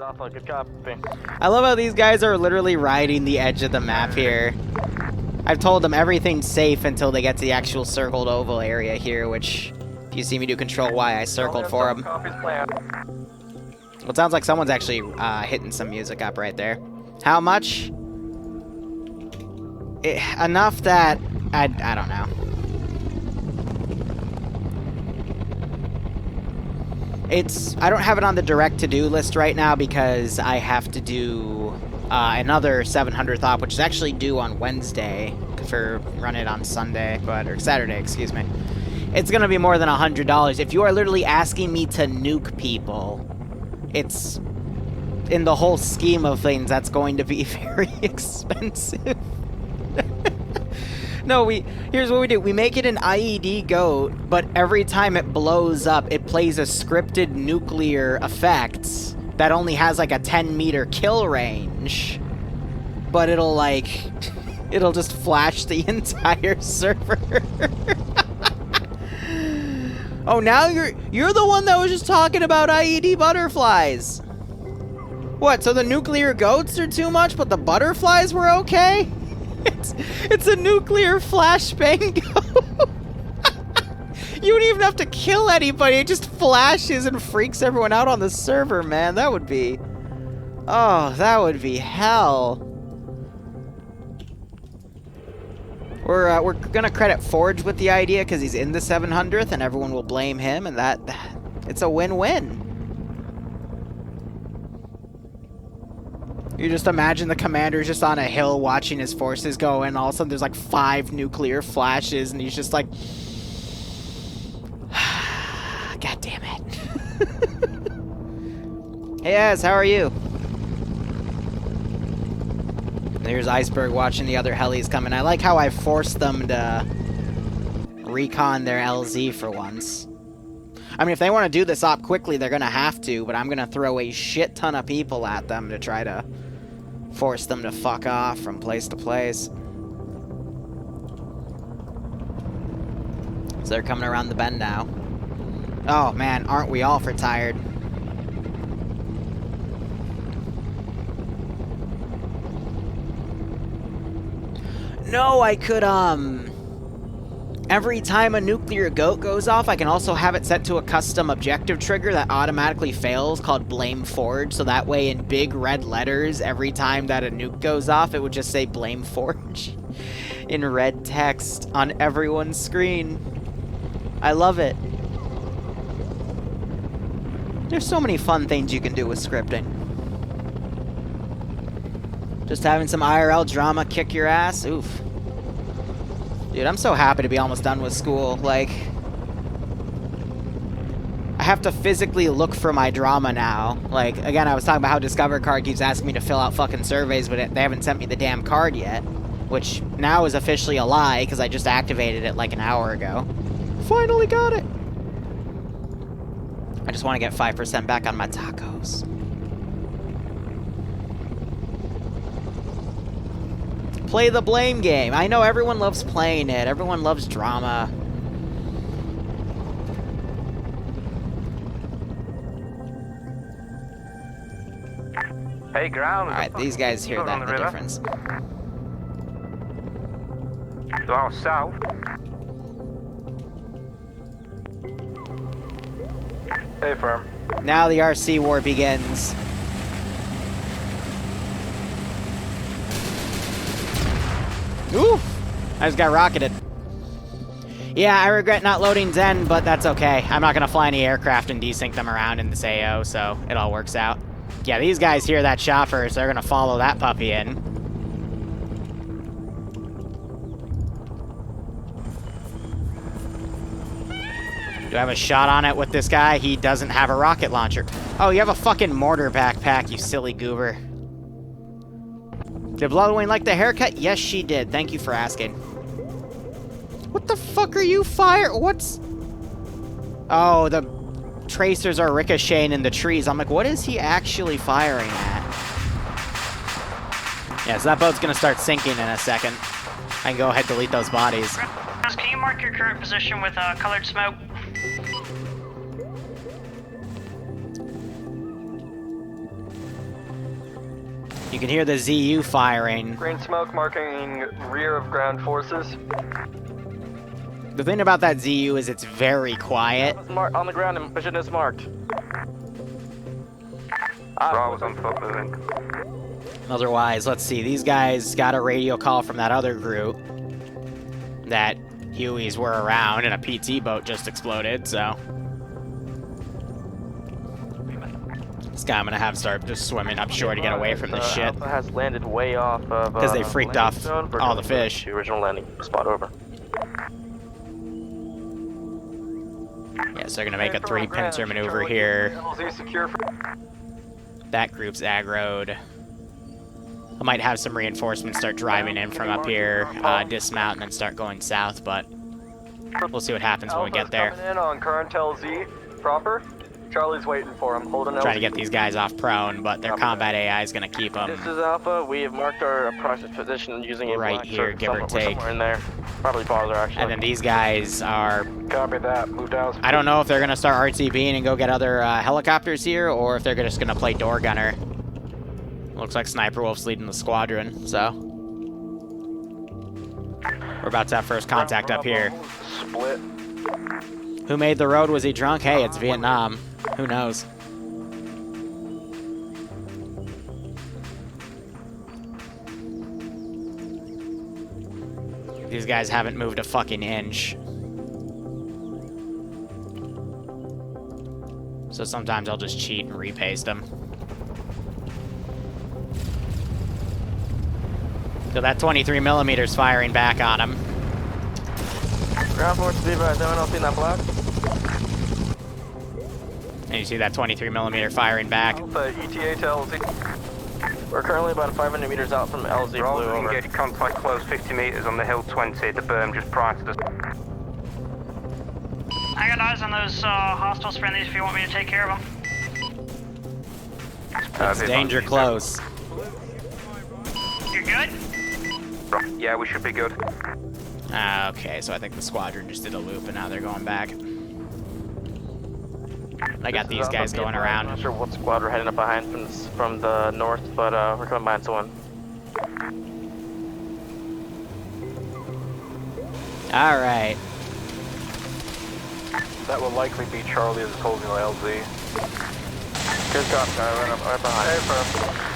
Alpha, good copy. I love how these guys are literally riding the edge of the map here. I've told them everything's safe until they get to the actual circled oval area here, which, if you see me do Control Y, I circled for them. Well, it sounds like someone's actually hitting some music up right there. How much? Enough that I don't know. I don't have it on the direct to-do list right now because I have to do another 700th op, which is actually due on Wednesday for run it on Sunday, or Saturday, excuse me. It's gonna be more than $100. If you are literally asking me to nuke people, it's in the whole scheme of things that's going to be very expensive. No, here's what we do. We make it an IED goat, but every time it blows up, it plays a scripted nuclear effect that only has like a 10-meter kill range. But it'll just flash the entire server. Oh, now you're the one that was just talking about IED butterflies. What, so the nuclear goats are too much, but the butterflies were okay? It's a nuclear flashbang goat. You don't even have to kill anybody, it just flashes and freaks everyone out on the server, man. That would be... Oh, that would be hell. We're gonna credit Forge with the idea because he's in the 700th and everyone will blame him, and it's a win-win. You just imagine the commander's just on a hill watching his forces go, and all of a sudden there's like 5 nuclear flashes, and he's just like, God damn it. Hey, yes, how are you? There's Iceberg watching the other helis coming. I like how I forced them to recon their LZ for once. I mean, if they want to do this op quickly, they're going to have to, but I'm going to throw a shit ton of people at them to try to force them to fuck off from place to place. So they're coming around the bend now. Oh man, aren't we all for tired? No, I could, every time a nuclear goat goes off, I can also have it set to a custom objective trigger that automatically fails called Blame Forge, so that way in big red letters, every time that a nuke goes off, it would just say Blame Forge in red text on everyone's screen. I love it. There's so many fun things you can do with scripting. Just having some IRL drama kick your ass, oof. Dude, I'm so happy to be almost done with school. Like, I have to physically look for my drama now. Like, again, I was talking about how Discover Card keeps asking me to fill out fucking surveys, but they haven't sent me the damn card yet. Which now is officially a lie, because I just activated it like an hour ago. Finally got it! I just want to get 5% back on my tacos. Play the blame game. I know everyone loves playing it. Everyone loves drama. Hey, ground. Alright, these guys hear that the difference. To our south. Hey, firm. Now the RC war begins. Ooh! I just got rocketed. Yeah, I regret not loading Zen, but that's okay. I'm not gonna fly any aircraft and desync them around in this AO, so it all works out. Yeah, these guys hear that chopper, so they're gonna follow that puppy in. Do I have a shot on it with this guy? He doesn't have a rocket launcher. Oh, you have a fucking mortar backpack, you silly goober. Did Bloodwing like the haircut? Yes, she did. Thank you for asking. What the fuck are you What's... Oh, the tracers are ricocheting in the trees. I'm like, what is he actually firing at? Yeah, so that boat's gonna start sinking in a second. I can go ahead and delete those bodies. Can you mark your current position with colored smoke? You can hear the ZU firing. Green smoke marking rear of ground forces. The thing about that ZU is it's very quiet. On the ground and mission is marked. Bravo's on foot moving. Otherwise, let's see. These guys got a radio call from that other group that Hueys were around and a PT boat just exploded, so. This guy I'm gonna have start just swimming up shore to get away from this shit. Alpha has landed way off of Because they freaked off all the fish. The original landing spot over. Yeah, so they're gonna make a 3-pincer maneuver here. That group's aggroed. I might have some reinforcements start driving in from up here, dismount, and then start going south, but we'll see what happens when we get there. Coming in on current LZ proper. Charlie's waiting for him, holding Trying to get these guys off prone, but their combat AI is going to keep them This is Alpha. We have marked our approximate position using a right black here, circle. give or take. Somewhere in there. Probably farther, actually. And then these guys are... Copy that. Moved out. I don't know if they're going to start RTBing and go get other helicopters here, or if they're just going to play door gunner. Looks like Sniper Wolf's leading the squadron, so... We're about to have first contact up here. Split. Who made the road? Was he drunk? Hey, it's Vietnam. Who knows? These guys haven't moved a fucking inch. So sometimes I'll just cheat and repaste them. So that 23mm's firing back on him. Ground force, be advised. Anyone else seen that black? And you see that 23mm firing back. Alpha, ETA to LZ. We're currently about 500 meters out from LZ Blue. Over. Engage contact close 50 meters on the hill 20, the berm just prior to the... I got eyes on those hostiles friendlies if you want me to take care of them. It's danger close. You're good? Yeah, we should be good. Okay, so I think the squadron just did a loop and now they're going back. I got these guys going around. I'm not sure what squad we're heading up behind from the north, but we're coming behind someone. Alright. That will likely be Charlie as holding the LZ. Good cop, Charlie. Right behind. Hey, firm.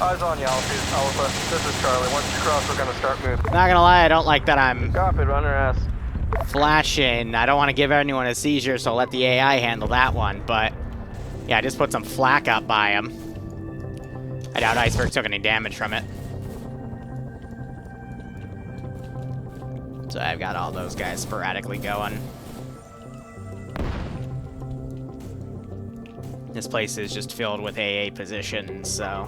Eyes on you, Alpha. This is Charlie. Once you cross, we're gonna start moving. Not gonna lie, I don't like that I'm Copy, run her ass. flashing. I don't want to give anyone a seizure, so let the AI handle that one, but... Yeah, I just put some flak up by him. I doubt Iceberg took any damage from it. So I've got all those guys sporadically going. This place is just filled with AA positions, so...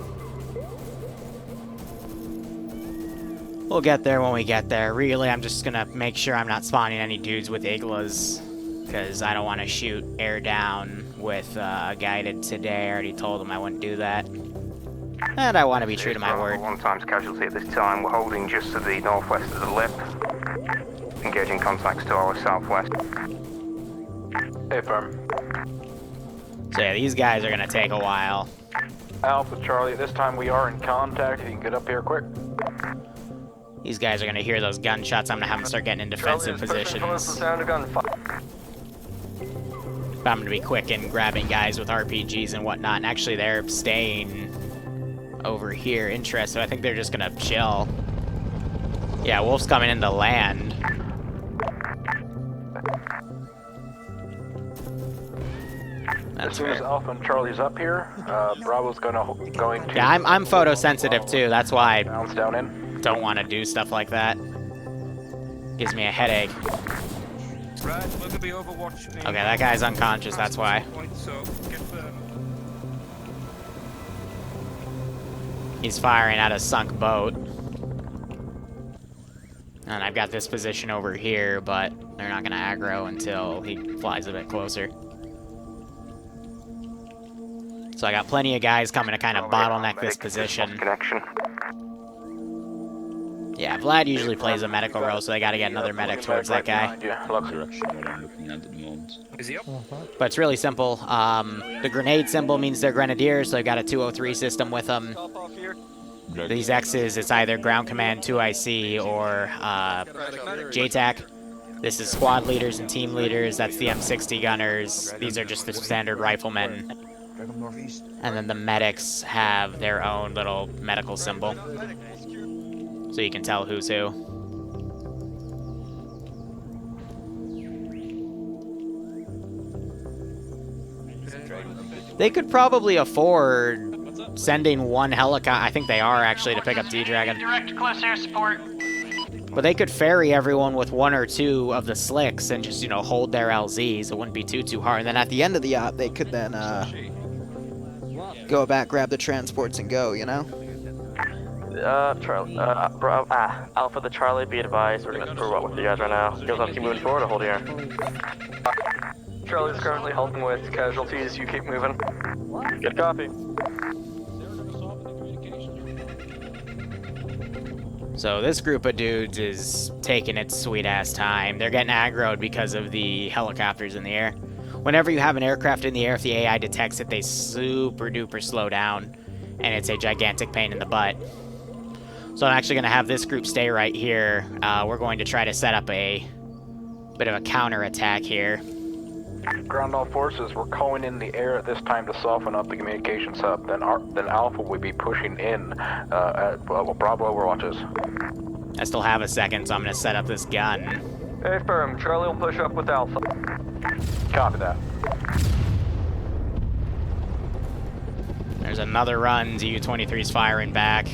We'll get there when we get there. Really, I'm just gonna make sure I'm not spawning any dudes with Iglas, because I don't want to shoot air down with guided today. I already told him I wouldn't do that. And I want to be true to my word. 1 times casualty at this time. We're holding just to the northwest of the lip. Engaging contacts to our southwest. Hey, firm. So yeah, these guys are gonna take a while. Alpha Charlie, this time we are in contact. If you can get up here quick. These guys are gonna hear those gunshots. I'm gonna have them start getting in defensive positions. But I'm gonna be quick in grabbing guys with RPGs and whatnot. And actually, they're staying over here. Interesting. I think they're just gonna chill. Yeah, Wolf's coming into land. As soon as Alpha and Charlie's up here, Bravo's going to... Yeah, I'm photosensitive too. That's why Bounce down in. don't want to do stuff like that. Gives me a headache. Right, we're gonna be overwatching. Okay, that guy's unconscious, that's why. So get firm. He's firing at a sunk boat. And I've got this position over here, but they're not gonna aggro until he flies a bit closer. So I got plenty of guys coming to kind of bottleneck this position. Yeah, Vlad usually plays a medical role, so they gotta get another medic towards that guy. Direction what I'm looking at the moment. Is he up? But it's really simple. The grenade symbol means they're grenadiers, so they've got a 203 system with them. These X's, it's either Ground Command 2IC or JTAC. This is squad leaders and team leaders. That's the M60 gunners. These are just the standard riflemen. And then the medics have their own little medical symbol, so you can tell who's who. They could probably afford sending one helicopter. I think they are actually to pick up D-Dragon. Direct close air support. But they could ferry everyone with one or two of the slicks and just, you know, hold their LZs. It wouldn't be too hard. And then at the end of the op, they could then go back, grab the transports, and go, you know? Charlie, Alpha the Charlie, be advised, we're what with you guys right now. You guys want to keep moving forward or hold here? Charlie's currently helping with casualties, you keep moving. Good copy. So this group of dudes is taking its sweet-ass time. They're getting aggroed because of the helicopters in the air. Whenever you have an aircraft in the air, if the AI detects it, they super-duper slow down, and it's a gigantic pain in the butt. So I'm actually going to have this group stay right here. We're going to try to set up a bit of a counter-attack here. Ground all forces, we're calling in the air at this time to soften up the communications hub. Then Alpha will be pushing in Bravo overwatches. I still have a second, so I'm going to set up this gun. Hey, firm. Charlie will push up with Alpha. Copy that. There's another run. ZU-23's firing back.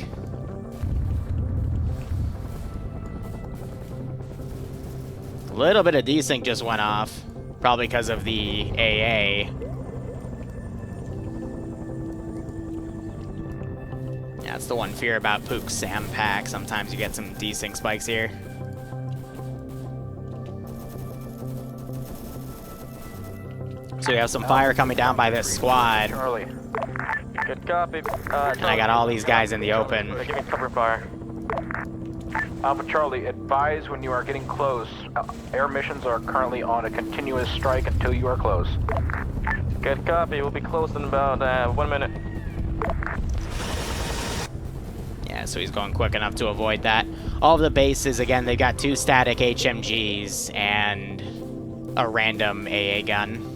A little bit of desync just went off. Probably because of the AA. Yeah, that's the one fear about Pook's SAM pack. Sometimes you get some desync spikes here. So we have some fire coming down by this squad. Charlie. Good copy. And I got all these guys in the open. Give me cover fire. Alpha Charlie, advise when you are getting close. Air missions are currently on a continuous strike until you are close. Good copy. We'll be close in about 1 minute. Yeah, so he's going quick enough to avoid that. All of the bases, again, they've got 2 static HMGs and a random AA gun.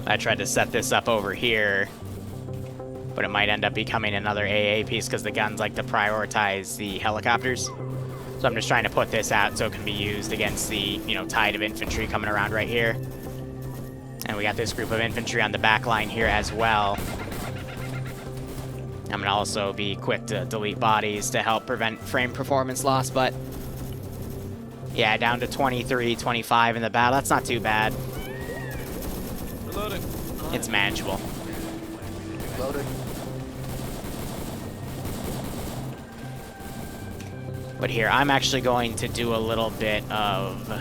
I tried to set this up over here, but it might end up becoming another AA piece because the guns like to prioritize the helicopters. So I'm just trying to put this out so it can be used against the, you know, tide of infantry coming around right here. And we got this group of infantry on the back line here as well. I'm gonna also be quick to delete bodies to help prevent frame performance loss, but yeah, down to 23, 25 in the battle. That's not too bad. Reloading. It's manageable. Loading. But here, I'm actually going to do a little bit of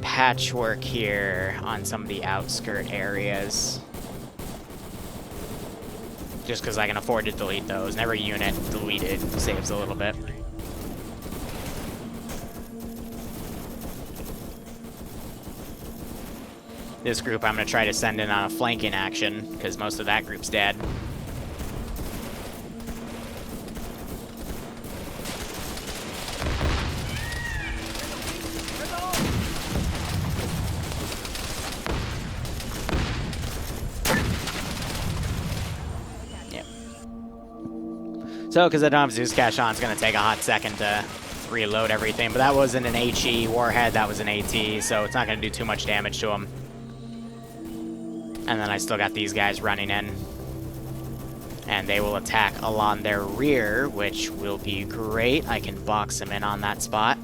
patchwork here on some of the outskirt areas. Just because I can afford to delete those. And every unit deleted saves a little bit. This group I'm going to try to send in on a flanking action, because most of that group's dead. Yep. So, because I don't have Zeus cash on, it's going to take a hot second to reload everything, but that wasn't an HE warhead, that was an AT, so it's not going to do too much damage to him. And then I still got these guys running in. And they will attack along their rear, which will be great. I can box them in on that spot.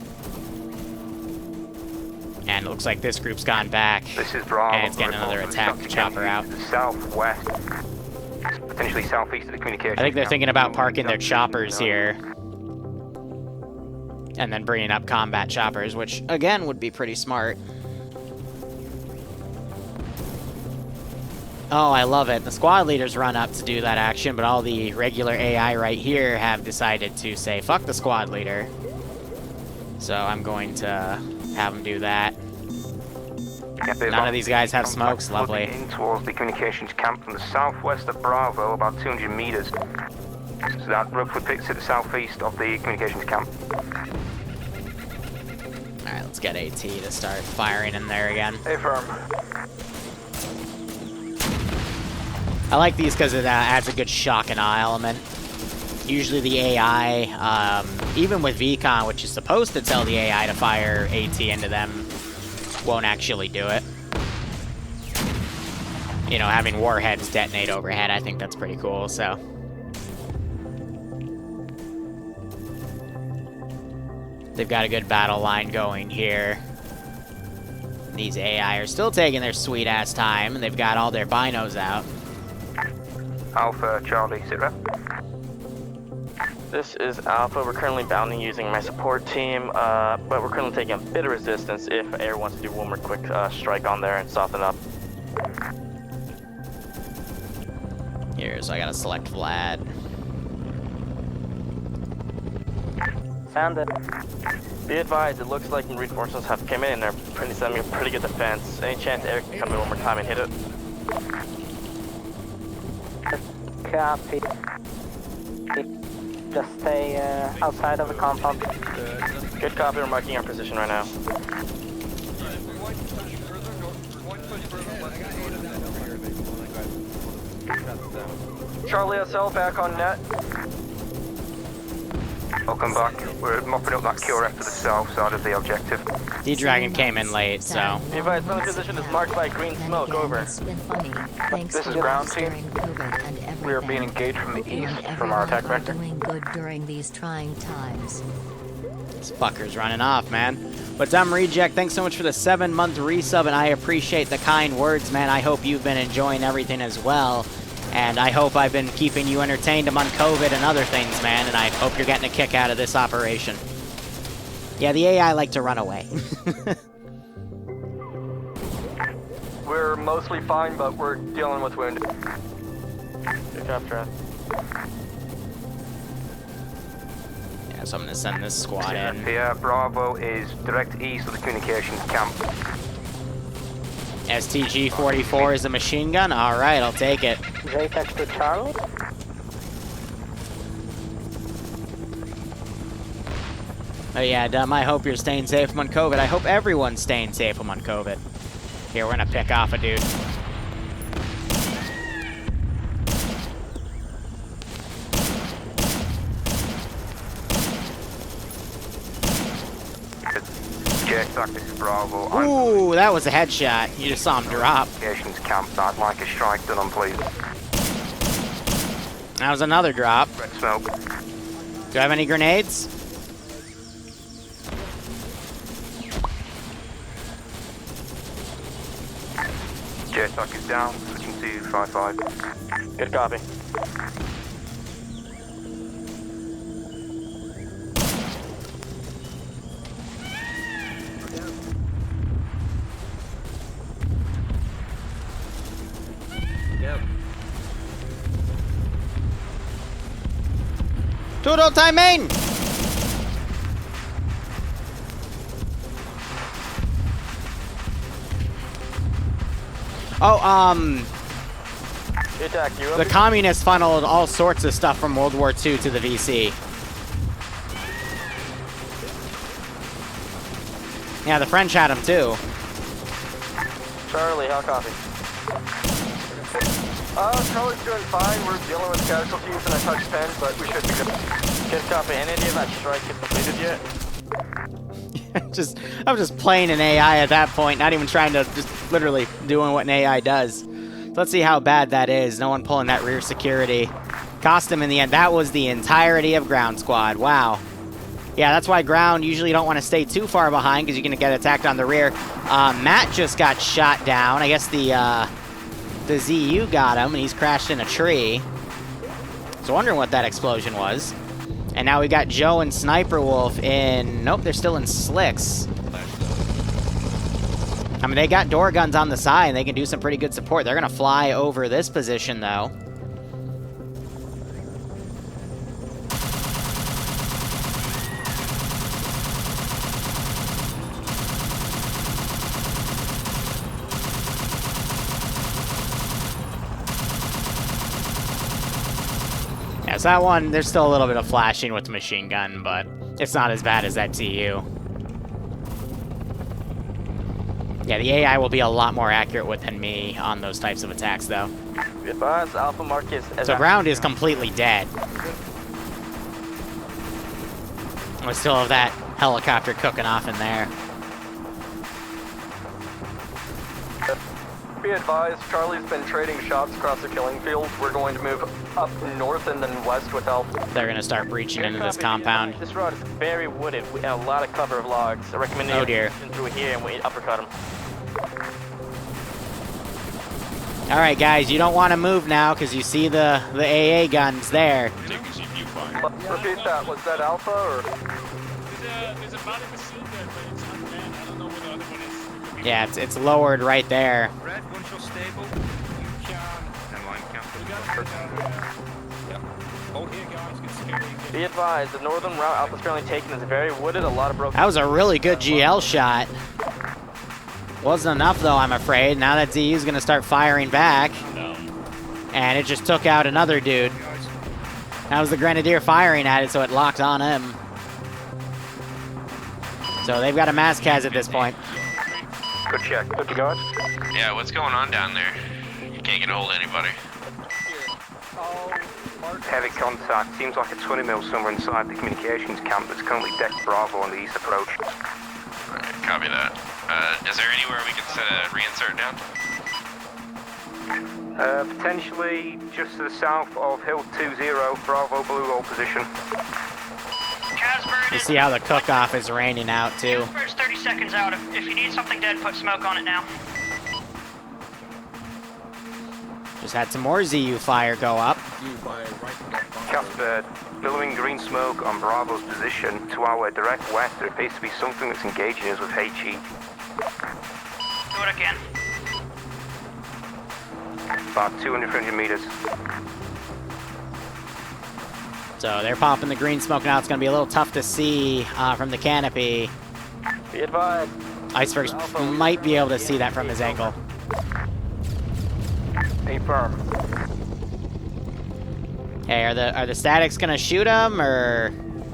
And it looks like this group's gone back. This is Bravo. And it's getting another attack chopper out. Southwest. Potentially southeast of the communication. I think they're thinking about parking their choppers here. And then bringing up combat choppers, which, again, would be pretty smart. Oh, I love it. The squad leaders run up to do that action, but all the regular AI right here have decided to say, fuck the squad leader. So I'm going to have them do that. None of these guys have smokes, lovely. In towards the communications camp from the southwest of Bravo, about 200 meters. So that Rookwood picks to the southeast of the communications camp. Alright, let's get AT to start firing in there again. Affirm. I like these because it adds a good shock and awe element. Usually the AI, even with VCon, which is supposed to tell the AI to fire AT into them, won't actually do it. You know, having warheads detonate overhead, I think that's pretty cool, so. They've got a good battle line going here. These AI are still taking their sweet-ass time, and they've got all their binos out. Alpha, Charlie, sit rep. This is Alpha. We're currently bounding using my support team, but we're currently taking a bit of resistance if Air wants to do one more quick strike on there and soften up. Here, so I gotta select Vlad. Found it. Be advised, it looks like reinforcements have come in and they're sending a pretty good defense. Any chance Air can come in one more time and hit it? Copy. Just stay outside of the compound. Good copy, we're marking our position right now. Charlie SL back on net. Welcome back. We're mopping up that cure to the south side of the objective. D-Dragon came in late, so. Be advised, friendly position is marked by green smoke, over. This is ground team. We are being engaged from the east from our attack vector. Doing good during these trying times. This fucker's running off, man. But Dumb Reject, thanks so much for the 7-month resub, and I appreciate the kind words, man. I hope you've been enjoying everything as well. And I hope I've been keeping you entertained among COVID and other things, man, and I hope you're getting a kick out of this operation. Yeah, the AI like to run away. We're mostly fine, but we're dealing with wounded. Good job, Trent. Yeah, so I'm gonna send this squad in. Yeah, Bravo is direct east of the communications camp. STG-44 is a machine gun? Alright, I'll take it. JTAX to Charlie. Oh yeah, Dumb, I hope you're staying safe among COVID. I hope everyone's staying safe among COVID. Here, we're gonna pick off a dude. This is Bravo. Ooh, that was a headshot. You just saw him drop. Communications camp. I'd like a strike done on, please. That was another drop. Red smoke. Do I have any grenades? JSOC is down. Switching to 5-5. Good copy. Todo timing! Oh, JTAC, you the communists funneled all sorts of stuff from World War II to the VC. Yeah, the French had them too. Charlie, how copy? Charlie's doing fine. We're dealing with casualties and I touched 10, but we should be good. Good copy. Any idea if that strike is completed yet? I'm just playing an AI at that point, not even trying to, just literally doing what an AI does. So let's see how bad that is. No one pulling that rear security. Cost him in the end. That was the entirety of ground squad. Wow. Yeah, that's why ground usually don't want to stay too far behind because you're going to get attacked on the rear. Matt just got shot down. I guess the ZU got him, and he's crashed in a tree. So wondering what that explosion was. And now we got Joe and Sniper Wolf in... Nope, they're still in Slicks. I mean, they got door guns on the side, and they can do some pretty good support. They're going to fly over this position, though. so that one, there's still a little bit of flashing with the machine gun, but it's not as bad as that TU. Yeah, the AI will be a lot more accurate with than me on those types of attacks, though. Be advised, Alpha Marcus. So ground is completely dead. We still have that helicopter cooking off in there. Be advised, Charlie's been trading shots across the killing field. We're going to move up north and then west with Alpha. They're going to start breaching into this compound. This road is very wooded. We have a lot of cover of logs. I recommend you dear. through here and we uppercut them. All right, guys, you don't want to move now because you see the AA guns there. Repeat that. Was that Alpha or? There's a body machine there, but it's unmanned. I don't know where the other one is. Yeah, it's lowered right there. Red, once you're stable, you can. Never mind, Oh, here, guys, get scared. Be advised, the northern route Alpha's currently taking is very wooded. A lot of broken. That was a really good GL shot. Wasn't enough, though, I'm afraid. Now that ZU's going to start firing back. No. And it just took out another dude. That was the Grenadier firing at it, so it locked on him. So they've got a mass cas at this point. Good check. Good to go. Yeah, what's going on down there? You can't get a hold of anybody. Heavy contact. Seems like a 20 mil somewhere inside the communications camp that's currently deck Bravo on the east approach. Alright, copy that. Is there anywhere we can set a reinsert down? Potentially just to the south of Hill 20, Bravo Blue Roll position. Casper, You see how the cook-off is raining out, too. Casper's 30 seconds out. If you need something dead, put smoke on it now. Just had some more ZU fire go up. Casper, billowing green smoke on Bravo's position. To our direct west, there appears to be something that's engaging us with HE. Do it again. About 200 meters. So they're popping the green smoke now. It's going to be a little tough to see from the canopy. Be advised. Icebergs might be able to see that from his angle. Affirm. Hey, are the statics going to shoot him, or...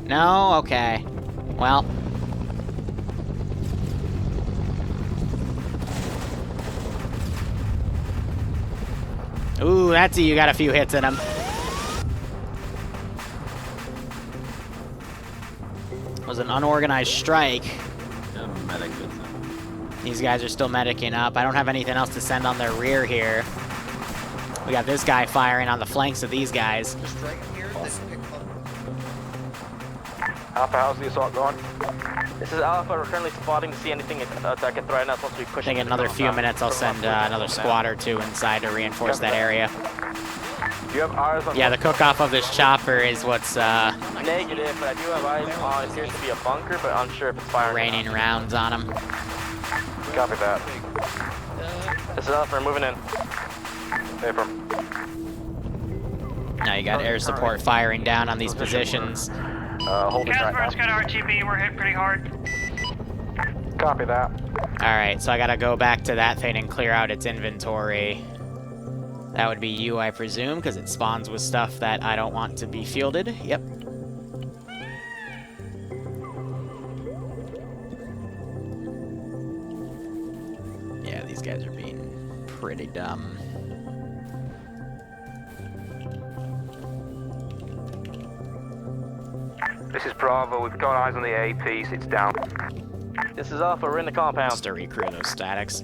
No? Okay. Well... Ooh, that's you got a few hits in him. It was an unorganized strike. These guys are still medicing up. I don't have anything else to send on their rear here. We got this guy firing on the flanks of these guys. Alpha, how's the assault going? This is Alpha. We're currently spotting to see anything that can threaten us once we push. I think in another few minutes I'll send another squad or two inside to reinforce that area. Do you have eyes on? Yeah, the cook-off of this chopper is what's Negative, but I do have eyes on. It appears to be a bunker, but unsure if it's firing. raining rounds on him. Copy that. This is Alpha. We're moving in. Affirm. Now you got air support firing down on these positions. Holding right Casper's now. got RTB. We're hit pretty hard. Copy that. Alright, so I gotta go back to that thing and clear out its inventory. That would be you, I presume, because it spawns with stuff that I don't want to be fielded. Yep. Yeah, these guys are being pretty dumb. This is Bravo. We've got eyes on the A piece. It's down. This is Alpha. We're in the compound. Just to recrew those statics.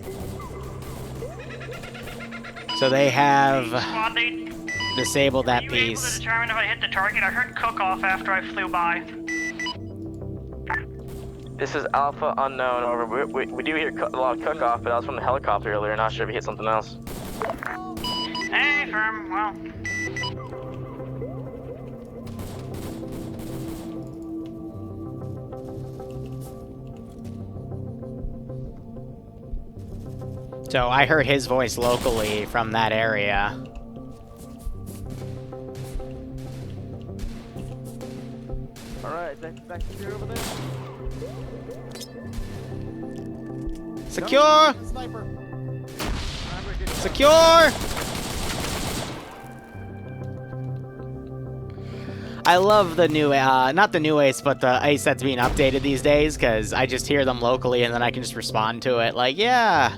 So they have Squad lead, disabled that were you able to piece. determine if I hit the target? I heard cook-off after I flew by. This is Alpha unknown. Over. We do hear a lot of cook-off, but that was from the helicopter earlier. Not sure if he hit something else. Hey, firm. Well, So I heard his voice locally from that area. All right, back secure over there. Secure! Secure! I love the new, not the new ace, but the ace that's being updated these days, because I just hear them locally and then I can just respond to it like, yeah.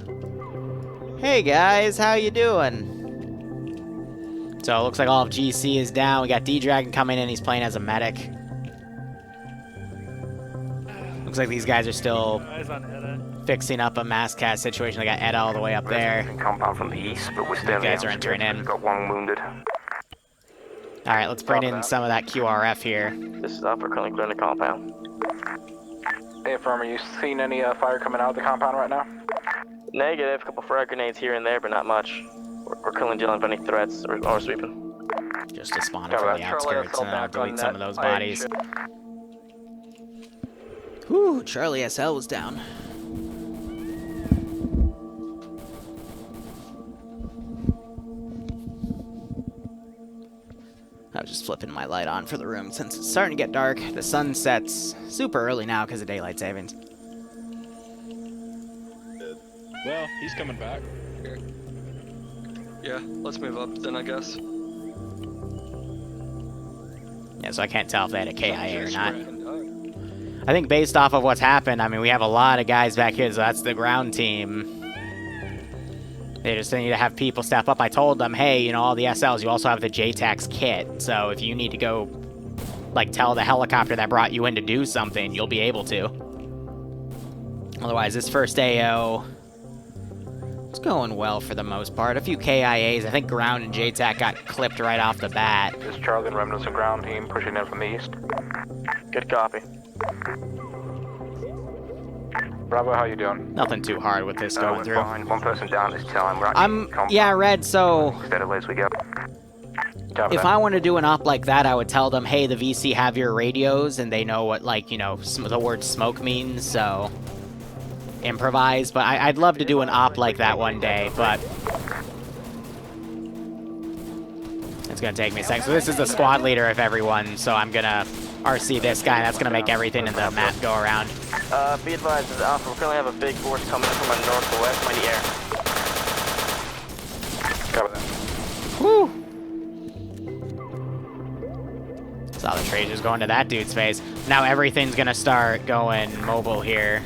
Hey guys, how you doing? So it looks like all of GC is down. We got D-Dragon coming in, he's playing as a medic. Looks like these guys are still fixing up a mass cast situation. They got Ed all the way up there. Compound from the east, but we're still. You guys are entering in. Got one wounded. All right, let's bring in some of that QRF here. This is Alpha, currently clearing the compound. Hey, Affirm, are you seeing any fire coming out of the compound right now? Negative, a couple frag grenades here and there, but not much. We're killing Jill for any threats or sweeping. Just a spawner from the outskirts, and then I'll delete some of those bodies. Whew, Charlie SL was down. I was just flipping my light on for the room since it's starting to get dark. The sun sets super early now because of daylight savings. Well, he's coming back. Here. Yeah, let's move up then, I guess. Yeah, so I can't tell if they had a KIA or not. I think based off of what's happened, I mean, we have a lot of guys back here, so that's the ground team. They just need to have people step up. I told them, hey, you know, all the SLs, you also have the JTAX kit, so if you need to go, like, tell the helicopter that brought you in to do something, you'll be able to. Otherwise, this first AO, it's going well for the most part. A few KIAs. I think ground and JTAC got clipped right off the bat. This is Charlie and remnants of ground team pushing in from the east. Good copy. Bravo, how you doing? Nothing too hard with this going through. Fine. One person down this time. We're yeah, Red, so steadily as we go. if I want to do an op like that, I would tell them, hey, the VC have your radios, and they know what, like, you know, the word smoke means, so improvise. But I'd love to do an op like that one day, but it's gonna take me a second. So this is the squad leader of everyone, so I'm gonna RC this guy, and that's gonna make everything in the map go around. Be advised, as Alpha, we currently have a big force coming in from our north to west by the air. Cover that. Woo! Saw the Tracer's going to that dude's face. Now everything's gonna start going mobile here.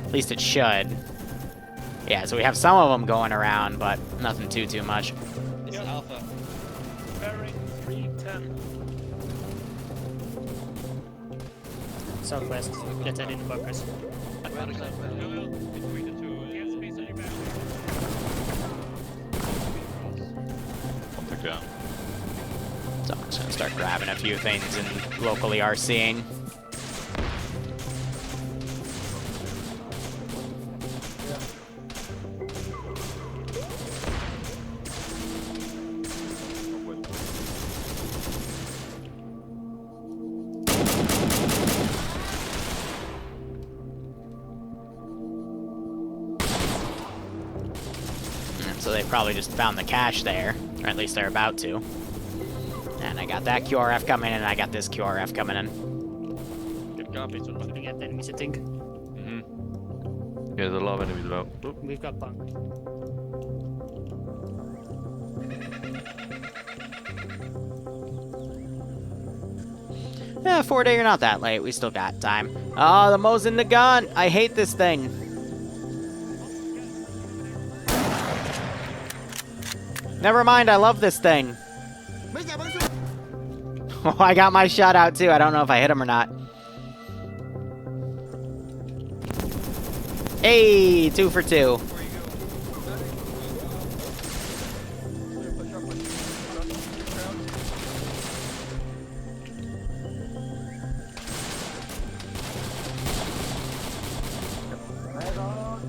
At least it should. Yeah, so we have some of them going around, but nothing too much. This is Alpha. Bearing 310. Southwest, let's head into bunkers. Between the two. Get space on your back. Something down. So I'm just gonna start grabbing a few things and locally RCing. So they probably just found the cache there, or at least they're about to. And I got that QRF coming in, and I got this QRF coming in. Good copy. So Looking at enemies, I think. Mm-hmm. Yeah, there's a lot of enemies about. Oh, we've got bunk. Yeah, 4-day, you're not that late. We still got time. Oh, the Mo's in the gun. I hate this thing. Never mind, I love this thing. Oh, I got my shot out too. I don't know if I hit him or not. Hey, 2 for 2.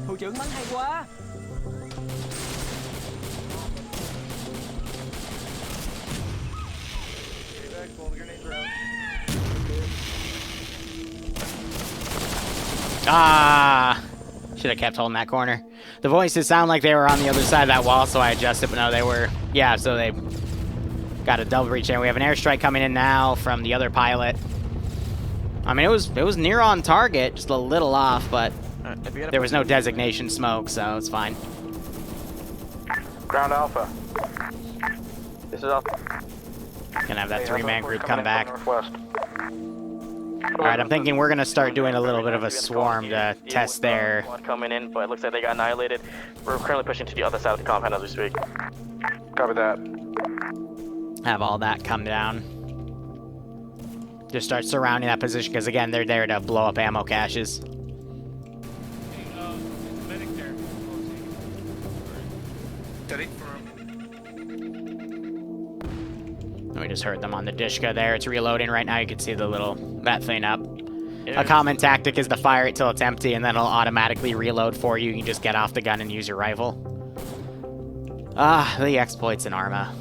Thủ trưởng bắn hay quá. Ah, should have kept holding that corner. The voices sound like they were on the other side of that wall, so I adjusted, but no, they were, yeah, so they got a double reach there. We have an airstrike coming in now from the other pilot. I mean, it was near on target, just a little off, but there was no designation smoke, so it's fine. Ground Alpha. This is Alpha. Gonna have that three-man group come back. Northwest. Alright, I'm thinking we're gonna start doing a little bit of a swarm to test their... Coming in, but it looks like they got annihilated. We're currently pushing to the other side of the compound as we speak. Copy that. Have all that come down. Just start surrounding that position, because again, they're there to blow up ammo caches. Medic there. We just heard them on the Dishka there. It's reloading right now. You can see the that thing up. A common tactic is to fire it till it's empty, and then it'll automatically reload for you. You can just get off the gun and use your rifle. Ah, the exploits in Arma.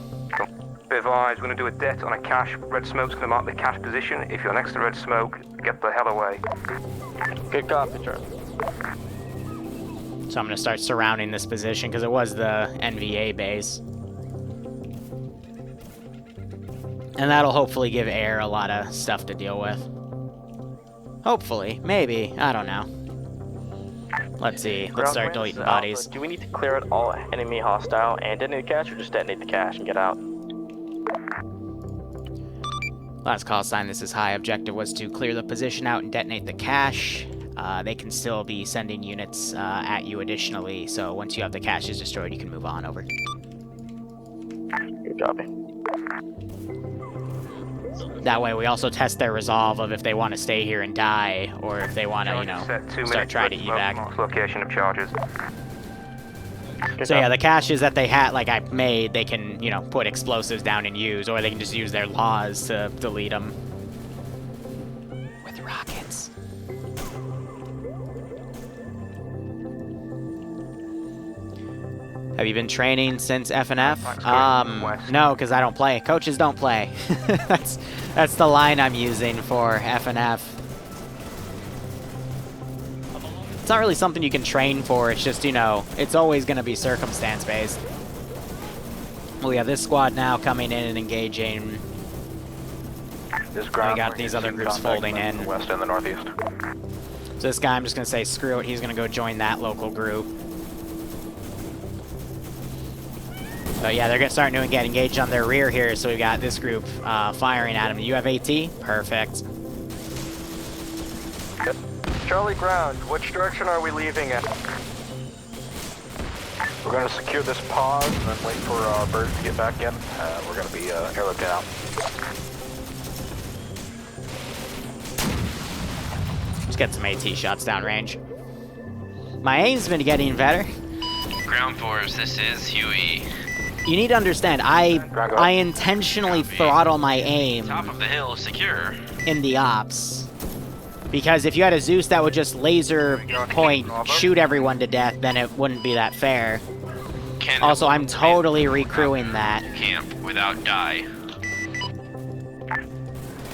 Be advised, we're going to do a det on a cache. Red smoke's going to mark the cache position. If you're next to red smoke, get the hell away. Good copy, Charlie. So I'm going to start surrounding this position, because it was the NVA base. And that'll hopefully give Air a lot of stuff to deal with. Hopefully. Maybe. I don't know. Let's see. Let's start deleting bodies. Do we need to clear out all enemy hostile and detonate the cache, or just detonate the cache and get out? Last call sign, this is high. Objective was to clear the position out and detonate the cache. They can still be sending units at you additionally, so once you have the caches destroyed, you can move on over. Good copy. That way we also test their resolve of if they want to stay here and die, or if they want to, you know, start trying to evac. Location of charges. So yeah, the caches that they had, like I made, they can, you know, put explosives down and use, or they can just use their laws to delete them. With rockets. Have you been training since FNF? No, because I don't play. Coaches don't play. That's the line I'm using for FNF. It's not really something you can train for. It's just, you know, it's always going to be circumstance-based. We have this squad now coming in and engaging. We got these other groups folding in. The west and the northeast. So this guy, I'm just going to say, screw it. He's going to go join that local group. But yeah, they're starting to get engaged on their rear here, so we got this group firing at him. You have AT? Perfect. Charlie Ground, which direction are we leaving at? We're going to secure this pause and then wait for birds to get back in. We're going to be airlifted out. Just get some AT shots downrange. My aim's been getting better. Ground Force, this is Huey. You need to understand, I intentionally throttle my aim Top of the hill, secure. in the ops. Because if you had a Zeus that would just laser point, shoot everyone to death, then it wouldn't be that fair. Also, I'm totally recrewing that. Camp without die.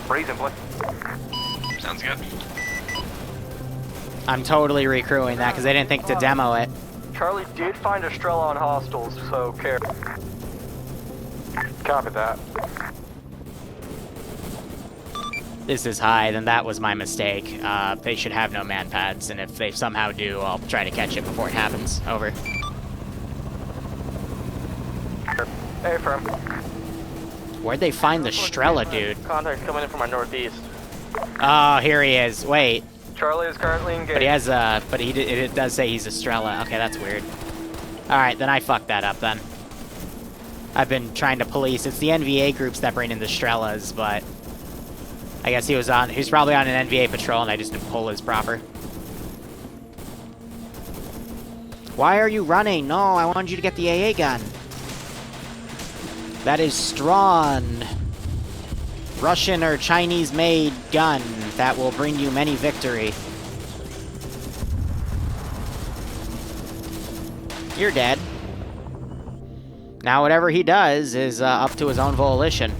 Freezing, boy. Sounds good. I'm totally recrewing that because they didn't think to demo it. Charlie did find a Strela on hostiles, so care. Copy that. This is high, then that was my mistake. They should have no man pads, and if they somehow do, I'll try to catch it before it happens. Over. Hey, firm. Where'd they find the Strela, dude? Contact coming in from our northeast. Oh, here he is. Wait. Charlie is currently engaged. But he has it does say he's a Strela. Okay, that's weird. Alright, then I fucked that up then. I've been trying to police. It's the NVA groups that bring in the Strelas, but I guess he was probably on an NVA patrol and I just didn't pull his proper. Why are you running? No, I wanted you to get the AA gun. That is strong. Russian or Chinese-made gun that will bring you many victory. You're dead. Now whatever he does is up to his own volition.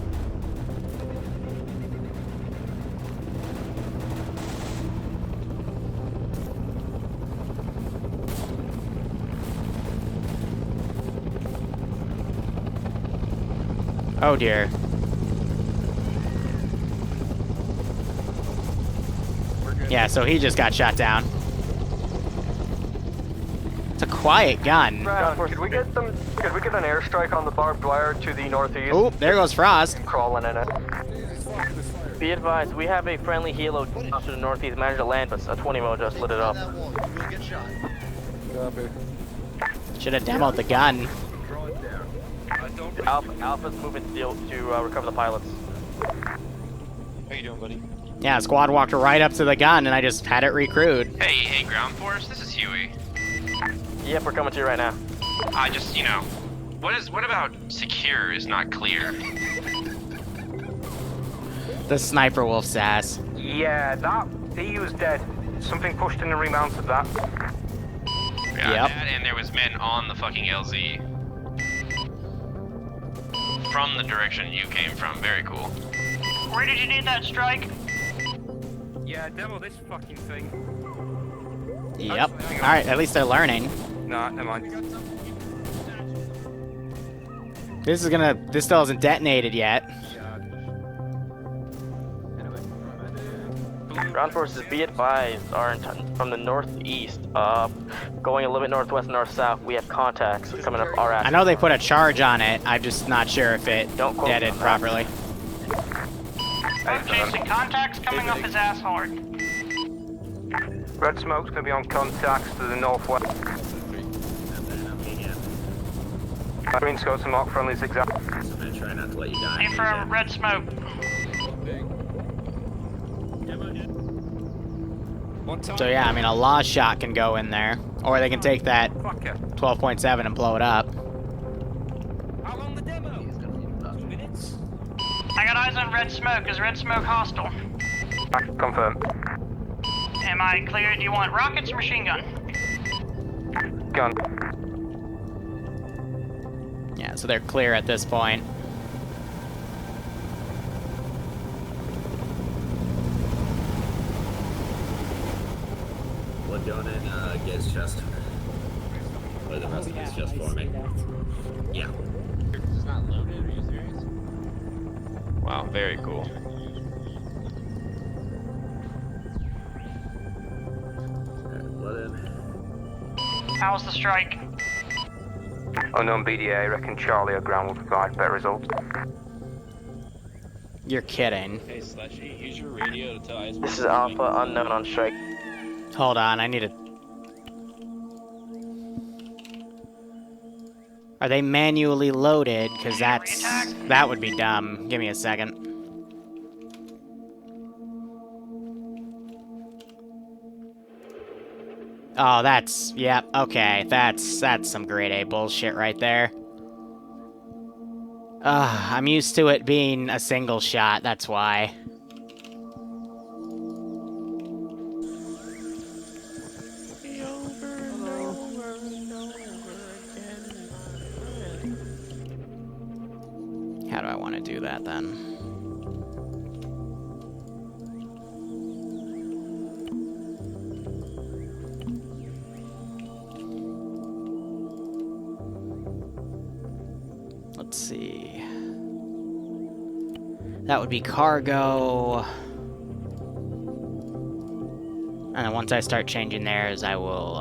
Oh dear. Yeah, so he just got shot down. It's a quiet gun. Could we get an airstrike on the barbed wire to the northeast? Oh, there goes Frost. Crawling in it. Be advised, we have a friendly helo to the northeast, managed to land, but a 20 mil just lit it up. Should have demoed the gun. Alpha's moving to recover the pilots. How you doing, buddy? Yeah, squad walked right up to the gun and I just had it recrewed. Hey, ground force, this is Huey. Yep, we're coming to you right now. I just, what about secure is not clear? The sniper wolf's ass. Yeah, that he was dead. Something pushed in and remounted that. Yeah, Yep. that, and there was men on the fucking LZ. From the direction you came from, very cool. Where did you need that strike? Yeah, demo this fucking thing. Yep. Alright, at least they're learning. Nah, never mind. This still hasn't detonated yet. Ground forces, be advised, are from the northeast, going a little bit northwest, north-south. We have contacts coming up our ass. I know they put a charge on it, I'm just not sure if it deaded properly. Jason, contacts coming up his ass hard. Red smoke's gonna be on contacts to the northwest. Green scouts and mark friendly zigzag. Try not to let you die. Aim for red smoke. So yeah, I mean, a law shot can go in there, or they can take that 12.7 and blow it up. How long the demo? 2 minutes. I got eyes on red smoke. Is red smoke hostile? Confirm. Am I clear? Do you want rockets or machine gun? Gun. Yeah, so they're clear at this point. Blood going in Gabe's chest. Or the rest of his chest for me. Yeah. It's not loaded, are you serious? Wow, very cool. Alright, blood in. How was the strike? Unknown BDA, I reckon Charlie or ground will provide better results. You're kidding. Hey, Slushy, use your radio to tell us. This is Alpha, unknown on strike. Hold on, I need to... Are they manually loaded? Because that would be dumb. Give me a second. Oh, that's... Yep, okay. That's some grade A bullshit right there. I'm used to it being a single shot, that's why. How do I want to do that then? Let's see. That would be cargo. And then once I start changing theirs, I will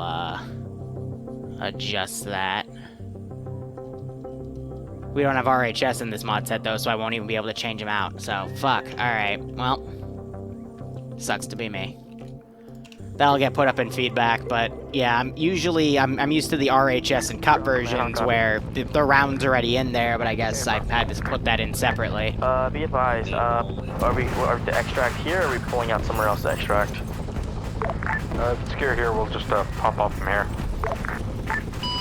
adjust that. We don't have RHS in this mod set though, so I won't even be able to change them out. So, fuck. Alright, well. Sucks to be me. That'll get put up in feedback, but yeah, I'm used to the RHS and cut versions where the round's already in there, but I guess I've had to put that in separately. Be advised, are we to extract here, or are we pulling out somewhere else to extract? Secure here, we'll just pop off from here.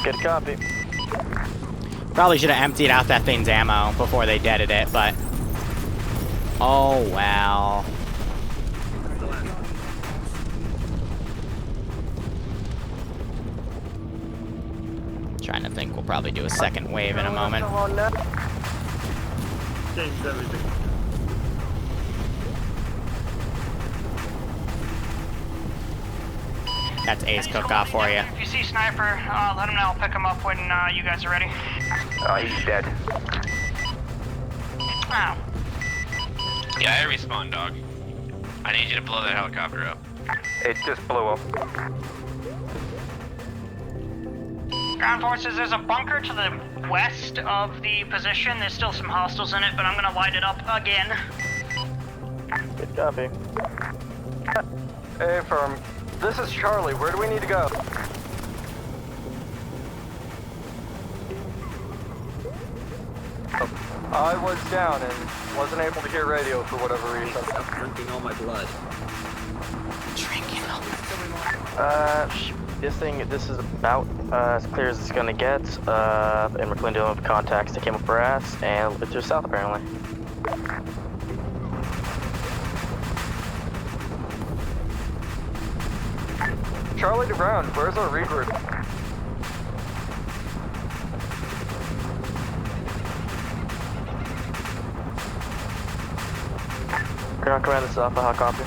Good copy. Probably should have emptied out that thing's ammo before they deaded it, but... Oh, well. Trying to think, we'll probably do a second wave in a moment. Change everything. That's Ace cook-off for you. If you see Sniper, let him know. I'll pick him up when you guys are ready. He's dead. Ow. Yeah, I respawn, dog. I need you to blow that helicopter up. It just blew up. Ground forces, there's a bunker to the west of the position. There's still some hostiles in it, but I'm gonna light it up again. Good copy. Hey, firm. This is Charlie. Where do we need to go? I was down and wasn't able to hear radio for whatever reason. Stop drinking all my blood. Drinking all This is about as clear as it's gonna get. And McLean dealing with contacts that came up for us and a little bit to the south apparently. Charlie to ground. Where's our regroup? Ground command, this is Alpha, hot copy.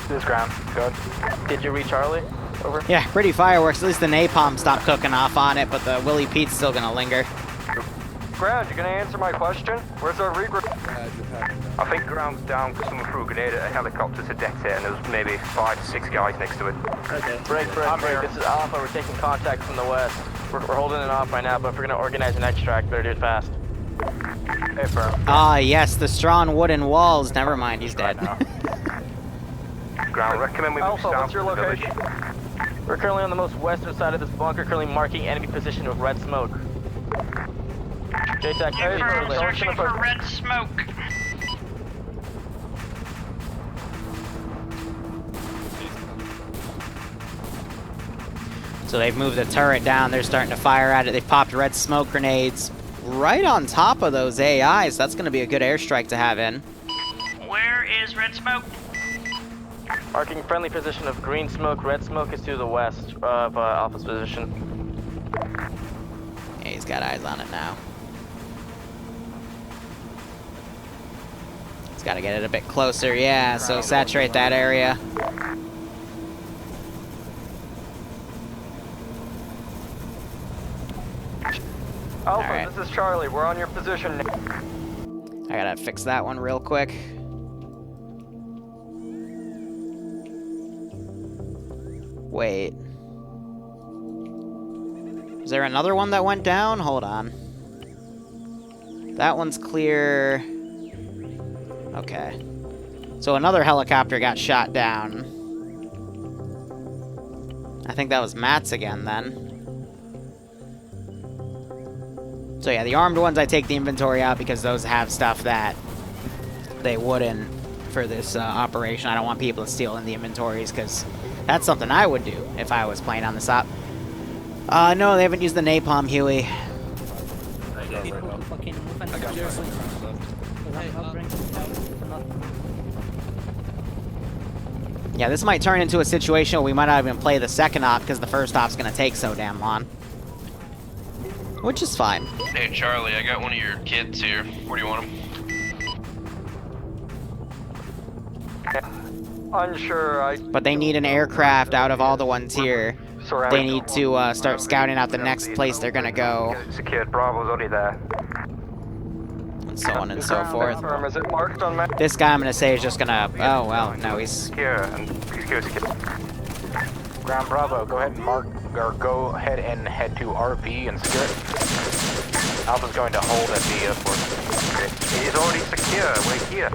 This is ground. Good. Did you reach Charlie? Over. Yeah, pretty fireworks. At least the napalm stopped cooking off on it, but the Willie Pete's still gonna linger. Ground, you gonna answer my question? Where's our regroup? I think ground's down because someone threw a grenade at a helicopter to detonate and there was maybe 5 to 6 guys next to it. Okay. Break. This is Alpha. We're taking contact from the west. We're holding it off right now, but if we're gonna organize an extract, better do it fast. Hey, firm. Ah, yes, the strong wooden walls. Never mind, he's dead. Ground, recommend we move Alpha, south what's your to the village. location? We're currently on the most western side of this bunker, currently marking enemy position with red smoke. JTAC, Confirm, searching for red smoke. So they've moved the turret down. They're starting to fire at it. They've popped red smoke grenades right on top of those AIs. That's going to be a good airstrike to have in. Where is red smoke? Marking friendly position of green smoke. Red smoke is to the west of Alpha's position. Yeah, he's got eyes on it now. He's got to get it a bit closer. Yeah, so saturate that area. Alpha, All right. This is Charlie. We're on your position. I gotta fix that one real quick. Wait. Is there another one that went down? Hold on. That one's clear. Okay. So another helicopter got shot down. I think that was Matt's again then. So yeah, the armed ones I take the inventory out because those have stuff that they wouldn't for this operation. I don't want people to steal in the inventories because that's something I would do if I was playing on this op. No, they haven't used the napalm, Huey. Yeah, this might turn into a situation where we might not even play the second op because the first op's gonna take so damn long. Which is fine. Hey, Charlie, I got one of your kids here. Where do you want them? Unsure, But they need an aircraft out of all the ones here. They need to start scouting out the next place they're gonna go. Secured, Bravo's already there. And so on and so forth. Is it marked on map? This guy I'm gonna say is just gonna... Oh, well, no, he's... Secure. Ground Bravo, go ahead and mark, or go ahead and head to RV and secure it. Alpha's going to hold at the force. It is already secure. Wait here.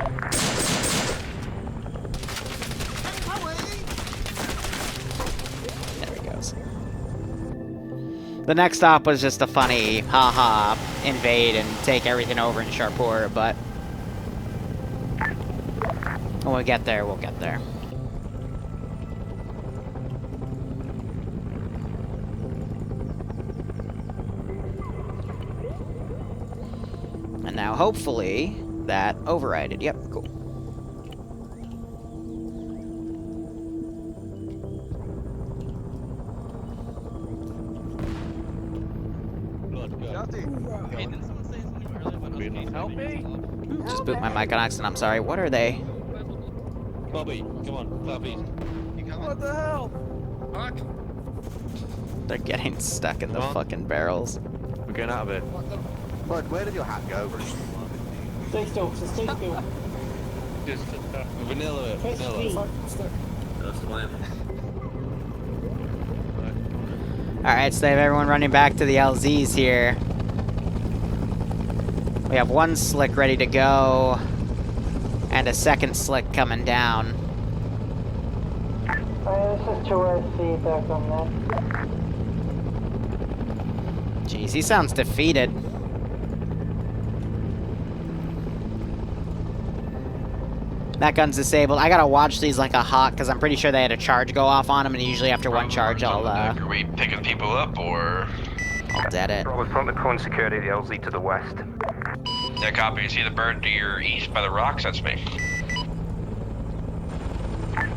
There he goes. The next stop was just a funny, haha, invade and take everything over in Sharpur, but... when we get there, we'll get there. And now, hopefully, that overrided. Yep, cool. Help me! Just boot my mic on accident, I'm sorry. What are they? Bobby, come on, Bobby. What the hell? Fuck. They're getting stuck in the fucking barrels. We're getting out of it. Bud, where did your hat go? Stay still, just stay still. Just vanilla. That's the plan. Alright, so they have everyone running back to the LZs here. We have one slick ready to go, and a second slick coming down. Alright, this is 2 feedback on that. Jeez, he sounds defeated. That gun's disabled. I gotta watch these like a hawk, because I'm pretty sure they had a charge go off on them, and usually after one charge, I'll, Are we picking people up, or...? I'll dead it. We're front of the current security, the LZ to the west. Yeah, copy. You see the bird to your east by the rocks? That's me.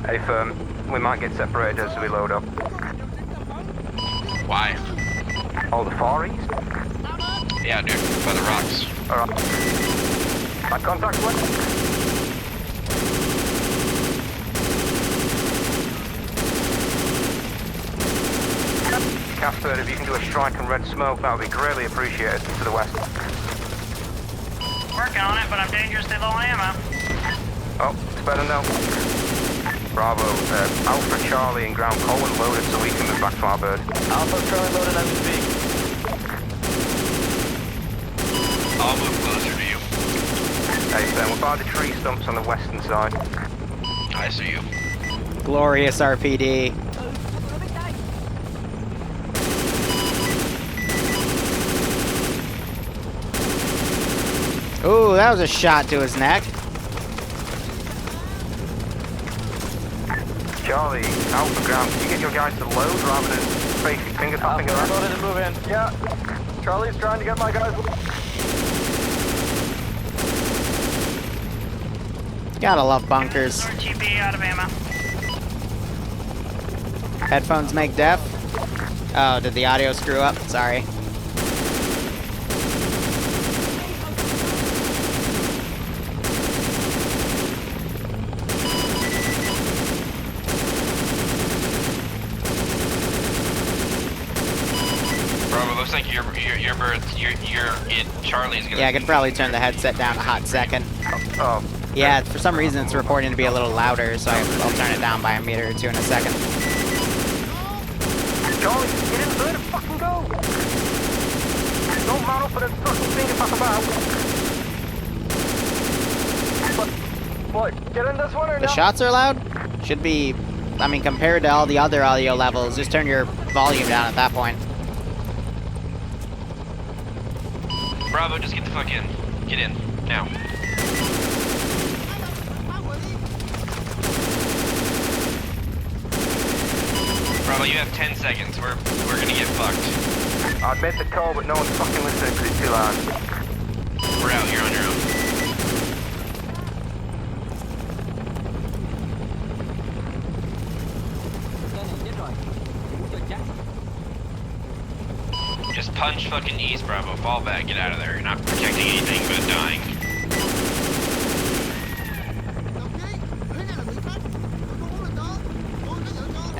Hey, firm. We might get separated as we load up. Why? Oh, the far east? Yeah, dude, by the rocks. Alright. My contact west? Casper, if you can do a strike and red smoke, that would be greatly appreciated to the west. Working on it, but I'm dangerously low on ammo. Oh, it's better now. Bravo, Alpha, Charlie, and Ground Colin loaded so we can move back to our bird. Alpha, Charlie loaded as we speak. I'll move closer to you. Hey, Sam, we're by the tree stumps on the western side. I see you. Glorious RPD. Ooh, that was a shot to his neck. Charlie, Alpha Ground, can you get your guys to load rather than basically finger tapping around? Loaded and move in. Yeah. Charlie's trying to get my guys. Gotta love bunkers. RTB out of ammo. Headphones make deaf. Oh, did the audio screw up? Sorry. Looks like your bird, Charlie's gonna... Yeah, I could probably turn the headset down a hot second. Oh. Yeah, for some reason it's reporting to be a little louder, so I'll turn it down by a meter or two in a second. Charlie, get in the bird and fucking go! Don't mount up for them fucking finger tap about. Boy, get in this one or The no? shots are loud? Should be, I mean, compared to all the other audio levels, just turn your volume down at that point. Bravo, just get the fuck in. Get in. Now. Bravo, you have 10 seconds. We're gonna get fucked. I made the call, but no one's fucking listening because it's too loud. We're out. You're on your own. Just punch fucking east, Bravo. Fall back. Get out of there. You're not protecting anything but dying.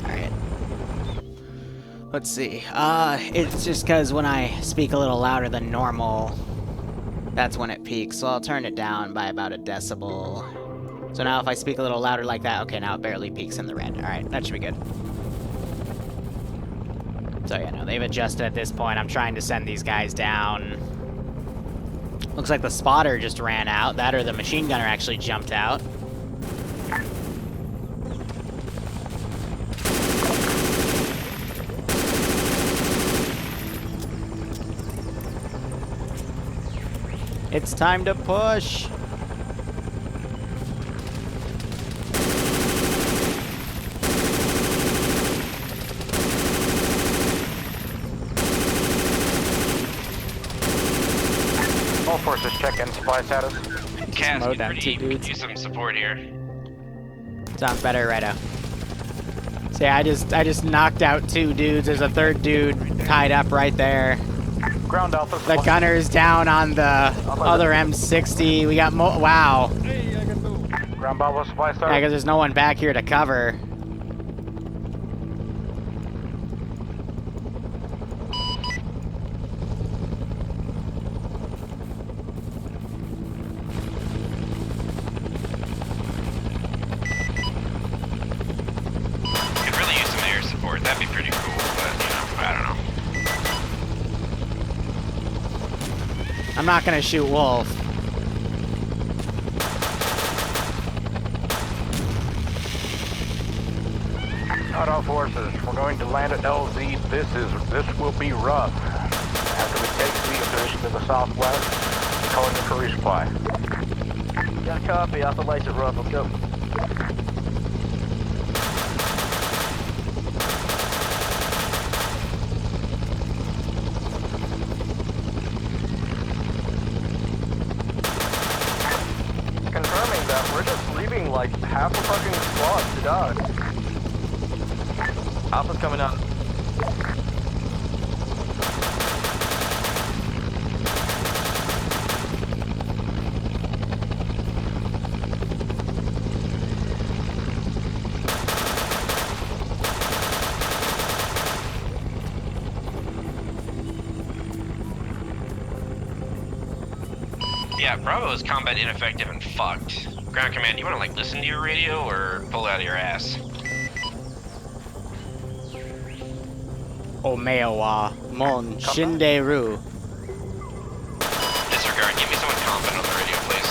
Alright. Let's see. It's just because when I speak a little louder than normal, that's when it peaks. So I'll turn it down by about a decibel. So now if I speak a little louder like that, okay, now it barely peaks in the red. Alright, that should be good. So yeah, no, they've adjusted at this point. I'm trying to send these guys down. Looks like the spotter just ran out. That or the machine gunner actually jumped out. It's time to push. All forces check in supply status. Cass, Mow get down pretty, two dudes. use some support here. Sounds better, righto. So yeah, I just knocked out two dudes. There's a third dude tied up right there. Ground Alpha. The gunner's down on the other M60. We got wow. Hey, I got two. Ground Bravo supply star. Yeah, because there's no one back here to cover. Could really use some air support. That'd be pretty cool, but, you know, I don't know. I'm not gonna shoot Wolf. Not all forces. We're going to land at LZ. This will be rough. After we take the position to the southwest, we're calling in for resupply. Got a copy. Alpha lights at rough. Let's go. Confirming that we're just leaving like half a fucking squad to die. Alpha's coming out. Yeah, Bravo is combat ineffective and fucked. Ground command, you wanna like listen to your radio or pull it out of your ass? Omewa Mon Shinderu. Disregard, give me someone competent on the radio, please.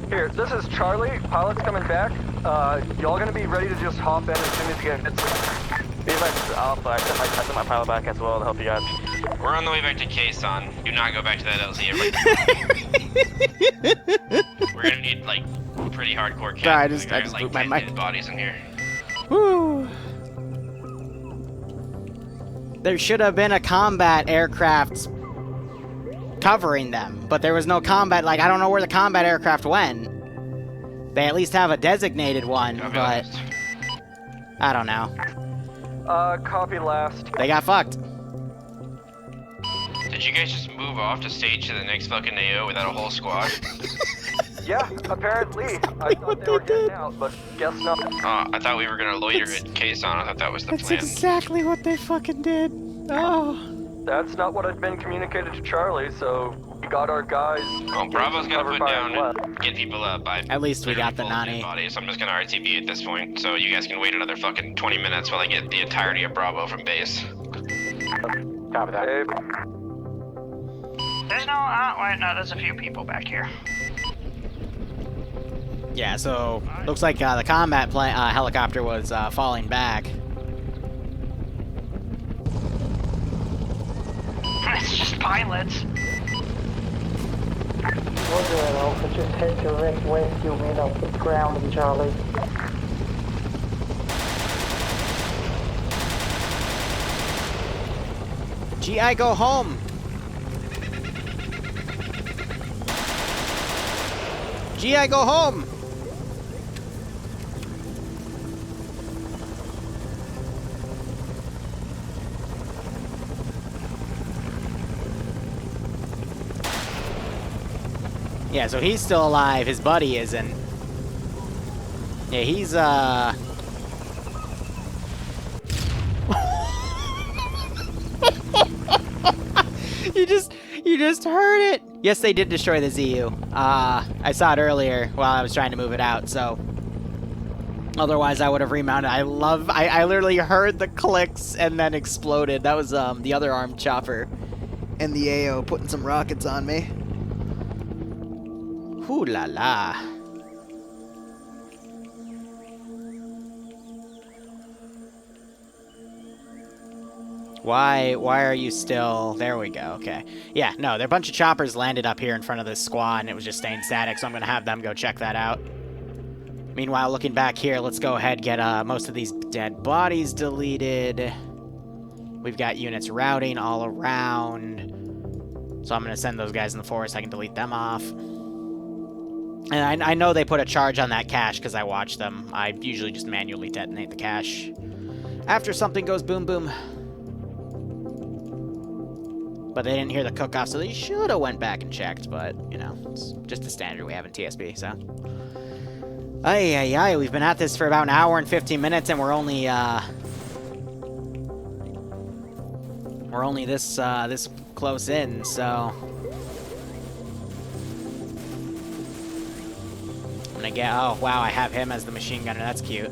Here, this is Charlie. Pilot's coming back. Y'all gonna be ready to just hop in as soon as you get hit. Be advised to Alpha. I sent my pilot back as well to help you guys. We're on the way back to Quezon. Do not go back to that LZ. We're gonna need like pretty hardcore Sorry, I cats. just like moved my 10 mic. dead bodies in here. Woo! There should have been a combat aircraft covering them, but there was no combat. Like, I don't know where the combat aircraft went. They at least have a designated one, but I don't know. Copy last. They got fucked. Did you guys just move off to stage to the next fucking AO without a whole squad? Yeah, apparently. I thought they were getting out, but guess not. I thought we were gonna loiter at Quezon. I thought that was the plan. exactly what they fucking did. Oh. That's not what had been communicated to Charlie, so we got our guys. Well, Bravo's gonna put down and get people up by. At least we got the Nani. Bodies. I'm just gonna RTB at this point, so you guys can wait another fucking 20 minutes while I get the entirety of Bravo from base. Copy that. Hey. There's no, wait, no, there's a few people back here. Yeah, so looks like the combat helicopter was falling back. It's just pilots. Roger that, Alpha. Just head direct west. You'll end up with ground and Charlie. GI, go home. GI, go home. Yeah, so he's still alive. His buddy isn't. Yeah, he's You just heard it. Yes, they did destroy the ZU. I saw it earlier while I was trying to move it out, so otherwise I would have remounted. I literally heard the clicks and then exploded. That was the other armed chopper and the AO putting some rockets on me. Ooh la la. Why are you still... There we go, okay. Yeah, no, there are a bunch of choppers landed up here in front of this squad, and it was just staying static, so I'm gonna have them go check that out. Meanwhile, looking back here, let's go ahead and get most of these dead bodies deleted. We've got units routing all around. So I'm gonna send those guys in the forest, I can delete them off. And I know they put a charge on that cache because I watched them. I usually just manually detonate the cache after something goes boom boom. But they didn't hear the cook-off, so they should have went back and checked, but, you know, it's just the standard we have in TSB, so. Ay, we've been at this for about an hour and 15 minutes, and we're only this close in, so. to get... Oh, wow, I have him as the machine gunner. That's cute.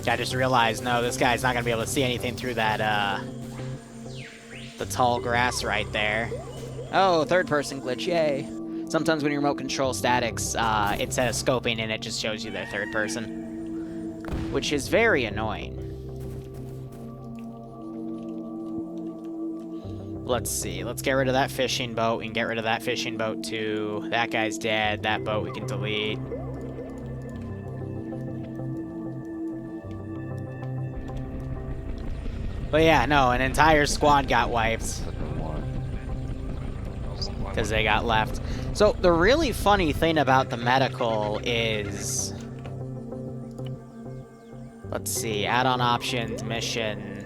I just realized, no, this guy's not going to be able to see anything through that, the tall grass right there. Oh, third-person glitch, yay. Sometimes when you remote control statics, instead of scoping in, it just shows you their third person, which is very annoying. Let's see. Let's get rid of that fishing boat. We can get rid of that fishing boat, too. That guy's dead. That boat we can delete. But yeah, no, an entire squad got wiped. Because they got left. So, the really funny thing about the medical is... Let's see, add-on options, mission...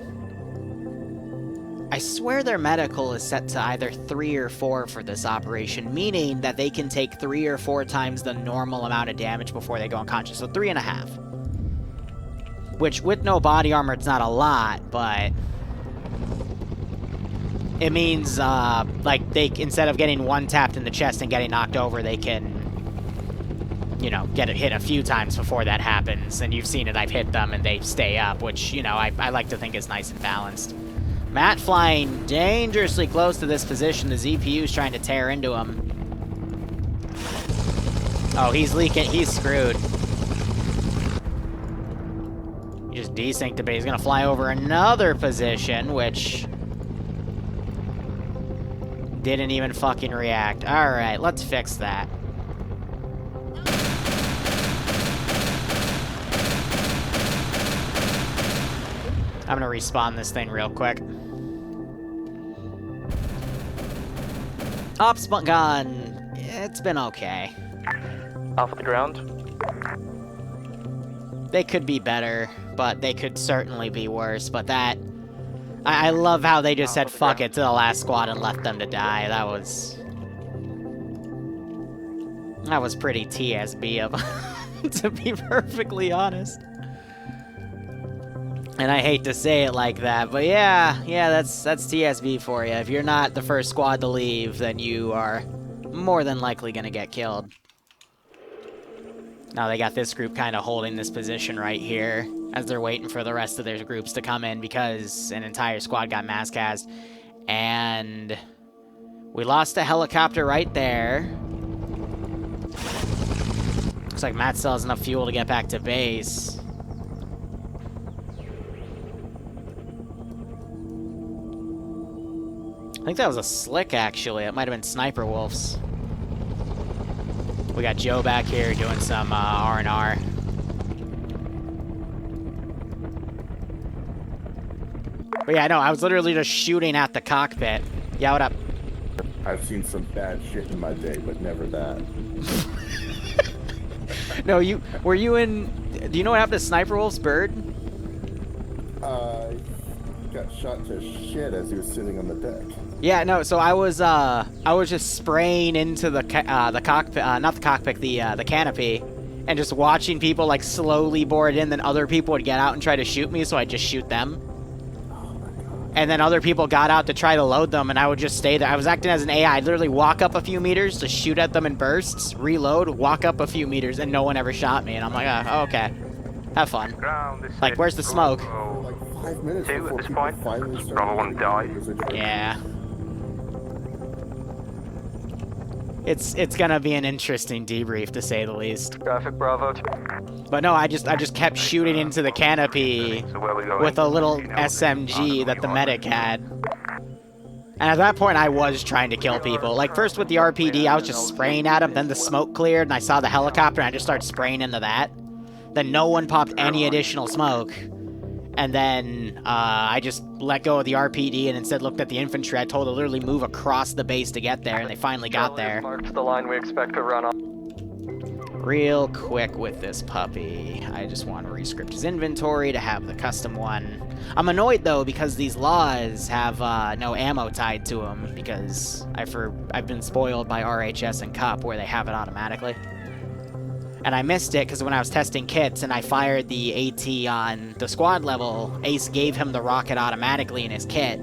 I swear their medical is set to either 3 or 4 for this operation, meaning that they can take 3 or 4 times the normal amount of damage before they go unconscious, so 3.5. Which, with no body armor, it's not a lot, but... It means, like, they, instead of getting one tapped in the chest and getting knocked over, they can, you know, get it hit a few times before that happens. And you've seen it, I've hit them and they stay up, which, you know, I like to think is nice and balanced. Matt flying dangerously close to this position. The ZPU's trying to tear into him. Oh, he's leaking. He's screwed. He just desynced a bit. He's going to fly over another position, which... didn't even fucking react. Alright, let's fix that. I'm gonna respawn this thing real quick. Ops gun. It's been okay. Off the ground. They could be better, but they could certainly be worse. But that... I love how they just said fuck it to the last squad and left them to die. That was pretty TSB of to be perfectly honest. And I hate to say it like that, but yeah, that's TSB for you. If you're not the first squad to leave, then you are more than likely gonna get killed. Now they got this group kind of holding this position right here as they're waiting for the rest of their groups to come in because an entire squad got mass cast. And we lost a helicopter right there. Looks like Matt still has enough fuel to get back to base. I think that was a slick, actually. It might have been Sniper Wolves. We got Joe back here doing some R&R. But yeah, no, I was literally just shooting at the cockpit. Yeah, what up? I've seen some bad shit in my day, but never that. No, were you in... Do you know what happened to Sniper Wolf's bird? Got shot to shit as he was sitting on the deck. Yeah, no, so I was just spraying into the cockpit, not the cockpit, the canopy, and just watching people, like, slowly board in, then other people would get out and try to shoot me, so I'd just shoot them. And then other people got out to try to load them, and I would just stay there. I was acting as an AI. I'd literally walk up a few meters, just shoot at them in bursts, reload, walk up a few meters, and no one ever shot me. And I'm like, oh, okay. Have fun. Like, where's the smoke? Like 5 minutes Two before at this people point. finally started. Bravo 1 died. Yeah. It's gonna be an interesting debrief, to say the least. Traffic Bravo. But no, I just kept shooting into the canopy with a little SMG that the medic had. And at that point, I was trying to kill people. Like, first with the RPD, I was just spraying at them, then the smoke cleared, and I saw the helicopter, and I just started spraying into that. Then no one popped any additional smoke. And then I just let go of the RPD and instead looked at the infantry. I told them to literally move across the base to get there, and they finally got there. Marked the line we expect to run on. Real quick with this puppy, I just want to rescript his inventory to have the custom one. I'm annoyed though because these laws have no ammo tied to them because I've been spoiled by RHS and Cup where they have it automatically. And I missed it because when I was testing kits and I fired the AT on the squad level, Ace gave him the rocket automatically in his kit.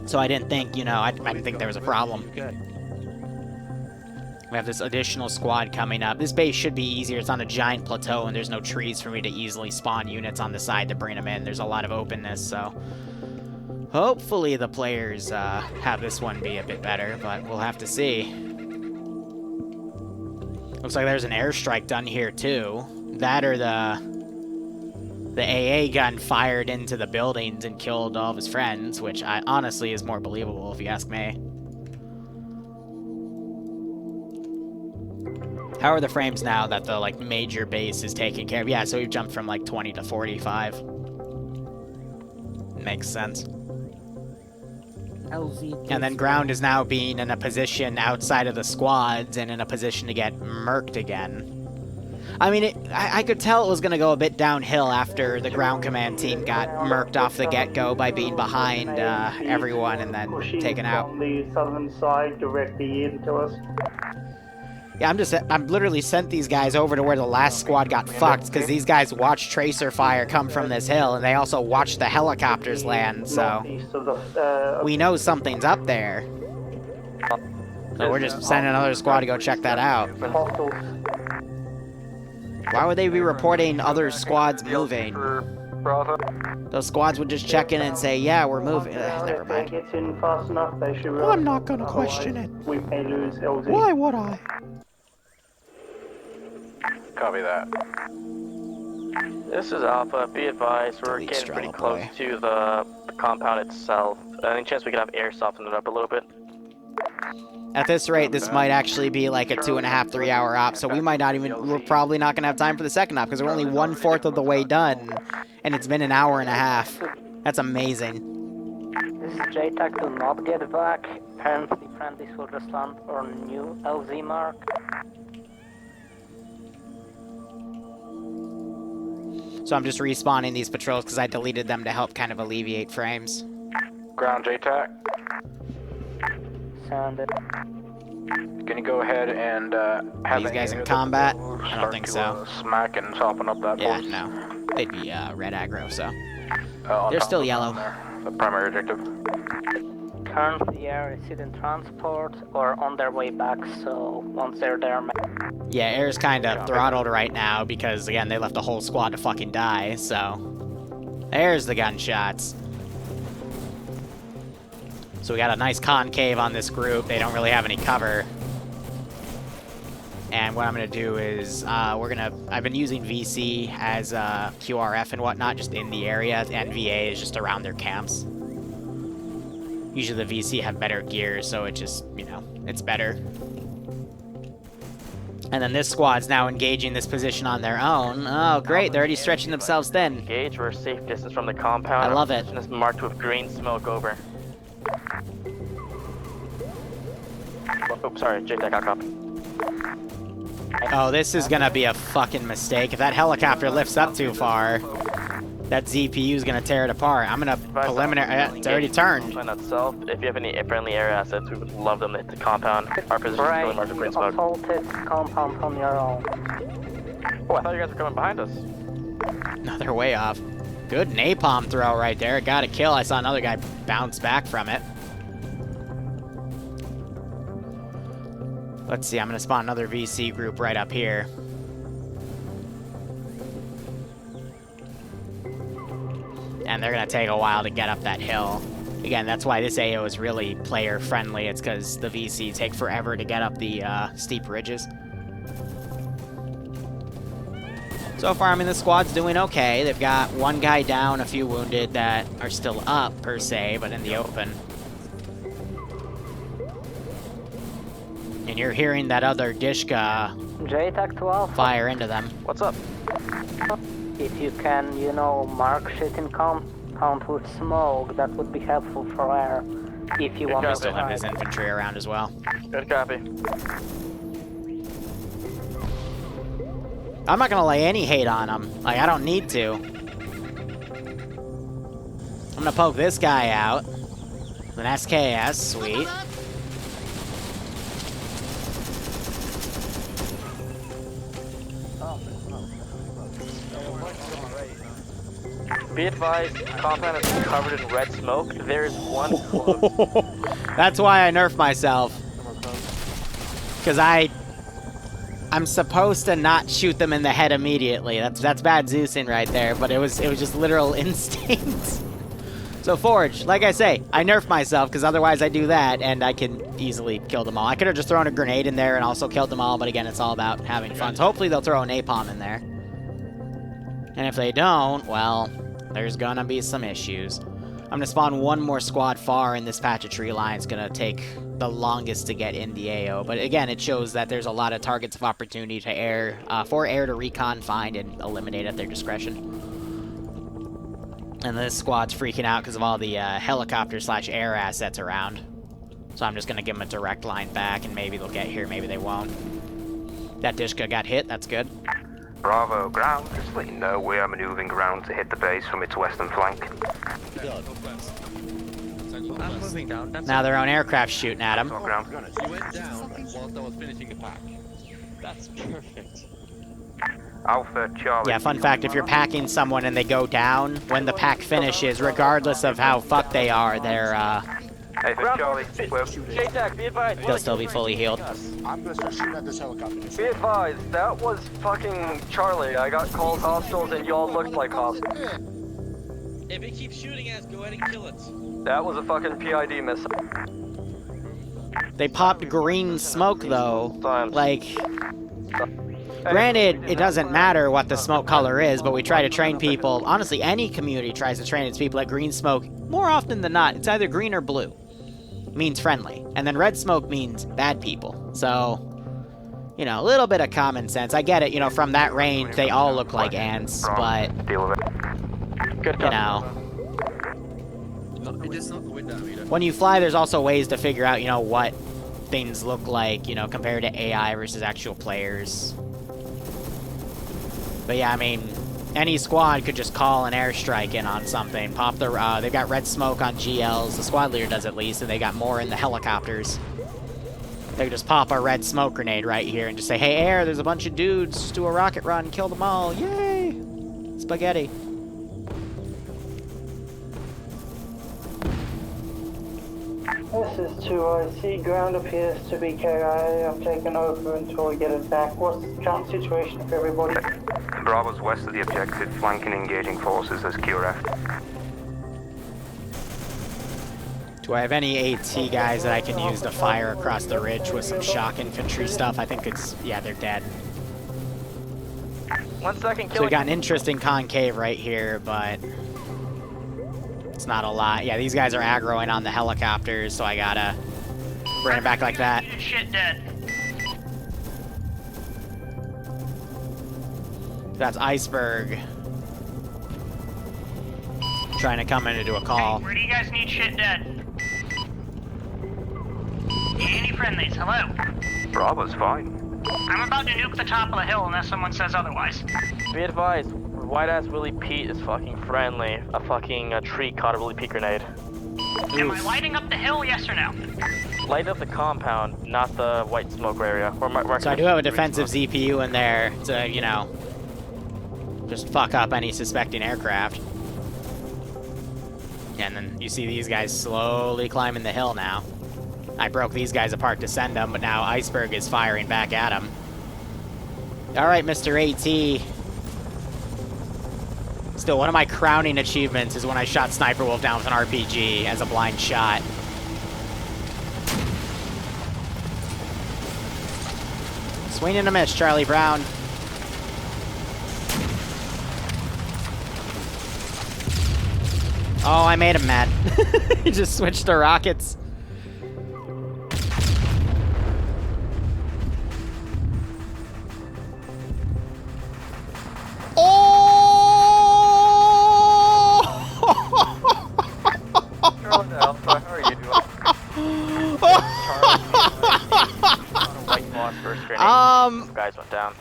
So I didn't think, you know, I didn't think there was a problem. We have this additional squad coming up. This base should be easier. It's on a giant plateau, and there's no trees for me to easily spawn units on the side to bring them in. There's a lot of openness, so... hopefully the players have this one be a bit better, but we'll have to see. Looks like there's an airstrike done here, too. That or the AA gun fired into the buildings and killed all of his friends, which honestly is more believable, if you ask me. How are the frames now that the, like, major base is taken care of? Yeah, so we've jumped from, like, 20 to 45. Makes sense. And then ground is now being in a position outside of the squads and in a position to get murked again. I mean, I could tell it was going to go a bit downhill after the ground command team got murked off the get-go by being behind everyone and then taken out. From the southern side directly into us. Yeah, I'm literally sent these guys over to where the last squad got fucked, because these guys watched tracer fire come from this hill, and they also watched the helicopters land, so we know something's up there. So we're just sending another squad to go check that out. Why would they be reporting other squads moving? Those squads would just check in and say, yeah, we're moving. Never mind. I'm not gonna question it. We may lose LZ. Why would I? Copy that. This is Alpha. Be advised, we're getting pretty close to the compound itself. Any chance we could have air soften it up a little bit? At this rate, this might actually be like a 2.5, 3 hour op, so we might not even, we're probably not going to have time for the second op, because we're only 1/4 of the way done, and it's been an hour and a half. That's amazing. This is JTAC, do not get back. Apparently friendlies will just land on new LZ mark. So I'm just respawning these patrols because I deleted them to help kind of alleviate frames. Ground JTAC. Sounded. Can you go ahead and have these guys in combat? I don't think so. Smack and soften up that Yeah, force? no. They'd be red aggro, so. On They're top still of yellow. The primary objective. Currently the air is either in transport or on their way back, so once they're there... Yeah, air's kind of throttled right now because, again, they left the whole squad to fucking die, so... There's the gunshots. So we got a nice concave on this group. They don't really have any cover. And what I'm going to do is, I've been using VC as QRF and whatnot, just in the area, and VA is just around their camps. Usually the VC have better gear, so it just, you know, it's better. And then this squad's now engaging this position on their own. Oh, great, they're already stretching themselves thin. Engage, we're a safe distance from the compound. I love it. It's marked with green smoke over. Oops, sorry, JTAC got copy. Oh, this is gonna be a fucking mistake. If that helicopter lifts up too far, that ZPU is gonna tear it apart. I'm gonna preliminary. It's already turned. Itself. If you have any friendly air assets, we would love them to hit the compound. Our position is really marked with green smoke. Assaulted compound on your own. Oh, I thought you guys were coming behind us. No, they're way off. Good napalm throw right there. Got a kill. I saw another guy bounce back from it. Let's see, I'm gonna spawn another VC group right up here. And they're gonna take a while to get up that hill. Again, that's why this AO is really player friendly. It's because the VC take forever to get up the steep ridges. So far, I mean, the squad's doing okay. They've got one guy down, a few wounded that are still up, per se, but in the open. And you're hearing that other Dishka JTAC 12 fire into them. What's up? If you can, you know, mark shit in compound with smoke, that would be helpful for air. If you want to still have his infantry around as well. Good copy. I'm not gonna lay any hate on him. Like, I don't need to. I'm gonna poke this guy out. An SKS, sweet. Be advised, compound is covered in red smoke. There's one close. That's why I nerfed myself. Because I'm supposed to not shoot them in the head immediately. That's bad Zeusing right there, but it was just literal instinct. So Forge, like I say, I nerfed myself because otherwise I do that and I can easily kill them all. I could have just thrown a grenade in there and also killed them all, but again, it's all about having fun. So hopefully they'll throw a napalm in there. And if they don't, well, there's gonna be some issues. I'm gonna spawn one more squad far in this patch of tree line. It's gonna take the longest to get in the AO, but again, it shows that there's a lot of targets of opportunity to air, for air to recon, find, and eliminate at their discretion. And this squad's freaking out because of all the helicopter/air assets around. So I'm just gonna give them a direct line back, and maybe they'll get here, maybe they won't. That Dishka got hit, that's good. Bravo, ground. Just to let you know, we are maneuvering around to hit the base from its western flank. I'm moving down. That's Now their own aircraft shooting at them. On ground. You went down whilst I was finishing a pack. That's perfect. Alpha, Charlie. Yeah, fun fact, if you're packing someone and they go down, when the pack finishes, regardless of how fucked they are, they're, Hey, for Charlie, J-Tac, be advised. they'll still be fully healed. I'm gonna start shooting at this helicopter. Be advised, that was fucking Charlie. I got called hostiles and y'all looked like hostiles. If it keeps shooting at us, go ahead and kill it. That was a fucking PID missile. They popped green smoke, though. Like, granted, it doesn't matter what the smoke color is, but we try to train people. Honestly, any community tries to train its people that green smoke, more often than not, it's either green or blue. Means friendly. And then red smoke means bad people. So, you know, a little bit of common sense. I get it, you know, from that range, they all look like ants, but, you know. When you fly, there's also ways to figure out, you know, what things look like, you know, compared to AI versus actual players. But yeah, I mean, any squad could just call an airstrike in on something. Pop the, they've got red smoke on GLs, the squad leader does at least, and they got more in the helicopters. They could just pop a red smoke grenade right here and just say, hey, air, there's a bunch of dudes, just do a rocket run, kill them all, yay! Spaghetti. This is 2IC. Ground appears to be KIA. I've taken over until we get it back. What's the current situation for everybody? Bravo's west of the objective, flanking engaging forces as QRF. Do I have any AT guys that I can use to fire across the ridge with some shock infantry stuff? I think it's, yeah, they're dead. 1 second, So we got an interesting concave right here, but it's not a lot. Yeah, these guys are aggroing on the helicopters, so I gotta bring it back like that. Shit dead. That's Iceberg. Trying to come in to do a call. Hey, where do you guys need shit dead? Any friendlies? Hello? Bravo's fine. I'm about to nuke the top of the hill unless someone says otherwise. Be advised, white-ass Willie Pete is fucking friendly. A fucking tree caught a Willie Pete grenade. Am I lighting up the hill, yes or no? Light up the compound, not the white smoke area. So I do have a defensive ZPU in there to, you know, just fuck up any suspecting aircraft. And then you see these guys slowly climbing the hill now. I broke these guys apart to send them, but now Iceberg is firing back at them. Alright, Mr. AT. Still, one of my crowning achievements is when I shot Sniper Wolf down with an RPG as a blind shot. Swing and a miss, Charlie Brown. Oh, I made him mad. He just switched to rockets. Guys went down.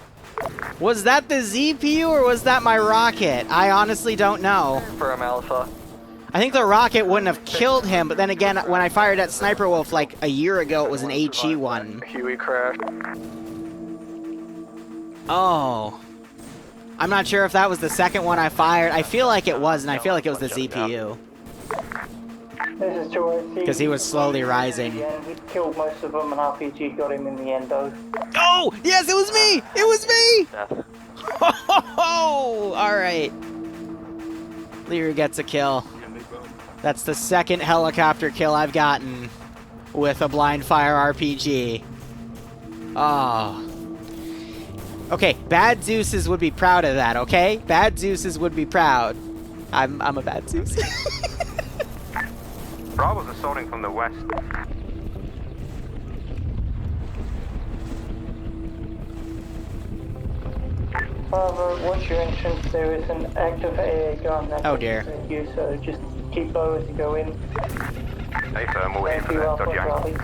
Was that the ZPU or was that my rocket? I honestly don't know. Firm Alpha. I think the rocket wouldn't have killed him, but then again, when I fired at Sniper Wolf like a year ago, it was an HE one. Huey crashed. Oh. I'm not sure if that was the second one I fired. I feel like it was, and I feel like it was the ZPU. This is 2OC. Because he was slowly rising. He killed most of them, and RPG got him in the end, though. Oh! Yes, it was me! It was me! Oh, alright. Liru gets a kill. That's the second helicopter kill I've gotten with a blind fire RPG. Oh. Okay, bad Zeuses would be proud of that, okay? Bad Zeuses would be proud. I'm a bad Zeus. Bravo's assaulting from the west. Bravo, watch your entrance. There is an active AA gun that oh dear. You, so just keep low as you go in. Hey, firm, we're waiting for the dodgy angle.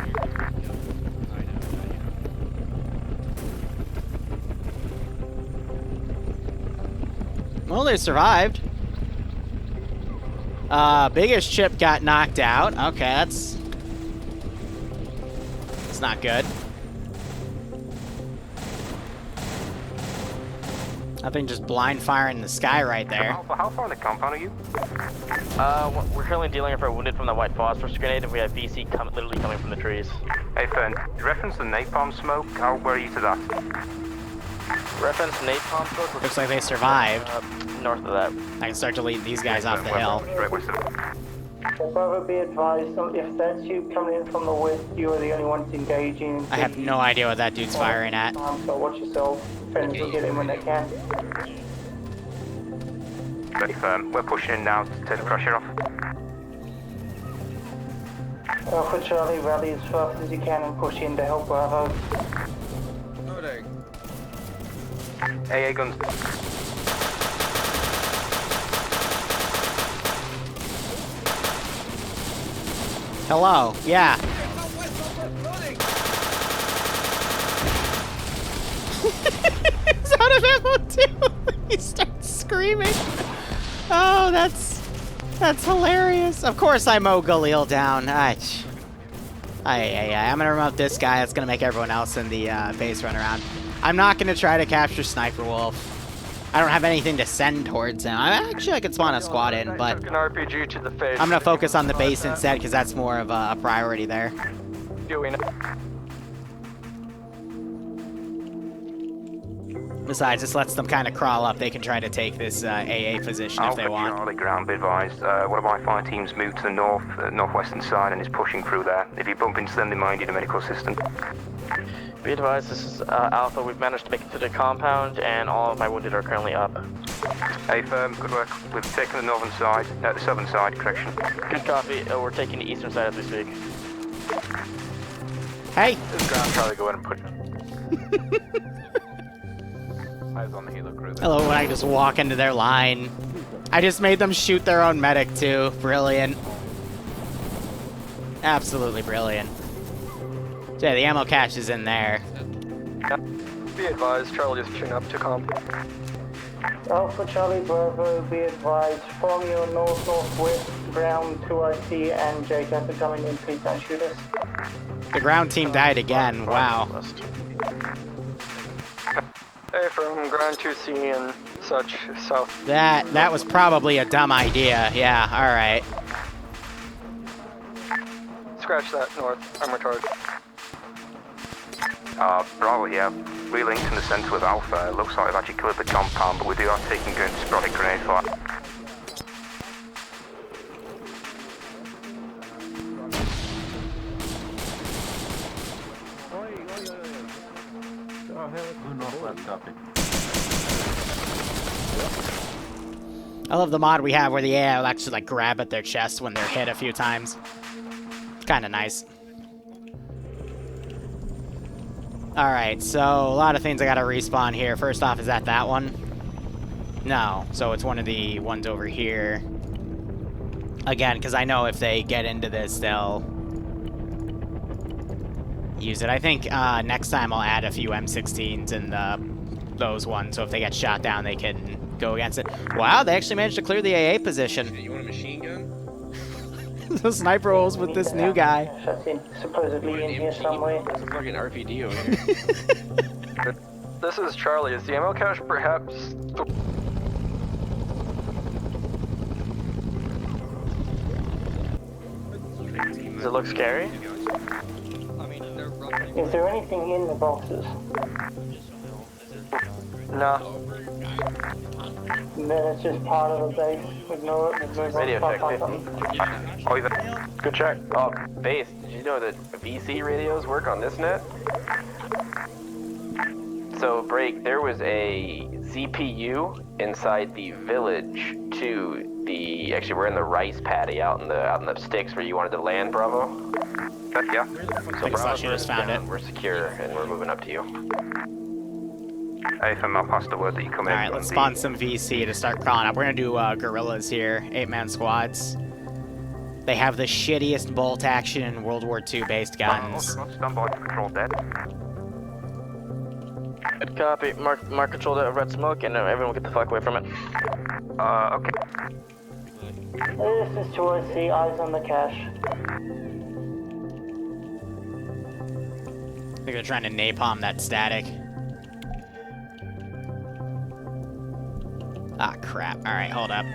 Well, they survived. Biggest chip got knocked out. Okay, that's not good. Nothing, just blind fire in the sky right there. How far in the compound are you? We're currently dealing with our wounded from the white phosphorus grenade, and we have VC literally coming from the trees. Hey, Fern, reference the napalm smoke. Where are you to that? Reference napalm smoke. Looks like they survived. North of that. I can start to lead these guys off the hill. Straight west of it. Bravo, be advised, if that's you coming in from the west, you are the only ones engaging. I have no idea what that dude's firing at. So watch yourself. Friends will get in when they can. Very firm. We're pushing in now to take the pressure off. Alpha Charlie, rally as fast as you can and push in to help Bravo. AA guns. Hello, yeah. He's out of ammo too. He starts screaming. Oh, that's hilarious. Of course I mow Galil down. I'm gonna remote this guy. That's gonna make everyone else in the base run around. I'm not gonna try to capture Sniper Wolf. I don't have anything to send towards him. I could spawn a squad in, but An RPG to the face. I'm gonna focus on the base instead because that's more of a priority there. Doing it. Besides, this lets them kind of crawl up. They can try to take this AA position if they want. Charlie, ground, be advised. One of my fire teams moved to the northwestern side and is pushing through there. If you bump into them, they might need a medical assistant. Be advised, this is Alpha. We've managed to make it to the compound, and all of my wounded are currently up. Hey, firm, good work. We've taken the northern side, the southern side, correction. Good copy. We're taking the eastern side as we speak. Hey! This ground, Charlie, go ahead and push. Eyes on the helo crew. Hello, when I just walk into their line. I just made them shoot their own medic too. Brilliant. Absolutely brilliant. So yeah, the ammo cache is in there. Be advised, Charlie is pushing up to comp. Alpha Charlie Bravo, be advised, from your north-northwest, ground 2IC and Jacob are coming in, please don't shoot us. The ground team died again, wow. Hey, from ground 2C and such, south. That was probably a dumb idea, yeah, alright. Scratch that, north, armor charge. Bravo, yeah. Relinked in the center with Alpha. It looks like they've actually cleared the compound, but we do are taking good sporadic grenade fire. I love the mod we have where the AI will actually like grab at their chest when they're hit a few times. Kind of nice. Alright, so a lot of things I gotta respawn here. First off, is that one? No, so it's one of the ones over here. Again, because I know if they get into this, they'll use it. I think next time I'll add a few M16s in those ones, so if they get shot down, they can go against it. Wow, they actually managed to clear the AA position. You want a machine gun? The sniper holes with this new guy. Supposedly in here somewhere. It's a fucking RPD over here. This is Charlie. Is the ammo cache perhaps... Does it look scary? Is there anything in the boxes? No. Then it's just part of the base. Ignore it. Move on. Radio Find check something. Oh, good check. Base, did you know that VC radios work on this net? So, Break, there was a CPU inside the village to the... Actually, we're in the rice paddy out in the sticks where you wanted to land, Bravo. Yeah. So Bravo just found it. We're secure, and we're moving up to you. If I'm not past the word that you come in. Alright, let's spawn some VC to start crawling up. We're gonna do guerrillas here, 8-man squads. They have the shittiest bolt action in World War II based guns. Stand by to control dead. Good copy. Mark control that red smoke, and everyone get the fuck away from it. Okay. This is 2IC, eyes on the cache. I think they're trying to napalm that static. Ah, crap. Alright, hold up.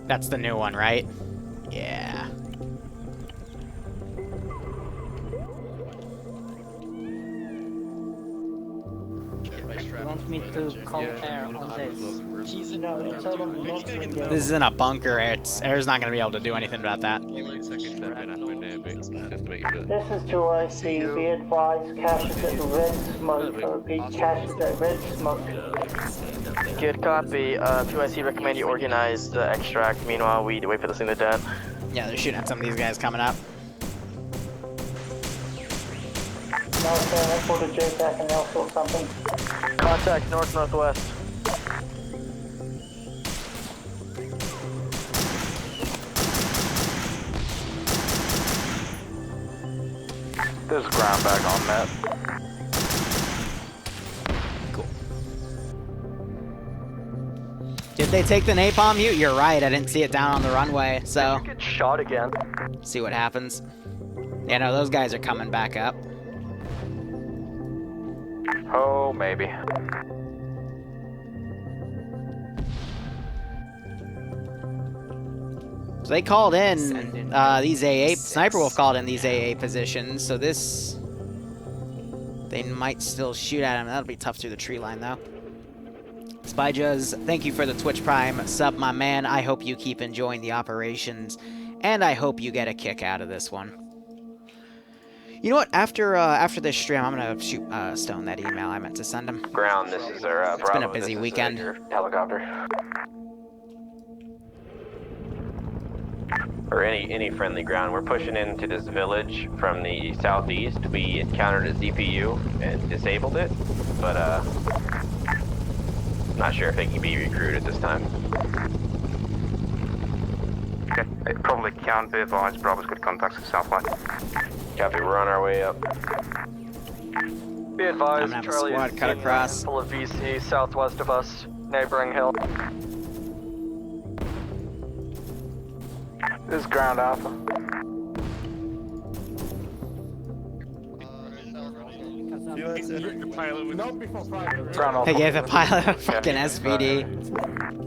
That's the new one, right? Yeah. You want me to compare on this? No, it's all on not again. This is in a bunker. Air's not going to be able to do anything about that. This is 2IC, be advised, caches at red smoke, repeat, caches at red smoke. Good copy. 2IC recommend you organize the extract. Meanwhile, we wait for this thing to dead. Yeah, they're shooting at some of these guys coming up. Now turn up for the JTAC and they'll sort something. Contact north-northwest. There's a ground bag on that. Cool. Did they take the napalm? You're right. I didn't see it down on the runway, so... Did you get shot again? See what happens. Yeah, no, those guys are coming back up. Oh, maybe. So they called in these AA... Sniper Wolf called in these AA positions, so this... They might still shoot at him. That'll be tough through the tree line, though. Spyjuz, thank you for the Twitch Prime sub, my man. I hope you keep enjoying the operations, and I hope you get a kick out of this one. You know what? After this stream, I'm gonna shoot Stone that email I meant to send him. Ground, this is our It's Bravo. been a busy weekend. Your helicopter. Or any friendly ground. We're pushing into this village from the southeast. We encountered a ZPU and disabled it, but not sure if it can be recruited this time. Okay, it probably can be advised. Bravo's got contacts in southwest. Copy, we're on our way up. Be advised, I'm gonna have a Charlie squad is cut in across. full of VC southwest of us, neighboring hill. This is ground alpha. Not before Friday. Ground alpha. They gave the pilot a fucking SPD.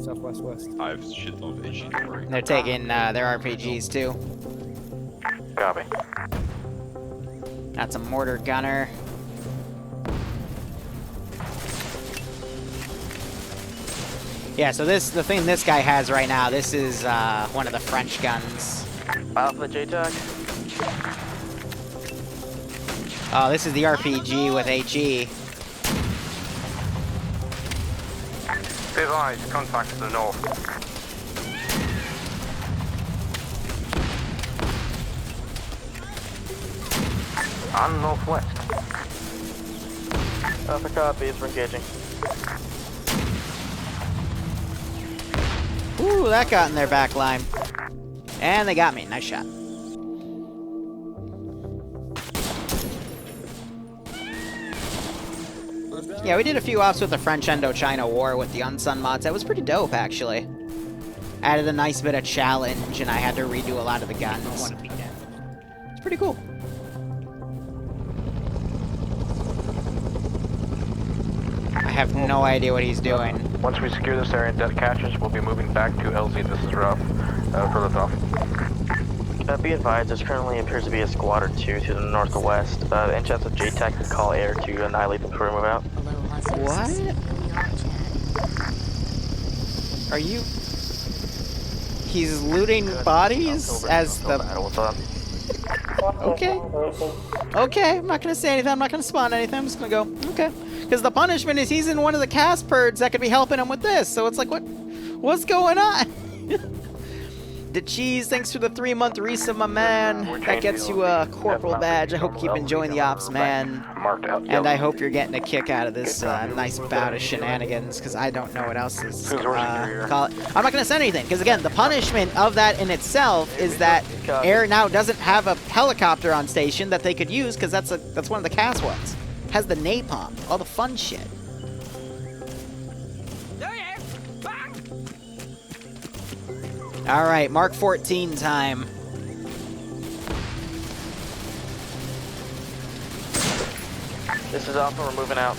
Southwest west. I have shit on HE, don't worry. They're taking their RPGs, too. Copy. That's a mortar gunner. Yeah, so the thing this guy has right now, this is one of the French guns. Alpha JTAC. Oh, this is the RPG with HE. Be advised, contact to the north. And northwest. Alpha copies, we're engaging. Ooh, that got in their back line. And they got me. Nice shot. Yeah, we did a few ops with the French Indochina War with the UNSUNG mods. That was pretty dope, actually. Added a nice bit of challenge, and I had to redo a lot of the guns. It's pretty cool. I have no idea what he's doing. Once we secure this area and debt catches, we'll be moving back to LZ. This is Ralph. For liftoff. Be advised, there currently appears to be a squad or two to the northwest. Any chance of JTAC could call air to annihilate them before we move out? What? Are you... He's looting bodies as the... Okay. Okay, I'm not gonna say anything, I'm not gonna spawn anything, I'm just gonna go, okay. Because the punishment is he's in one of the cast purds that could be helping him with this, so it's like, what's going on? The cheese, thanks for the 3-month resub, my man. That gets you a corporal badge. I hope you keep enjoying the ops, man. And I hope you're getting a kick out of this nice bout of shenanigans, because I don't know what else is call it. I'm not going to say anything, because again, the punishment of that in itself is that Air now doesn't have a helicopter on station that they could use, because that's one of the cast ones. Has the napalm, all the fun shit. Alright, Mark 14 time. This is Alpha, we're moving out.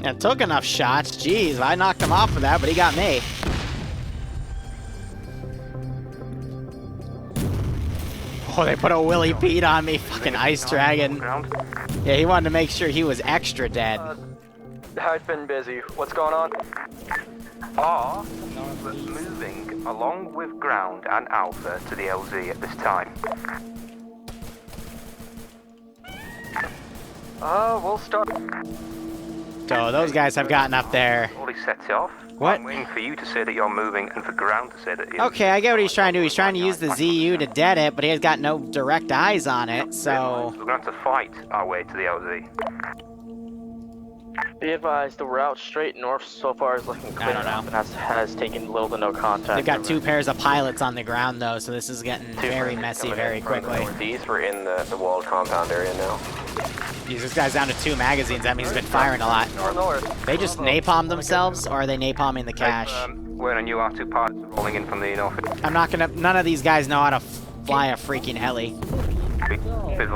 It took enough shots. Jeez, I knocked him off for that, but he got me. Oh, they put a Willy Pete on me. Fucking Ice Dragon. Yeah, he wanted to make sure he was extra dead. I've been busy. What's going on? Moving along with ground and Alpha to the LZ at this time. We'll start. So those guys have gotten up there. Already set it off. What? I'm waiting for you to say that you're moving and for ground to say that you're... Okay, I get what he's trying to do. He's trying to use the ZU to dead it, but he has got no direct eyes on it, so... We're going to have to fight our way to the LZ. Be advised, the route straight north so far is looking clear enough and has taken little to no contact. They've got 2 pairs of pilots on the ground, though, so this is getting very messy very quickly. These were in the walled compound area now. Jeez, this guy's down to 2 magazines. That means he's been firing a lot. They just napalm themselves, or are they napalming the cache? We're on UR2 pilots rolling in from the north. I'm not gonna... None of these guys know how to fly a freaking heli. They're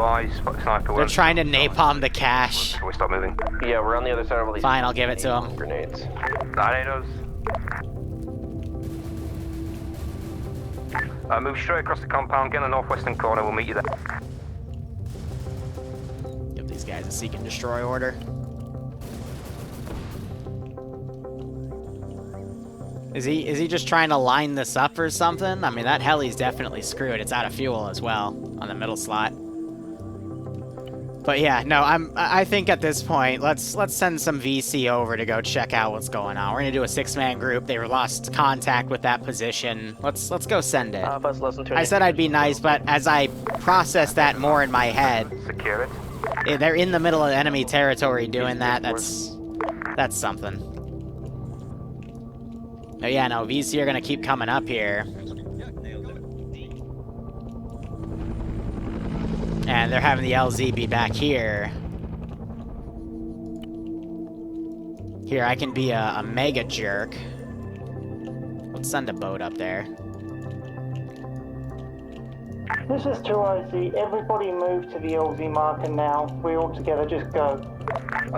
trying to napalm the cache. Can we stop moving? Yeah, we're on the other side of all these. Fine, I'll give it to them. Grenades. Tornadoes. Move straight across the compound, get in the northwestern corner, we'll meet you there. Give these guys a seek and destroy order. Is he just trying to line this up or something? I mean, that heli's definitely screwed. It's out of fuel as well on the middle slot. But yeah, no, I think at this point, let's send some VC over to go check out what's going on. We're gonna do a 6-man group. They lost contact with that position. Let's go send it. I said I'd be nice, but as I process that more in my head, secure it. They're in the middle of enemy territory doing that. That's something. Oh yeah, no, VC are gonna keep coming up here. And they're having the LZ be back here. Here, I can be a mega jerk. Let's send a boat up there. This is 2IZ. Everybody move to the LZ marker now. We all together just go.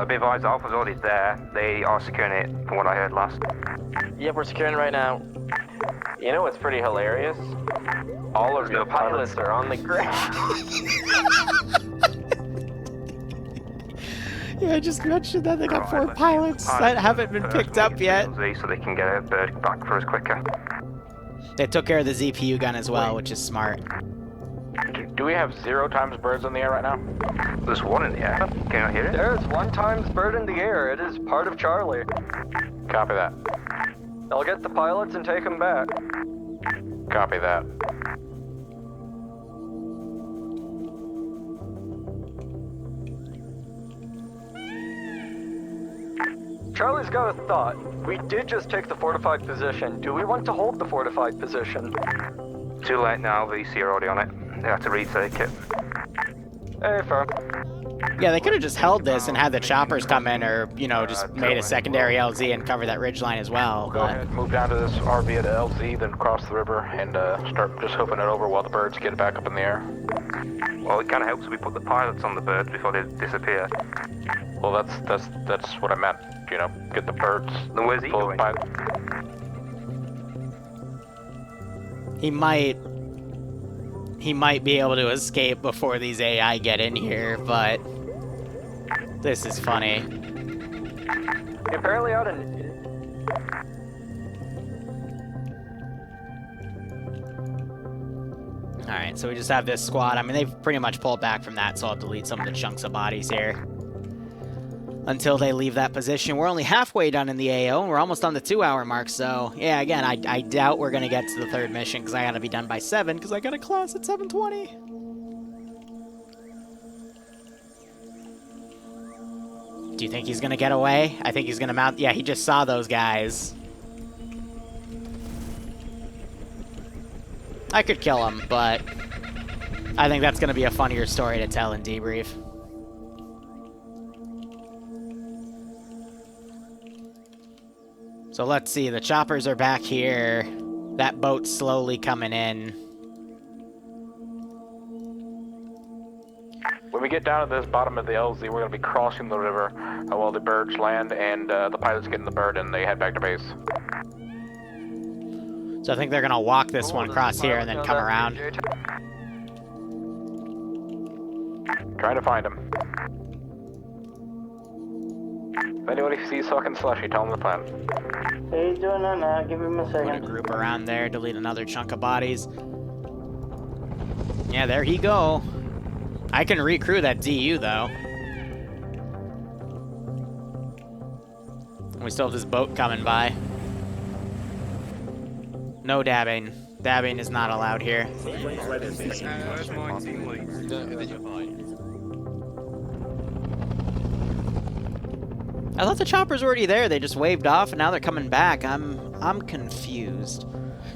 Be advised, Alpha's already there. They are securing it, from what I heard last. Yep, we're securing right now. You know what's pretty hilarious? All of your pilots are on the ground. Yeah, I just mentioned that they got 4 pilots that haven't been picked up yet. So they can get a bird back for us quicker. They took care of the ZPU gun as well, which is smart. Do we have 0 times birds in the air right now? There's 1 in the air. Can you not hear it? There's 1 times bird in the air. It is part of Charlie. Copy that. I'll get the pilots and take them back. Copy that. Charlie's got a thought. We did just take the fortified position. Do we want to hold the fortified position? Too late now, VC are already on it. They have to retake it. Hey, firm. Yeah, they could have just held this and had the choppers come in, or, you know, just made a secondary LZ and cover that ridgeline as well. Go ahead, move down to this RV at LZ, then cross the river and start just hoofing it over while the birds get back up in the air. Well, it kind of helps we put the pilots on the birds before they disappear. Well, that's what I meant. You know, get the birds. Then where's he going? He might be able to escape before these AI get in here, but this is funny. Apparently out in... Alright, so we just have this squad. I mean, they've pretty much pulled back from that, so I'll delete some of the chunks of bodies here until they leave that position. We're only halfway done in the AO, and we're almost on the 2-hour mark, so yeah, again, I doubt we're going to get to the third mission, because I got to be done by 7, because I got a class at 7:20. Do you think he's going to get away? I think he's going to mount... Yeah, he just saw those guys. I could kill him, but I think that's going to be a funnier story to tell in debrief. So let's see, the choppers are back here. That boat's slowly coming in. When we get down to this bottom of the LZ, we're going to be crossing the river while the birds land and the pilots get in the bird and they head back to base. So I think they're going to walk this one across here and then come around. Trying to find him. If anybody sees fucking Slushy, tell him the plan. He's doing that now, give him a Put a second. group around there, delete another chunk of bodies. Yeah, there he go. I can recrew that DU, though. We still have this boat coming by. No dabbing. Dabbing is not allowed here. I thought the chopper's already there. They just waved off, and now they're coming back. I'm confused.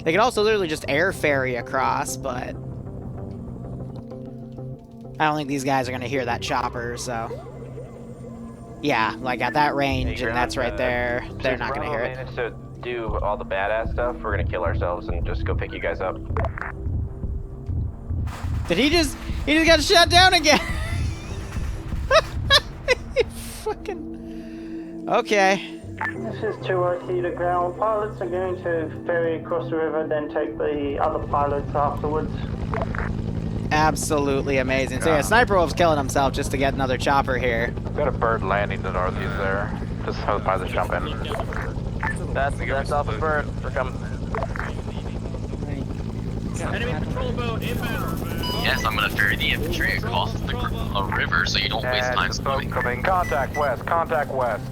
They could also literally just air ferry across, but I don't think these guys are gonna hear that chopper. So yeah, like at that range, and that's right there. They're not gonna hear it. To do all the badass stuff, we're gonna kill ourselves and just go pick you guys up. Did he just got shot down again? Fucking okay. This is 2RT to ground. Pilots are going to ferry across the river, then take the other pilots afterwards. Absolutely amazing. So yeah, Sniper Wolf's killing himself just to get another chopper here. Got a bird landing to northeast there. Just have the pilots jump in. That's off a bird. We're coming. Enemy patrol boat inbound. Yes, I'm gonna ferry the infantry across the river so you don't waste time swimming. Contact west, contact west.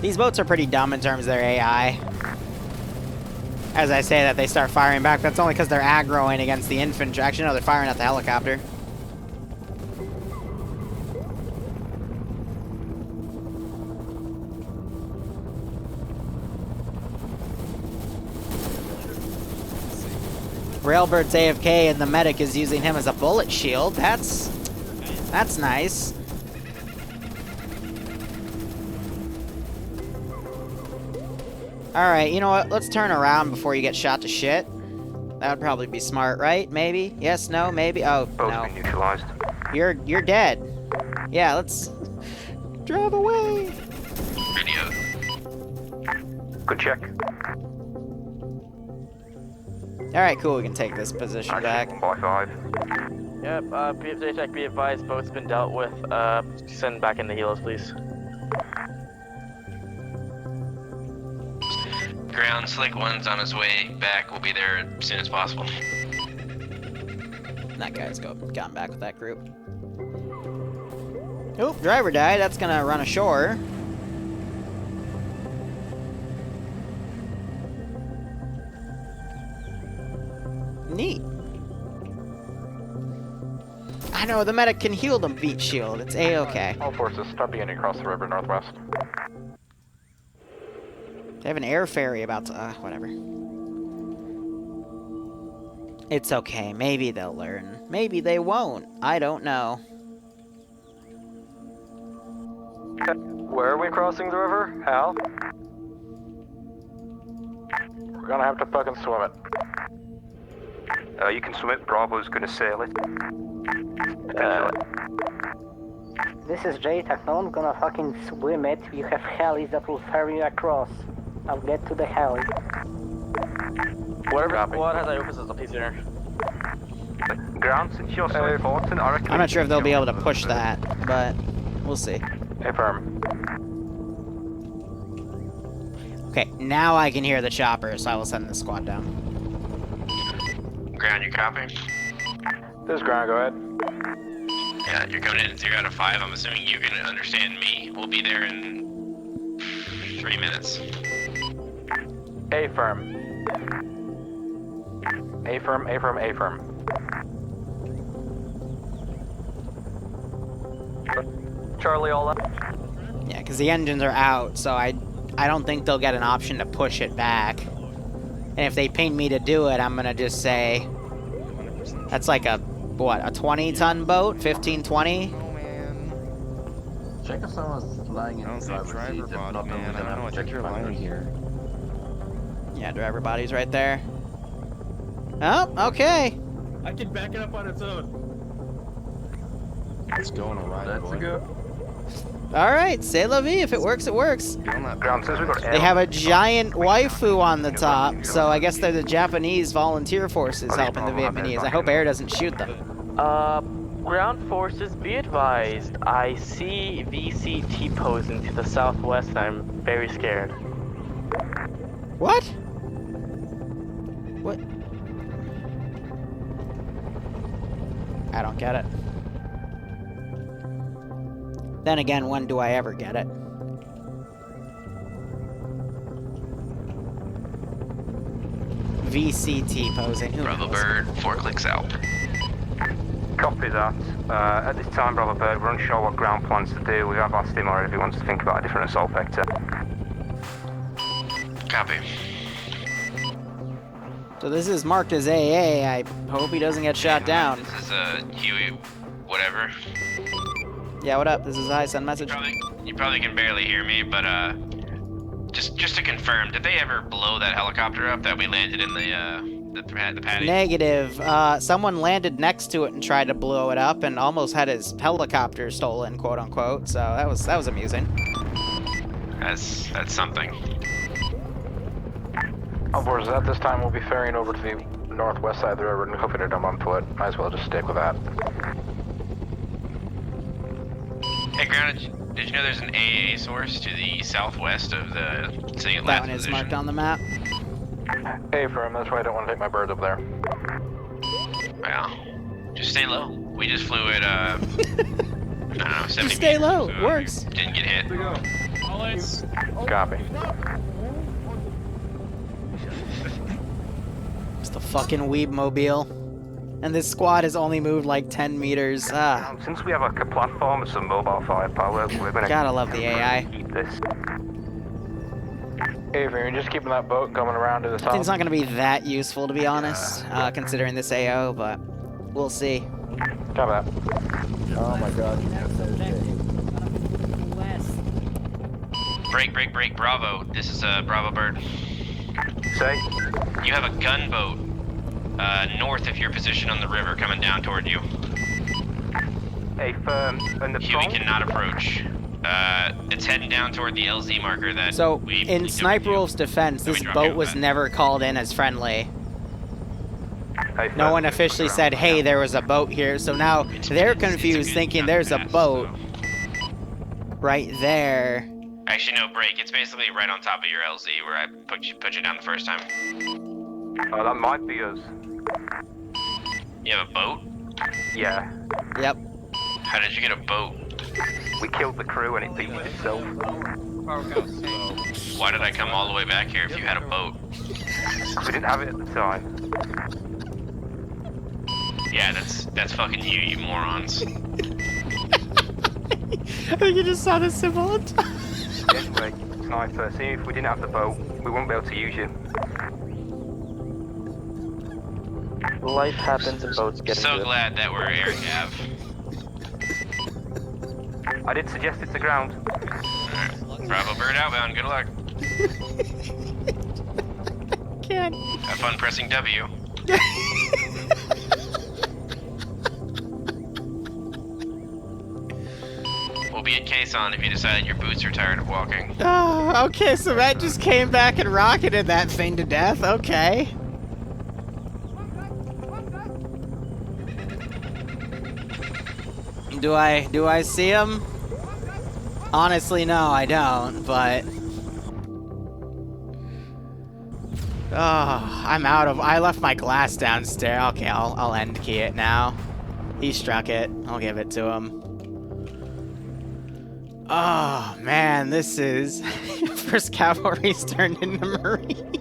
These boats are pretty dumb in terms of their AI. As I say that, they start firing back. That's only because they're aggroing against the infantry. Actually, no, they're firing at the helicopter. Railbird's AFK and the medic is using him as a bullet shield. That's nice. Alright, you know what? Let's turn around before you get shot to shit. That would probably be smart, right? Maybe? Yes, no, maybe? Oh, Boat's no. been neutralized. You're dead. Yeah, let's drive away. Video. Good check. Alright, cool. We can take this position back. 1x5. Yep, PFJ check, be advised, boat's been dealt with. Send back in the helos, please. Ground Slick 1's on his way back. We'll be there as soon as possible. That guy's gone back with that group. Oop, driver died. That's gonna run ashore. Neat. I know, the medic can heal the beat shield. It's A-okay. All forces, start beginning across the river northwest. They have an air ferry about to... whatever. It's okay. Maybe they'll learn. Maybe they won't. I don't know. Where are we crossing the river? How? We're gonna have to fucking swim it. You can swim it. Bravo's gonna sail it. This is JTAC. No one's gonna fucking swim it. You have helis that will ferry you across. I'll get to the heli. Whatever squad has eye officers, please here. Ground, since you're so important, I reckon... I'm not sure if they'll be able to push that, but we'll see. Affirm. Okay, now I can hear the chopper, so I will send the squad down. Ground, you copy? This is Ground, go ahead. Yeah, you're coming in at 0 out of 5. I'm assuming you can understand me. We'll be there in 3 minutes. Affirm. Affirm, affirm, affirm. Charlie, all up. Yeah, because the engines are out, so I don't think they'll get an option to push it back. And if they ping me to do it, I'm gonna just say that's like a what, a 20-ton boat, 15, 20. Oh man. Check if someone's lying in the driver's seat. If not, then we're gonna have to check your lying here. Yeah, driver body's right there. Oh, okay. I can back it up on its own. Let's go on a ride. That's a go. All right, c'est la vie. If it works, it works. Ground says we got They have a giant waifu on the top, so I guess they're the Japanese volunteer forces helping the Vietnamese. I hope air doesn't shoot them. Ground forces, be advised. I see VCT posing to the southwest, and I'm very scared. What? What? I don't get it. Then again, when do I ever get it? VCT posing. Who Bravo knows? Bird, 4 clicks out. Copy that. At this time, Bravo Bird, we're unsure what ground plans to do. We have asked him already if he wants to think about a different assault vector. Copy. So this is marked as AA. I hope he doesn't get shot down. This is Huey, whatever. Yeah, what up? This is I send message. You probably can barely hear me, but just to confirm, did they ever blow that helicopter up that we landed in the patio? Negative. Someone landed next to it and tried to blow it up, and almost had his helicopter stolen, quote unquote. So that was amusing. That's something. Upwards, at this time we'll be ferrying over to the northwest side of the river and hoping to dump on foot. Might as well just stick with that. Hey, Ground, did you know there's an AA source to the southwest of the sitting at That last one is position? marked on the map. Affirm, that's why I don't want to take my birds up there. Well, just stay low. We just flew at, I don't know, 70 Just stay meters, low. so Works. Didn't get hit. Always. Copy. It's the fucking Weebmobile. And this squad has only moved like 10 meters. Ah. Since we have like a platform with some mobile firepower, we're gonna Gotta love the AI. keep this. Affirm, you're just keeping that boat coming around to the I south. think it's not gonna be that useful, to be honest, considering this AO, but we'll see. Copy that. Oh my god. Break, Bravo. This is Bravo Bird. Say? You have a gunboat north of your position on the river coming down toward you. Affirm, and the Huey cannot approach. It's heading down toward the LZ marker that So, we in Sniper Wolf's defense, this boat was never called in as friendly. No one officially said, hey, there was a boat here, so now they're confused thinking there's a boat right there. Actually, no, break. It's basically right on top of your LZ where I put you down the first time. Oh, that might be us. You have a boat? Yeah. Yep. How did you get a boat? We killed the crew and it beat itself. Why did I come all the way back here if you had a boat? We didn't have it at the time. Yeah, that's fucking you morons. I think you just saw the symbol on top. Anyway, Sniper, see if we didn't have the boat, we wouldn't be able to use you. Life happens and boats get So glad that we're air cav. I did suggest it's the ground. Alright. Bravo bird outbound, good luck. Can't. Have fun pressing W. We'll be at Quezon if you decide your boots are tired of walking. Oh, okay, so that just came back and rocketed that thing to death. Okay. Do I see him? Honestly, no, I don't, but... Oh, I'm out of... I left my glass downstairs. Okay, I'll end key it now. He struck it. I'll give it to him. Oh, man, this is... First Cavalry's turned into Marine.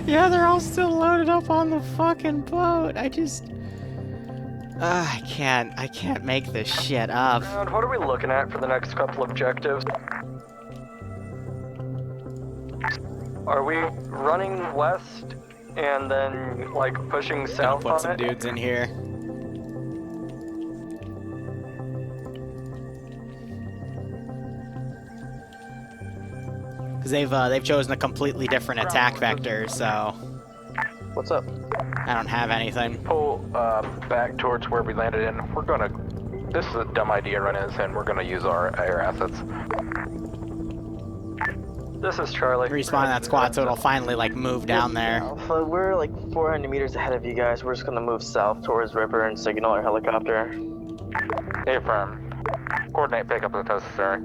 Yeah, they're all still loaded up on the fucking boat. I just... I can't make this shit up. What are we looking at for the next couple objectives? Are we running west and then, like, pushing south Put some dudes in here. Because they've chosen a completely different attack vector, so... What's up? I don't have anything. Pull back towards where we landed in. We're gonna... This is a dumb idea running this in. We're gonna use our air assets. This is Charlie. Respawn that squad so it'll finally, like, move down there. Alpha, we're like 400 meters ahead of you guys. We're just gonna move south towards river and signal our helicopter. Affirm. Coordinate pickup if necessary.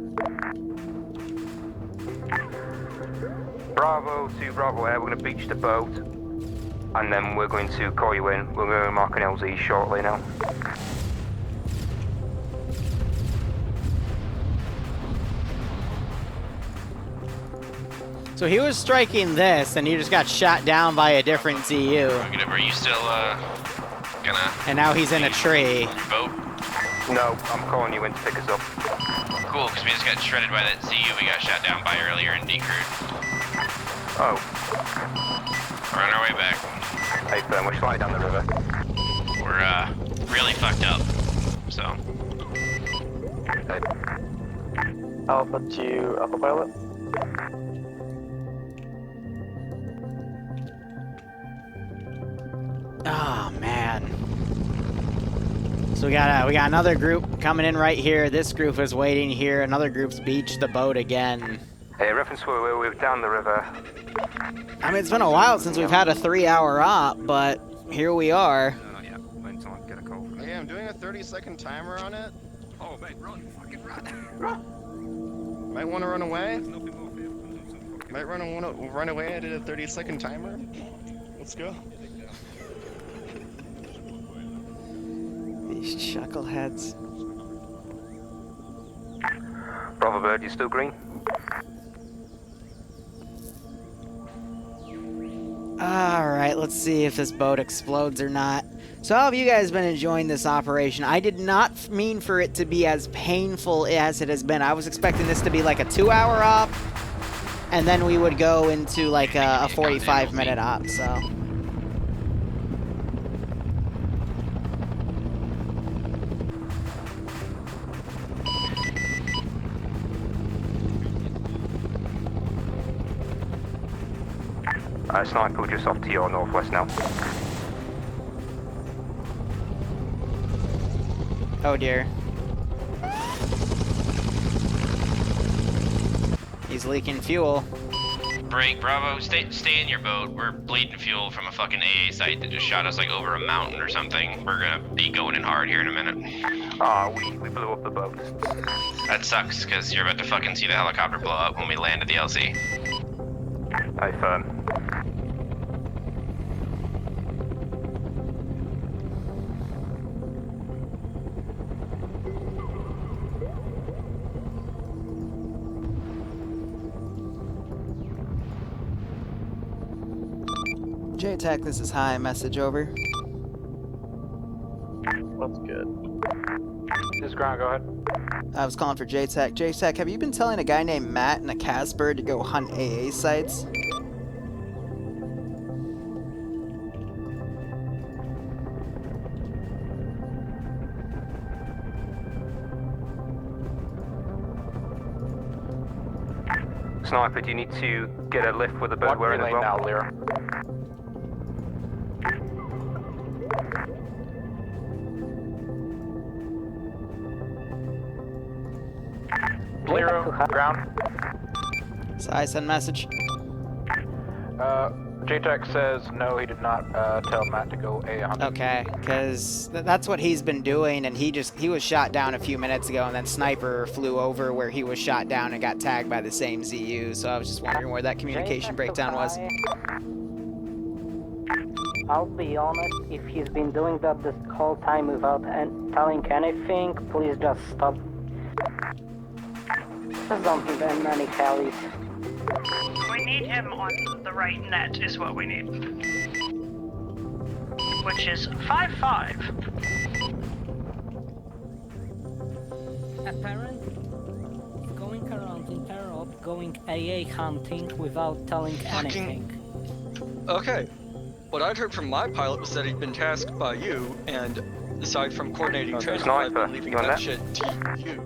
Bravo to Bravo Air, we're going to beach the boat, and then we're going to call you in. We're going to mark an LZ shortly now. So he was striking this, and he just got shot down by a different ZU. Are you still, gonna... And now he's in a tree. Boat? No, I'm calling you in to pick us up. Cool, because we just got shredded by that ZU we got shot down by earlier and decrewed. Oh. We're on our way back. Hey, Ben, we're sliding down the river. We're, really fucked up, so. Alpha to Alpha Pilot. Oh, man. So we got another group coming in right here. This group is waiting here. Another group's beached the boat again. Hey, reference where we're down the river. I mean, it's been a while since we've had a 3-hour op, but here we are. Yeah, get a call. Hey, I'm doing a 30-second timer on it. Oh, mate, run, fucking run. Might want to run away. Might run away. I did a 30-second timer. Let's go. These chuckleheads. Bravo Bird, you still green? Alright, let's see if this boat explodes or not. So how have you guys been enjoying this operation? I did not mean for it to be as painful as it has been. I was expecting this to be like a 2-hour op, and then we would go into like a 45-minute op, so... Sniper just off to your northwest now. Oh dear. He's leaking fuel. Break, Bravo, stay in your boat. We're bleeding fuel from a fucking AA site that just shot us like over a mountain or something. We're gonna be going in hard here in a minute. We blew up the boat. That sucks, because you're about to fucking see the helicopter blow up when we land at the LC. Affirm. JTAC, this is hi, message over. What's good? This is ground, go ahead. I was calling for JTAC. JTAC, have you been telling a guy named Matt and a Casper to go hunt AA sites? Sniper, do you need to get a lift with the bird What wearing as relay well? now, Liru? Liru, ground. So I send message. JTech says no, he did not tell Matt to go A hunting. Okay, because that's what he's been doing, and he was shot down a few minutes ago, and then Sniper flew over where he was shot down and got tagged by the same ZU, so I was just wondering where that communication breakdown was. I'll be honest, if he's been doing that this whole time without telling anything, please just stop. Just don't give him any helis. We need him on the right net is what we need. Which is 5-5. Apparently, going around interrupt, going AA hunting without telling anything. Okay. What I'd heard from my pilot was that he'd been tasked by you, and aside from coordinating transport, I've been leaving that shit to you.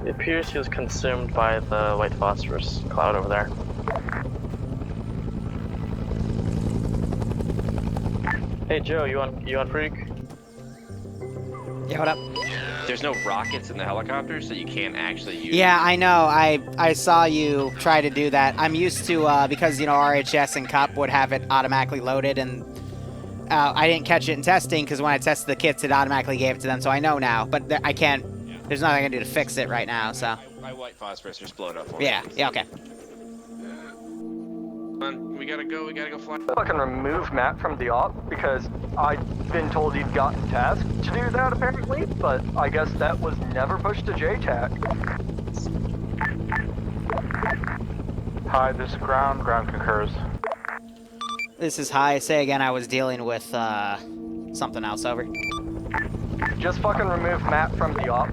It appears he was consumed by the white phosphorus cloud over there. Hey Joe, you on Freak? Yeah, what up? There's no rockets in the helicopter, so you can't actually use. Yeah, I know. I saw you try to do that. I'm used to because RHS and Cup would have it automatically loaded, and I didn't catch it in testing because when I tested the kits, it automatically gave it to them. So I know now, but I can't. There's nothing I can do to fix it right now. So. My white phosphorus just blow it up for Yeah. me. Yeah. Okay. Come on, we gotta go fly. Fucking remove Matt from the op because I've been told he'd gotten tasked to do that apparently, but I guess that was never pushed to JTAC. Hi, this is ground. Ground concurs. This is high. Say again. I was dealing with something else. Over. Just fucking remove Matt from the op.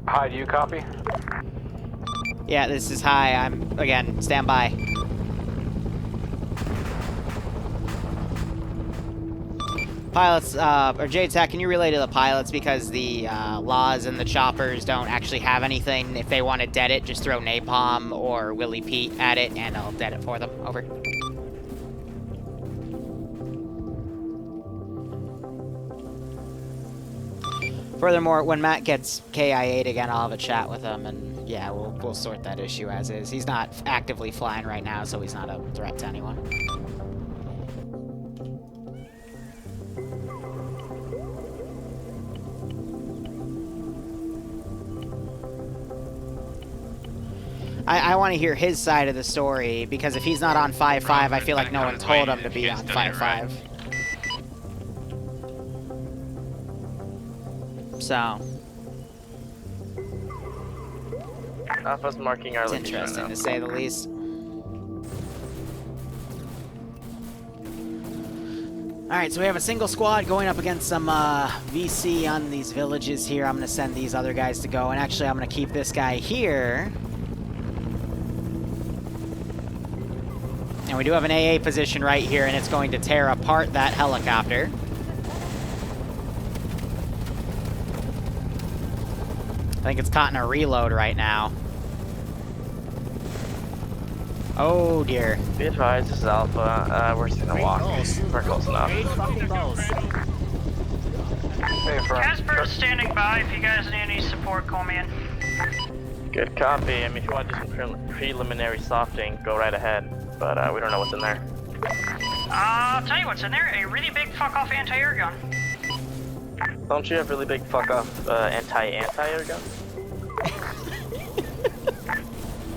Hi, do you copy? Yeah, this is high. I'm again. Stand by. Pilots, or JTAC, can you relay to the pilots because the laws and the choppers don't actually have anything. If they want to dead it, just throw napalm or Willie Pete at it, and I'll dead it for them. Over. Furthermore, when Matt gets KI-8 again, I'll have a chat with him, and yeah, we'll sort that issue as is. He's not actively flying right now, so he's not a threat to anyone. I want to hear his side of the story, because if he's not on 5-5, I feel like no one told him to be on 5-5. So. Alpha's marking our It's location interesting right now. to say the least. Alright, so we have a single squad going up against some VC on these villages here. I'm going to send these other guys to go, and actually I'm going to keep this guy here. And we do have an AA position right here, and it's going to tear apart that helicopter. I think it's caught in a reload right now. Oh dear. Be advised, this is Alpha. We're just gonna walk. We're close enough. Casper standing by. If you guys need any support, call me in. Good copy. I mean, if you want to do some preliminary softing, go right ahead. But we don't know what's in there. I'll tell you what's in there. A really big fuck-off anti-air gun. Don't you have really big fuck-off anti-air gun?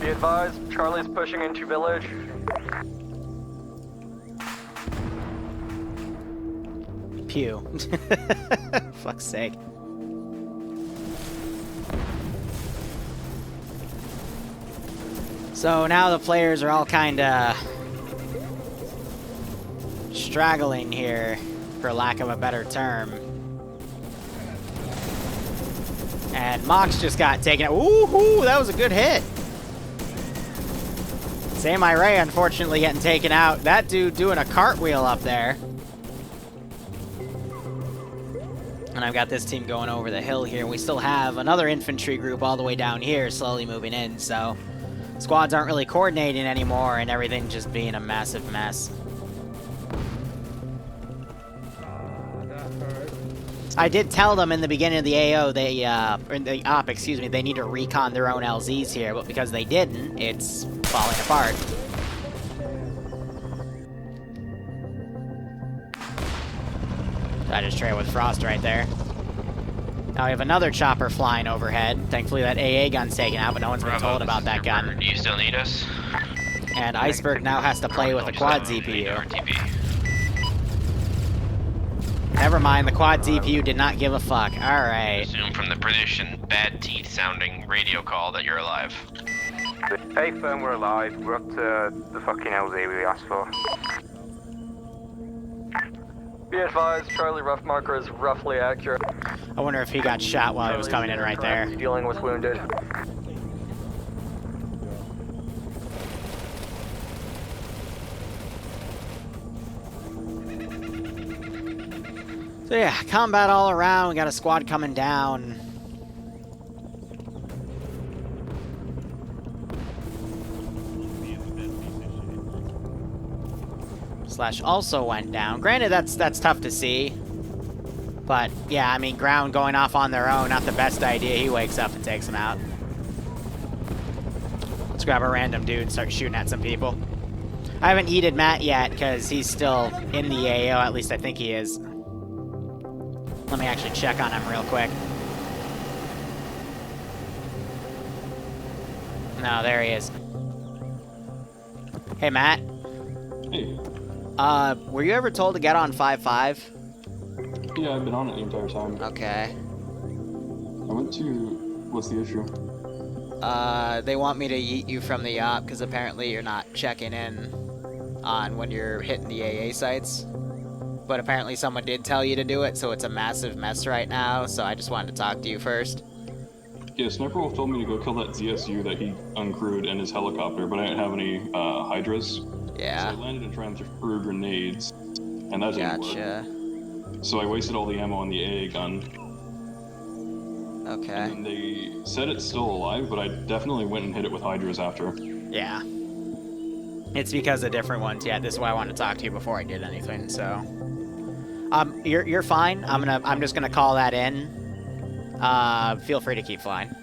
Be advised, Charlie's pushing into village. Pew. Fuck's sake. So now the players are all kinda straggling here, for lack of a better term. And Mox just got taken out. Ooh, that was a good hit. Same Ray, unfortunately, getting taken out. That dude doing a cartwheel up there. And I've got this team going over the hill here. We still have another infantry group all the way down here, slowly moving in, so squads aren't really coordinating anymore, and everything just being a massive mess. I did tell them in the beginning of the AO, they, or in the op, excuse me, they need to recon their own LZs here, but because they didn't, it's falling apart. I just trail with Frost right there. Now we have another chopper flying overhead. Thankfully that AA gun's taken out, but no one's been told about that gun. Do you still need us? And Iceberg now has to play with a quad ZPU. Never mind, the quad ZPU did not give a fuck. Alright. Assume from the British and bad teeth sounding radio call that you're alive. Hey, firm, we're alive. We're up to the fucking LZ we asked for. Be advised, Charlie rough marker is roughly accurate. I wonder if he got shot while he was coming in right there. Dealing with wounded. So yeah, combat all around. We got a squad coming down. Slash also went down. Granted, that's tough to see. But yeah, I mean, ground going off on their own, not the best idea. He wakes up and takes him out. Let's grab a random dude and start shooting at some people. I haven't eated Matt yet because he's still in the AO. At least I think he is. Let me actually check on him real quick. No, there he is. Hey, Matt. Hey. Were you ever told to get on 5-5? Yeah, I've been on it the entire time. Okay. I went to... What's the issue? They want me to yeet you from the op because apparently you're not checking in on when you're hitting the AA sites. But apparently someone did tell you to do it, so it's a massive mess right now, so I just wanted to talk to you first. Yeah, Sniper Wolf told me to go kill that ZSU that he uncrewed in his helicopter, but I didn't have any Hydras. Yeah. So I landed and tried to throw grenades, and that didn't work. So I wasted all the ammo on the AA gun. Okay. And then they said it's still alive, but I definitely went and hit it with Hydras after. Yeah. It's because of different ones. Yeah, this is why I wanted to talk to you before I did anything, so... you're fine. I'm just gonna call that in. Feel free to keep flying.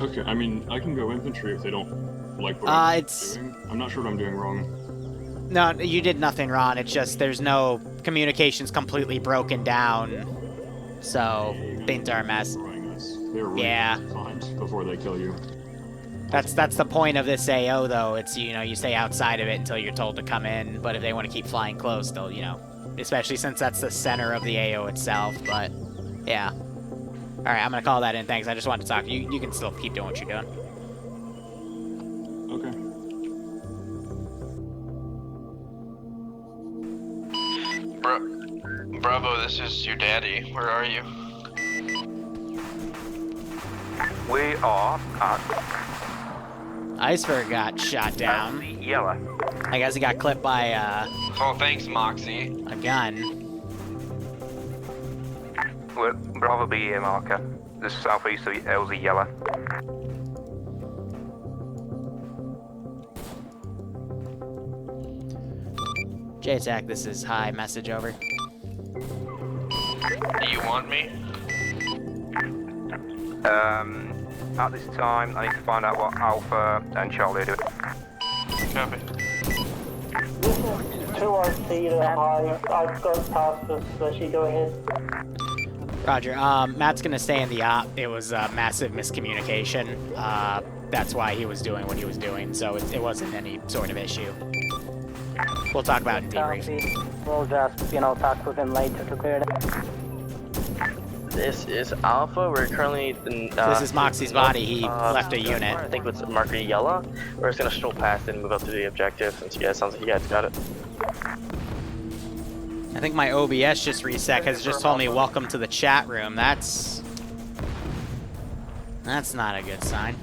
Okay, I mean, I can go infantry if they don't like what I'm doing. I'm not sure what I'm doing wrong. No, you did nothing wrong. It's just there's no communications completely broken down. So, things are a mess. Yeah. Before they kill you. That's the point of this AO, though. It's, you know, you stay outside of it until you're told to come in. But if they want to keep flying close, they'll, you know... Especially since that's the center of the AO itself, but yeah. Alright, I'm gonna call that in, thanks. I just wanted to talk to you. You can still keep doing what you're doing. Okay. Bravo, this is your daddy. Where are you? We are at... Iceberg got shot down. Yellow. I guess he got clipped by, Oh, thanks, Moxie. a gun. We're Bravo BA marker. This is southeast of LZ Yellow. JTAC, this is hi, message over. Do you want me? At this time, I need to find out what Alpha and Charlie are doing. Copy. 2RC to high. I've got past us, so she go ahead. Roger. Matt's gonna stay in the op. It was a massive miscommunication. That's why he was doing what he was doing, so it wasn't any sort of issue. We'll talk about it in debrief. We'll just, you know, talk with him later to clear it. This is Alpha. We're currently in, this is Moxie's body. He left a unit. I think it's marker yellow. We're just gonna stroll past and move up to the objective since you guys sounds like you guys got it. I think my OBS just reset because it just told me welcome to the chat room. That's not a good sign.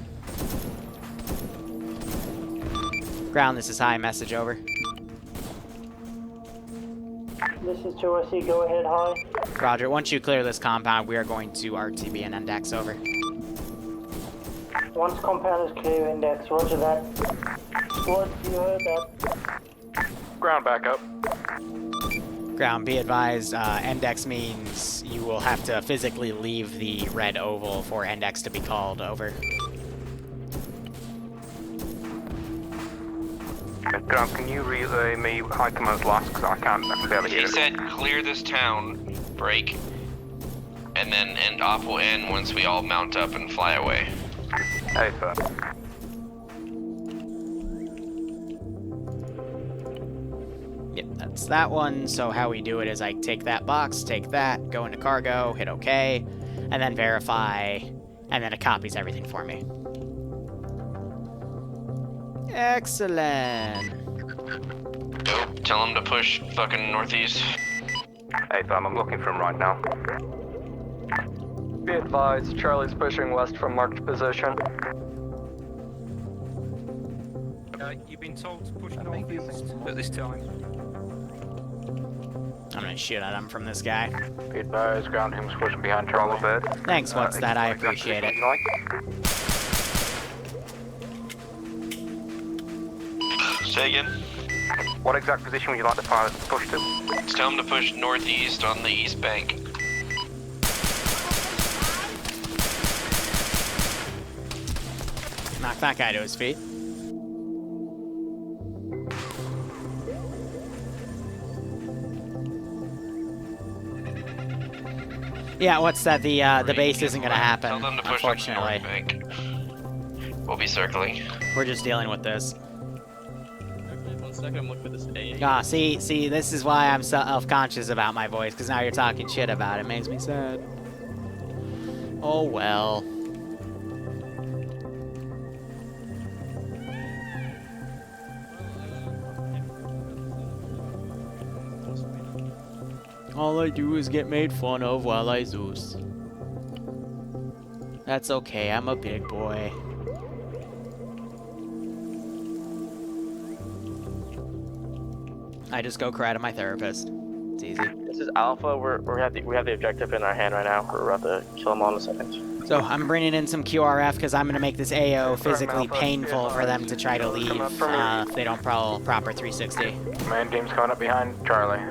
Ground, this is high. Message over. This is 2RC, go ahead, high. Roger. Once you clear this compound, we are going to RTB and index over. Once compound is clear, index, roger that. Squad, you heard that. Ground back up. Ground, be advised, index means you will have to physically leave the red oval for index to be called over. Ground, can you relay me High Command's last, because I can barely hear He it. said clear this town, break, and then op will end once we all mount up and fly away. Hey, sir. Yep, that's that one. So how we do it is I take that box, take that, go into cargo, hit OK, and then verify, and then it copies everything for me. Excellent. Go, tell him to push fucking northeast. Hey, fam, I'm looking for him right now. Be advised, Charlie's pushing west from marked position. You've been told to push northeast at this time. I'm gonna shoot at him from this guy. Be advised, ground team's pushing behind Charlie. Bird. Thanks, what's that? I appreciate it. Say again? What exact position would you like the pilot to push to? Just tell him to push northeast on the east bank. Knock that guy to his feet. Yeah, what's that? The base isn't gonna happen, Tell them to push on the unfortunately. north bank. We'll be circling. We're just dealing with this. Okay, 1 second, I'm looking for this AA. Ah, see, this is why I'm self-conscious about my voice, because now you're talking shit about it. Makes me sad. Oh well. All I do is get made fun of while I Zeus. That's okay, I'm a big boy. I just go cry to my therapist. It's easy. This is Alpha. We have the objective in our hand right now. We're about to kill them all in a second. So I'm bringing in some QRF because I'm going to make this AO physically painful for them to try to leave if they don't proper 360. Command team's coming up behind Charlie.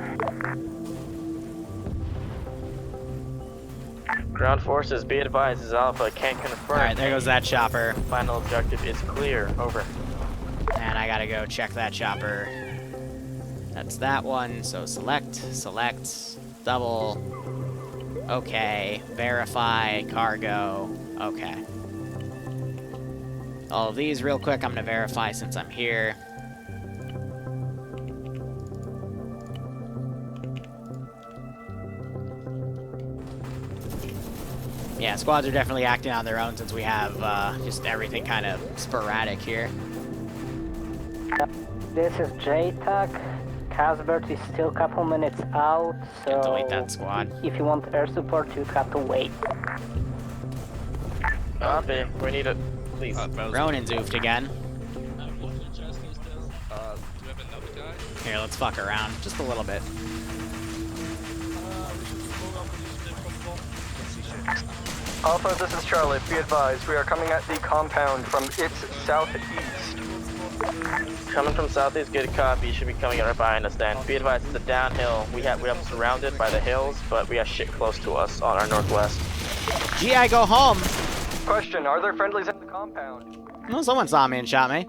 Ground forces, be advised, this is Alpha. Can't confirm. Alright, there goes that chopper. Final objective is clear. Over. And I gotta go check that chopper. That's that one. So select, double. Okay. Verify, cargo. Okay. All of these real quick. I'm gonna verify since I'm here. Yeah, squads are definitely acting on their own since we have just everything kind of sporadic here. This is JTAC. Casbert is still a couple minutes out, so delete that squad. If you want air support, you have to wait. Copy. We need it, please. Ronin's oofed again. Do you have another guy? Here, let's fuck around just a little bit. Alpha, this is Charlie. Be advised, we are coming at the compound from its southeast. Coming from southeast, good copy. You should be coming right behind us then. Be advised, it's a downhill. We have surrounded by the hills, but we have shit close to us on our northwest. GI, go home. Question, are there friendlies in the compound? Well, someone saw me and shot me.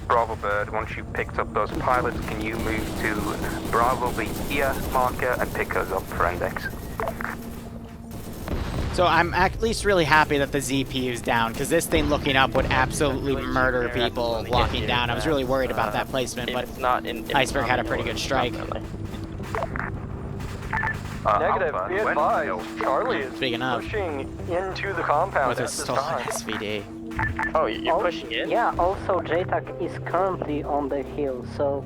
Bravo Bird, once you've picked up those pilots, can you move to Bravo the here marker and pick us up for index? So I'm at least really happy that the ZP is down, because this thing looking up would absolutely murder people walking down. I was really worried about that placement, but Iceberg had a pretty good strike. Negative, be advised, Charlie is Big enough. pushing into the compound With at his this stolen time. SVD. Oh, you're pushing in? Yeah, also JTAC is currently on the hill, so...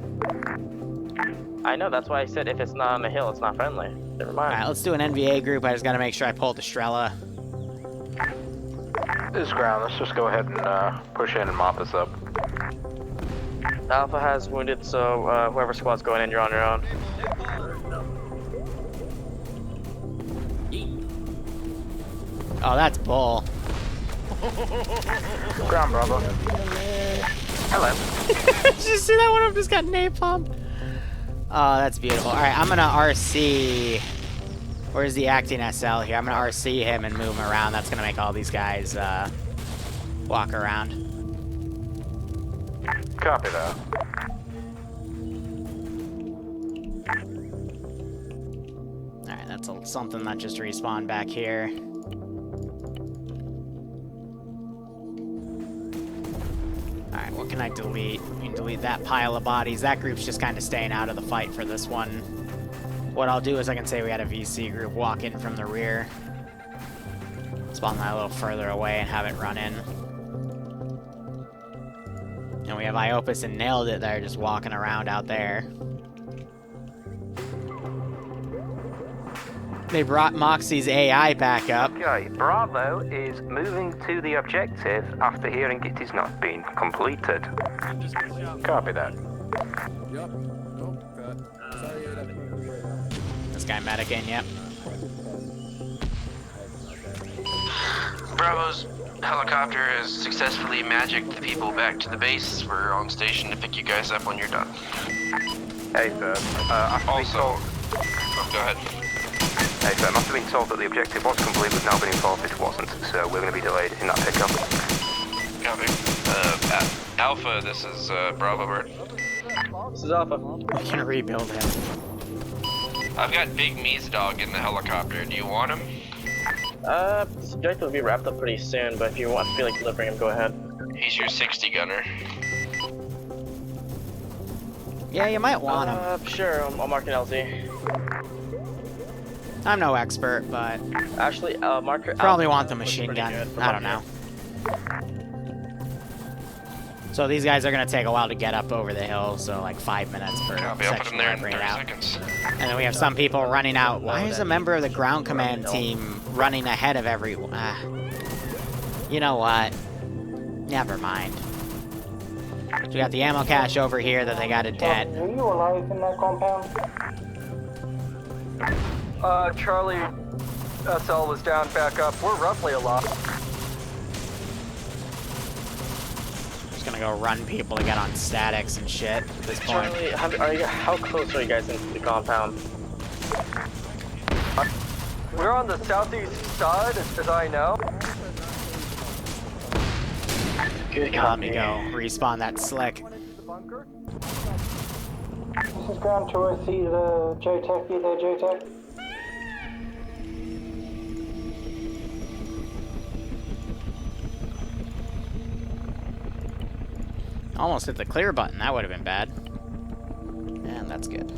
I know, that's why I said if it's not on the hill, it's not friendly. Never mind. Alright, let's do an NVA group. I just gotta make sure I pull the Strela. This is ground. Let's just go ahead and push in and mop this up. Alpha has wounded, so whoever squad's going in, you're on your own. Oh, that's bull. Ground, Bravo. Hello. Did you see that one? I've just got napalm. Oh, that's beautiful. All right, I'm gonna RC. Where's the acting SL here? I'm gonna RC him and move him around. That's gonna make all these guys walk around. Copy that. All right, that's something that just respawned back here. Alright, what can I delete? You can delete that pile of bodies. That group's just kind of staying out of the fight for this one. What I'll do is I can say we had a VC group walk in from the rear. Spawn that a little further away and have it run in. And we have Iopus and Nailed It that are just walking around out there. They brought Moxie's AI back up. Okay, Bravo is moving to the objective after hearing it is not being completed. Copy that. Yep. Nope. Sorry, This guy medicing, yep. Bravo's helicopter has successfully magicked the people back to the base. We're on station to pick you guys up when you're done. Hey, sir. Also, go ahead. Hey, sir, I must have been told that the objective was complete, but now been informed it wasn't, so we're going to be delayed in that pickup. Copy. Alpha, this is Bravo Bird. This is Alpha. We can rebuild him. I've got Big Me's dog in the helicopter. Do you want him? This objective will be wrapped up pretty soon, but if you want to feel like delivering him, go ahead. He's your 60 gunner. Yeah, you might want him. Sure, I'll mark an LZ. I'm no expert, but actually, marker. Probably want the machine gun. I don't know. So these guys are gonna take a while to get up over the hill, so like 5 minutes per section to bring it out. And then we have some people running out. Why is a member of the ground command team running ahead of everyone? You know what? Never mind. So we got the ammo cache over here that they got a debt. Are you alive in that compound? Charlie SL was down, back up. We're roughly alive. Just gonna go run people to get on statics and shit at this point. Charlie, how close are you guys into the compound? We're on the southeast side, as I know. Good Let me go respawn that slick. This is ground to see the JTEC, be there, JTEC. Almost hit the clear button. That would have been bad. And that's good.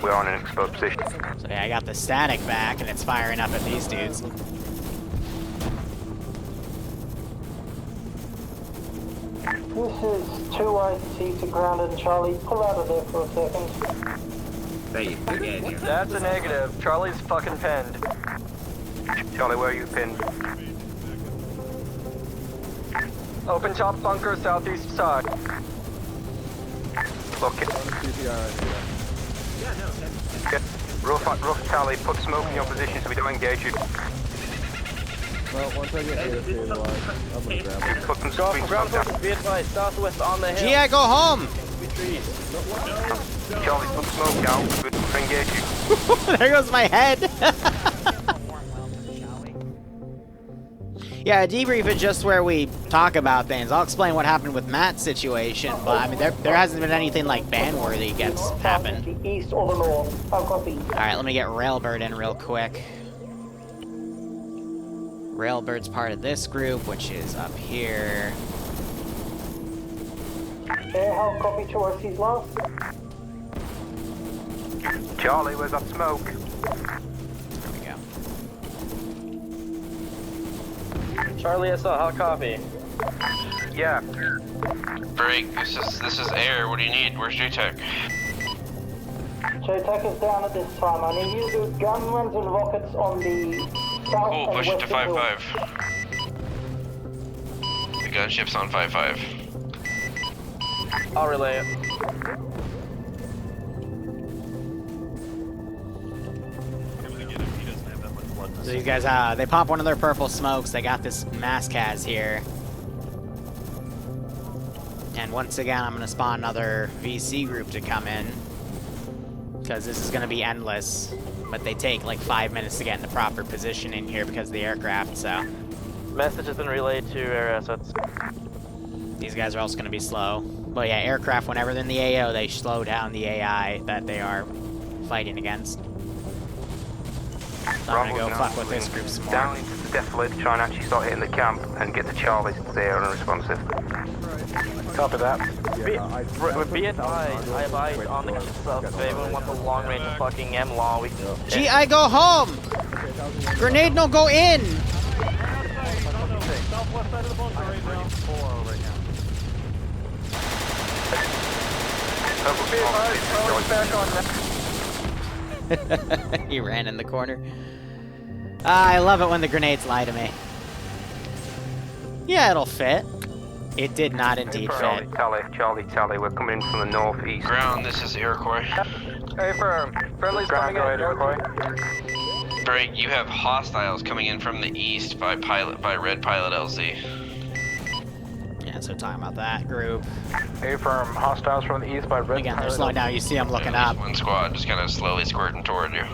We're on an exposed position. So yeah, I got the static back, and it's firing up at these dudes. This is 2IC to ground and Charlie. Pull out of there for a second. That's a negative. Charlie's fucking pinned. Charlie, where are you pinned? Open top bunker, southeast side. Okay. Okay. Rough Charlie, put smoke in your position so we don't engage you. Well, once I get here, I'm gonna grab it. Put some Go smoke for ground down. forces, be advised, southwest on the hill. GI, go home! Charlie, put smoke down. We're to engage you. There goes my head! Yeah, a debrief is just where we talk about things. I'll explain what happened with Matt's situation, but I mean, there hasn't been anything like ban-worthy gets happen. The east or the north. I'll copy. Alright, let me get Railbird in real quick. Railbird's part of this group, which is up here. Air help copy to RC's last. Charlie, where's that smoke? There we go. Charlie SL, how copy? Yeah. Break, this is air. What do you need? Where's JTEC? J-Tech is down at this time. I need you to do gunruns and rockets on the south Cool, and push it to western hill. 5-5. The gunship's on 5-5. I'll relay it. So you guys, they pop one of their purple smokes. They got this Maskaz here. And once again, I'm going to spawn another VC group to come in. Because this is going to be endless. But they take like 5 minutes to get in the proper position in here because of the aircraft, so. Message has been relayed to air assets. These guys are also going to be slow. But yeah, aircraft, whenever they're in the AO, they slow down the AI that they are fighting against. So I'm going to go fuck with this group some more. Down into the defilade to try and actually start hitting the camp and get the Charlies there and responsive. Copy that. Be advised, I advise on the stuff. If anyone wants a long range of fucking M-Law, we can... GI, go home! Grenade, no, go in! Southwest side of the bunker right now. 4 right now. He ran in the corner. I love it when the grenades lie to me. Yeah, it'll fit. It did not indeed fit. Charlie, we're coming in from the northeast. Ground, this is Iroquois. Hey, firm. Friendly's coming in. Iroquois. Drake, you have hostiles coming in from the east by Red Pilot LZ. Yeah, so talking about that group. Hey, firm. Hostiles from the east by Red Again, they're Pilot. slowing down. You see them looking up. One squad just kind of slowly squirting toward you.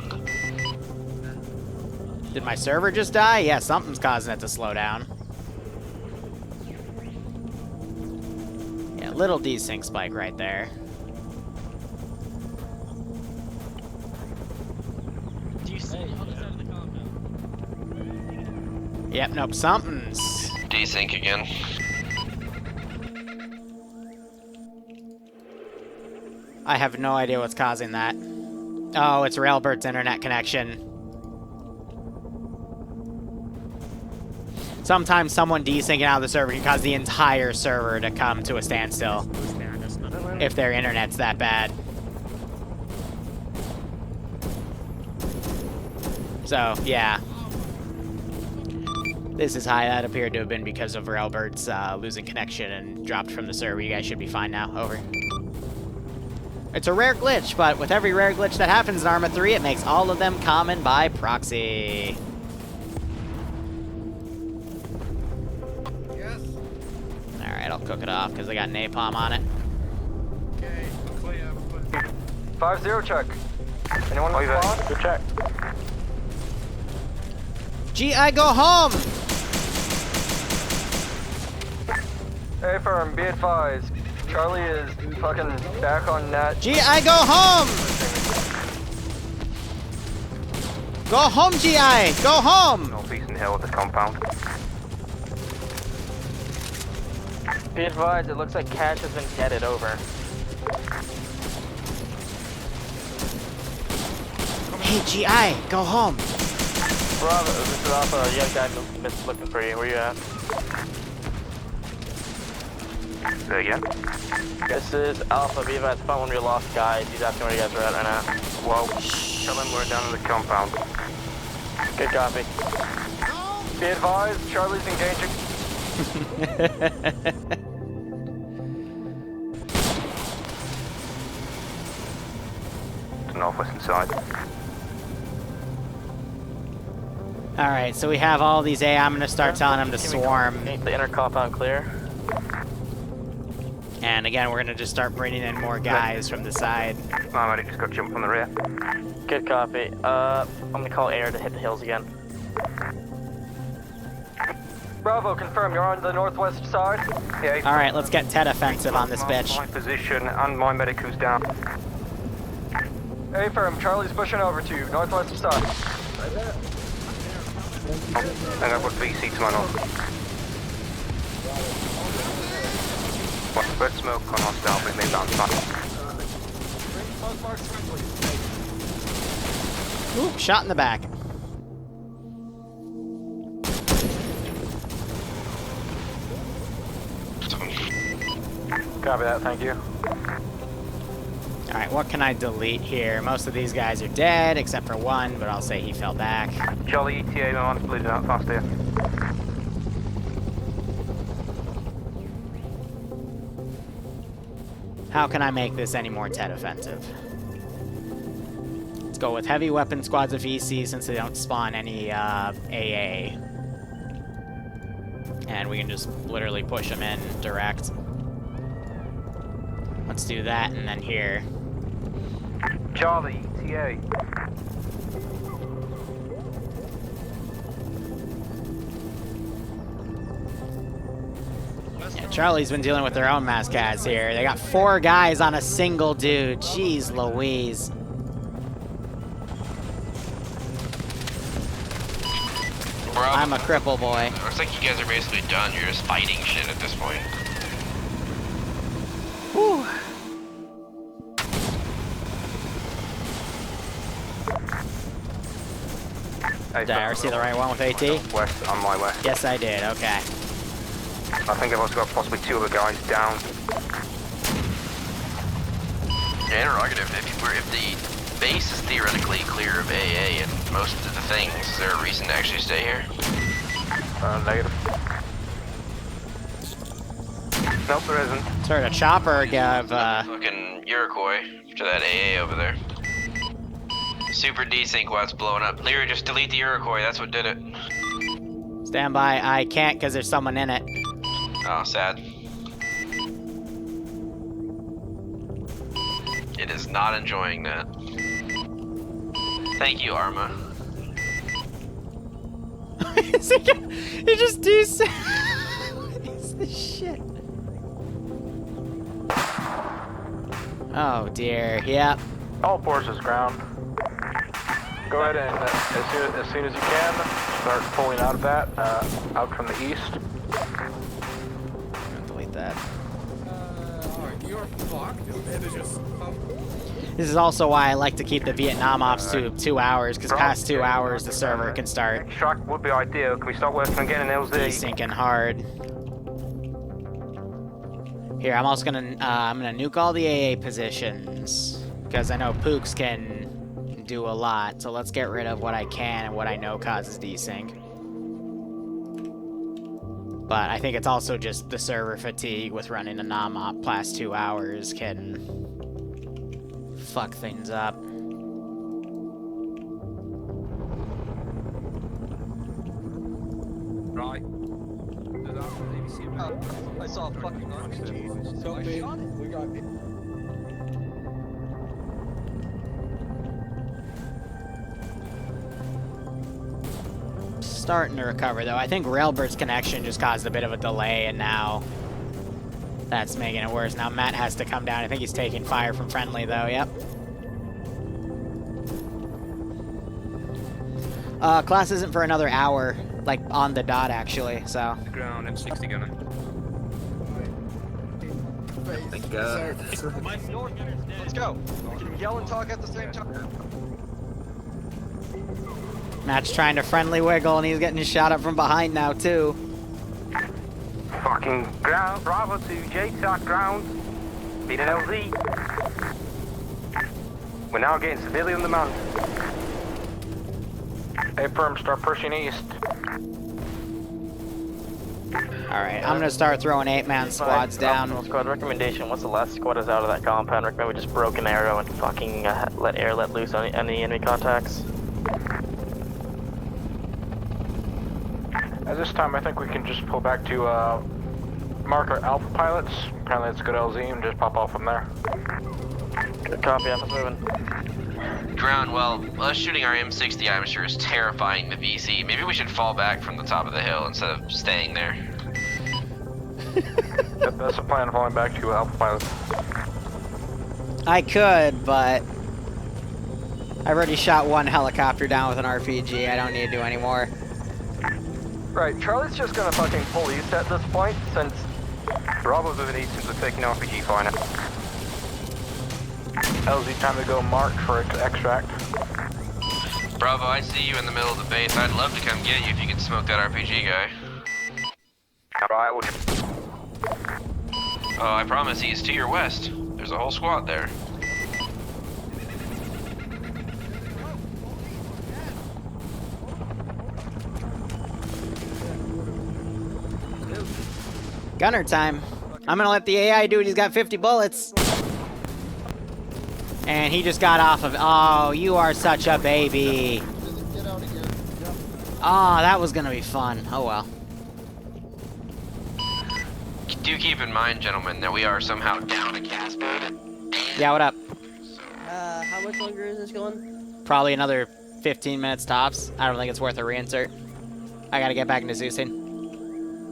Did my server just die? Yeah, something's causing it to slow down. Yeah, little desync spike right there. Do you see the other side of the compound? Yep, nope, something's... Desync again. I have no idea what's causing that. Oh, it's Railbird's internet connection. Sometimes someone desyncing out of the server can cause the entire server to come to a standstill if their internet's that bad. So, yeah. This is high. That appeared to have been because of Railbird's losing connection and dropped from the server. You guys should be fine now. Over. It's a rare glitch, but with every rare glitch that happens in Arma 3, it makes all of them common by proxy. Alright, I'll cook it off because I got napalm on it. Okay, clear. 5-0 check. Anyone in the squad? Good check. GI, go home! Hey, firm, be advised. Charlie is fucking back on net. GI, go home! Go home, GI! Go home! Northeastern hill of the compound. Be advised, it looks like cash has been jetted over. Hey, GI, go home! Bravo, this is Alpha. You got a guy looking for you. Where you at? There again. This is Alpha. Be advised, found one of your lost guys. He's asking where you guys are at right now. Well, tell him we're down in the compound. Good copy. Be advised, Charlie's engaging. The northwestern side. Alright, so we have all these AI. I'm gonna start telling them to swarm. The inner compound clear. And again, we're gonna just start bringing in more guys from the side. My medic just got jumped from the rear. Good copy. I'm gonna call air to hit the hills again. Bravo, confirm, you're on the northwest side? Yeah. Alright, let's get Ted offensive on this bitch. My position and my medic who's down. Hey, firm, Charlie's pushing over to you, northwest side. I got what VC to my north. Red smoke on hostile, bring me down side. Ooh, shot in the back. Copy that, thank you. Alright, what can I delete here? Most of these guys are dead, except for one, but I'll say he fell back. Charlie ETA, my one's bleeding out fast here. How can I make this any more TED offensive? Let's go with heavy weapon squads of VC since they don't spawn any AA. And we can just literally push them in direct. Let's do that and then here. Charlie ETA. Yeah, Charlie's been dealing with their own mass cats here. They got 4 guys on a single dude. Jeez Louise. I'm a cripple boy. Looks like you guys are basically done. You're just fighting shit at this point. Whew. Did I ever see the right one with AT? West, on my west. Yes, I did. Okay. I think I've also got possibly 2 other guys down. Yeah, interrogative. If the base is theoretically clear of AA and most of the things, is there a reason to actually stay here? Negative. Nope, there isn't. Heard a chopper give, fucking Iroquois to that AA over there. Super desync while it's blowing up. Liru, just delete the Iroquois, that's what did it. Stand by. I can't because there's someone in it. Oh, sad. It is not enjoying that. Thank you, Arma. He just desync. What is this shit? Oh dear, yep. All forces ground. Go ahead and as soon as you can, start pulling out of that, out from the east. Delete that. Alright, you're fucked. This is also why I like to keep the Vietnam ops to 2 hours, because past 2 hours the server can start Extract would be ideal. Can we start working on getting LZ? desyncing hard. Here, I'm also gonna I'm gonna nuke all the AA positions because I know Pooks can do a lot. So let's get rid of what I can and what I know causes desync. But I think it's also just the server fatigue with running a non-op past 2 hours can fuck things up. Right. I saw a fucking RPG, so I shot it. We got it. Starting to recover though. I think Railbird's connection just caused a bit of a delay and now that's making it worse. Now Matt has to come down. I think he's taking fire from friendly though, yep. Class isn't for another hour, like on the dot actually, so. Ground, M60 gunner. Thank God. Let's go. We can yell and talk at the same time. Matt's trying to friendly wiggle and he's getting shot up from behind now too. Fucking ground, Bravo to JTAC ground. Beat an LZ. We're now getting severely on the mountain. Hey, firm, start pushing east. Alright, I'm gonna start throwing 8-man squads down. Squad recommendation, once the last squad is out of that compound, recommend we just broke an arrow and fucking let loose on any enemy contacts. At this time, I think we can just pull back to mark our alpha pilots. Apparently it's good LZ and just pop off from there. Good copy, I'm moving. Ground, well, us shooting our M60, I'm sure, is terrifying the VC. Maybe we should fall back from the top of the hill instead of staying there. Yep, that's the plan, falling back to alpha pilots. I could, but I've already shot one helicopter down with an RPG. I don't need to do any more. Right, Charlie's just gonna fucking pull east at this point, since Bravo's moving east since we're taking RPG fine. LZ, time to go mark for extract. Bravo, I see you in the middle of the base. I'd love to come get you if you could smoke that RPG guy. Alright, we'll... Oh, I promise he's to your west. There's a whole squad there. Gunner time. I'm gonna let the AI do it. He's got 50 bullets. And he just got off of... Oh, you are such a baby. Get out of here. Oh, that was gonna be fun. Oh, well. Do keep in mind, gentlemen, that we are somehow down a cascade. Yeah, what up? How much longer is this going? Probably another 15 minutes tops. I don't think it's worth a reinsert. I gotta get back into Zeusing.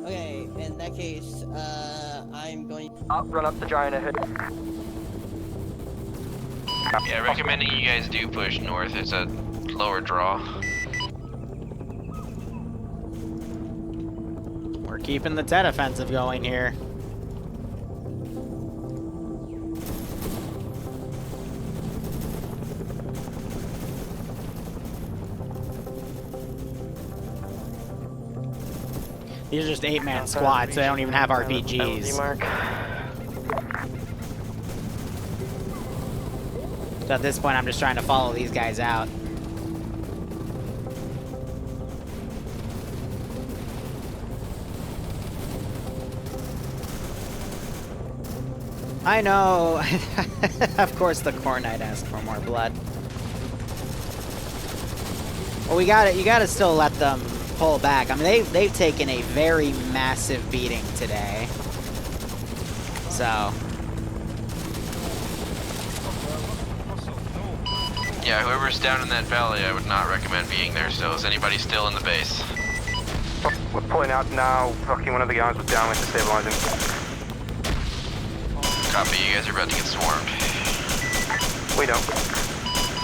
Okay, in that case, I'm going... Run up the giant ahead. Yeah, recommending you guys do push north. It's a lower draw. We're keeping the Tet offensive going here. These are just 8-man squads, so they don't even have RPGs. So at this point, I'm just trying to follow these guys out. I know. Of course, the Core Knight asked for more blood. Well, we got it. You got to still let them pull back. I mean, they've taken a very massive beating today. So. Yeah, whoever's down in that valley, I would not recommend being there. So, is anybody still in the base? We're pulling out now. Fucking one of the guys was down with the stabilizing. Copy, you guys are about to get swarmed. We don't.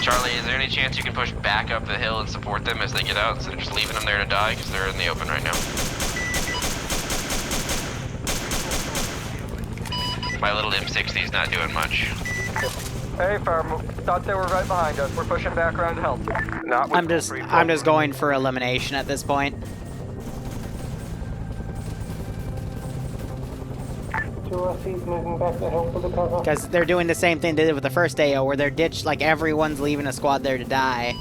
Charlie, is there any chance you can push back up the hill and support them as they get out instead of just leaving them there to die because they're in the open right now? My little M60's not doing much. Hey, Farm. Thought they were right behind us. We're pushing back around to help. I'm just going for elimination at this point. Moving back to help with the cover. Because they're doing the same thing they did with the first AO, where they're ditched, like everyone's leaving a squad there to die.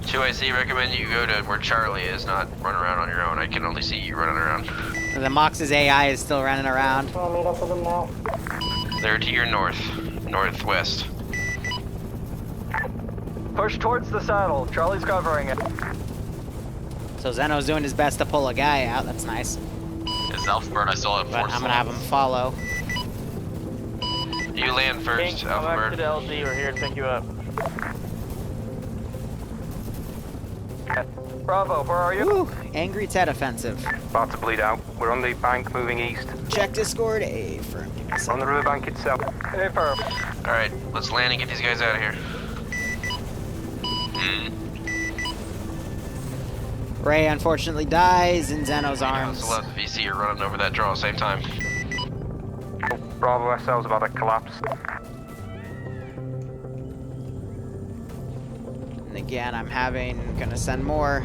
2IC, recommend you go to where Charlie is, not run around on your own. I can only see you running around. And the Mox's AI is still running around. I'll meet up with them now. They're to your northwest. Push towards the saddle. Charlie's covering it. So Zeno's doing his best to pull a guy out. That's nice. It's Alphabet, I saw it. But I'm gonna have him follow. You land first, Pink, come back Alphabet. to the LZ. We're here to pick you up. Bravo, where are you? Woo, angry Tet offensive. About to bleed out. We're on the bank moving east. Check Discord. A firm. On the riverbank itself. Hey, Firm. Alright, let's land and get these guys out of here. Ray unfortunately dies in Zeno's arms. So left VC are running over that draw at the same time. Bravo SL's about to collapse. And again, I'm gonna send more.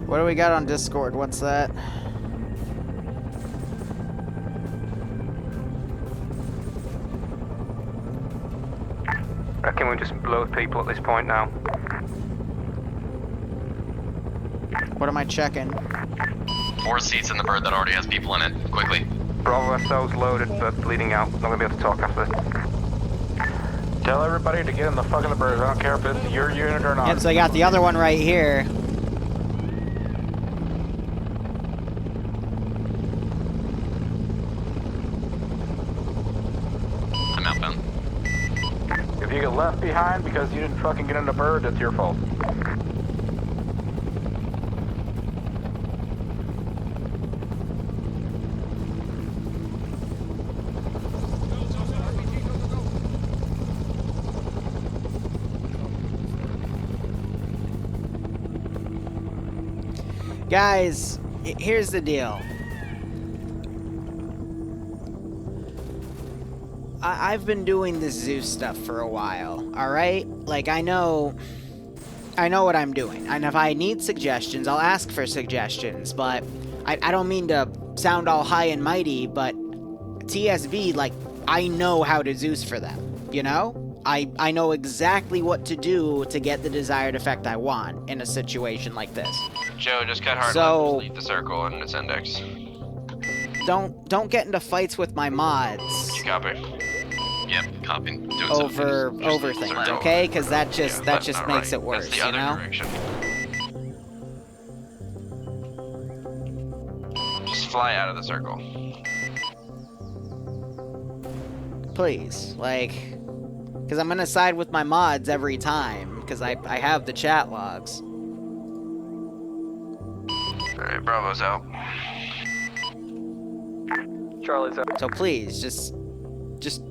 What do we got on Discord? What's that? Reckon we just load people at this point now. What am I checking? 4 seats in the bird that already has people in it. Quickly. Bravo SL's loaded, but bleeding out. Not gonna be able to talk after this. Tell everybody to get in the fucking birds. I don't care if it's your unit or not. Yep, so I got the other one right here. I'm outbound. If you get left behind because you didn't fucking get in the bird, it's your fault. Guys, here's the deal. I've been doing this Zeus stuff for a while, alright? Like, I know what I'm doing. And if I need suggestions, I'll ask for suggestions, but I don't mean to sound all high and mighty, but TSV, like, I know how to Zeus for them, you know? I know exactly what to do to get the desired effect I want in a situation like this. Joe, just cut hard So- left, just leave the circle and its index. Don't get into fights with my mods. You copy? Yep, copy. Doing Over things, okay? Because that just makes it worse, That's the other you know? direction. Just fly out of the circle. Please, like, because I'm gonna side with my mods every time, because I have the chat logs. Alright, Bravo's out. Charlie's out. So please, just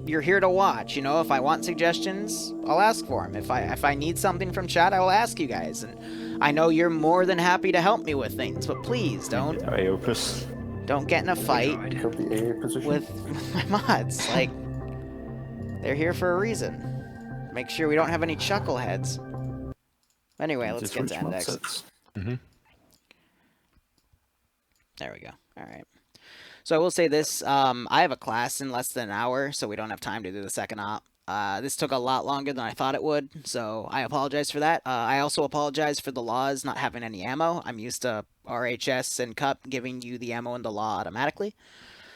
you're here to watch, you know? If I want suggestions, I'll ask for them. If I need something from chat, I will ask you guys. And I know you're more than happy to help me with things, but please don't get in a fight with my mods. Like, they're here for a reason. Make sure we don't have any chuckleheads. Anyway, let's get to index. There we go. All right. So I will say this, I have a class in less than an hour, so we don't have time to do the second op. This took a lot longer than I thought it would, so I apologize for that. I also apologize for the laws not having any ammo. I'm used to RHS and CUP giving you the ammo in the law automatically.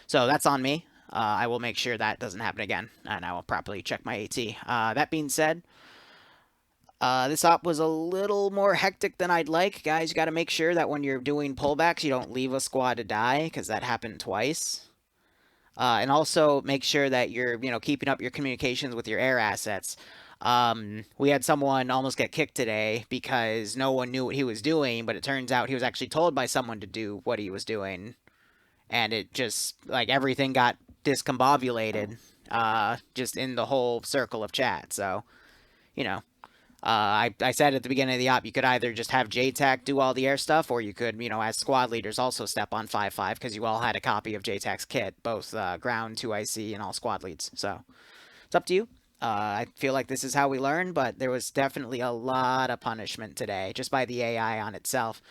So that's on me. I will make sure that doesn't happen again, and I will properly check my AT. That being said, this op was a little more hectic than I'd like. Guys, you got to make sure that when you're doing pullbacks, you don't leave a squad to die, because that happened twice. And also make sure that you're, keeping up your communications with your air assets. We had someone almost get kicked today because no one knew what he was doing, but it turns out he was actually told by someone to do what he was doing. And it just, like, everything got discombobulated, just in the whole circle of chat. So, I said at the beginning of the op, you could either just have JTAC do all the air stuff, or you could, as squad leaders, also step on 5-5, because you all had a copy of JTAC's kit, both ground, 2IC, and all squad leads. So, it's up to you. I feel like this is how we learn, but there was definitely a lot of punishment today, just by the AI on itself.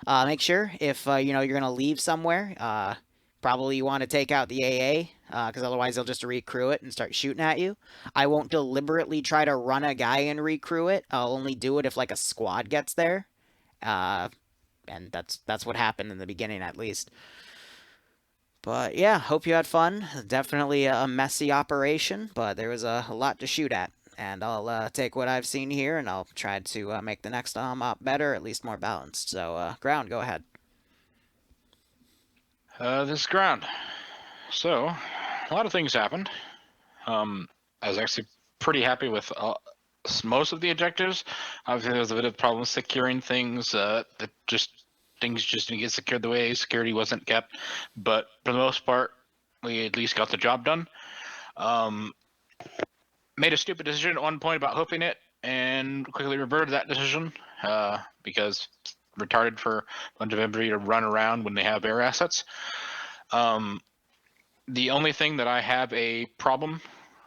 Make sure, if, you're going to leave somewhere, probably you want to take out the AA, because otherwise they'll just recrew it and start shooting at you. I won't deliberately try to run a guy and recrew it. I'll only do it if, like, a squad gets there. And that's what happened in the beginning, at least. But, yeah, hope you had fun. Definitely a messy operation, but there was a lot to shoot at. And I'll take what I've seen here, and I'll try to make the next op better, at least more balanced. So, Ground, go ahead. This is Ground. So, a lot of things happened. I was actually pretty happy with most of the objectives. Obviously, there was a bit of problem securing things. Things just didn't get secured the way security wasn't kept. But for the most part, we at least got the job done. Made a stupid decision at one point about hooping it, and quickly reverted that decision because it's retarded for a bunch of infantry to run around when they have air assets. The only thing that I have a problem,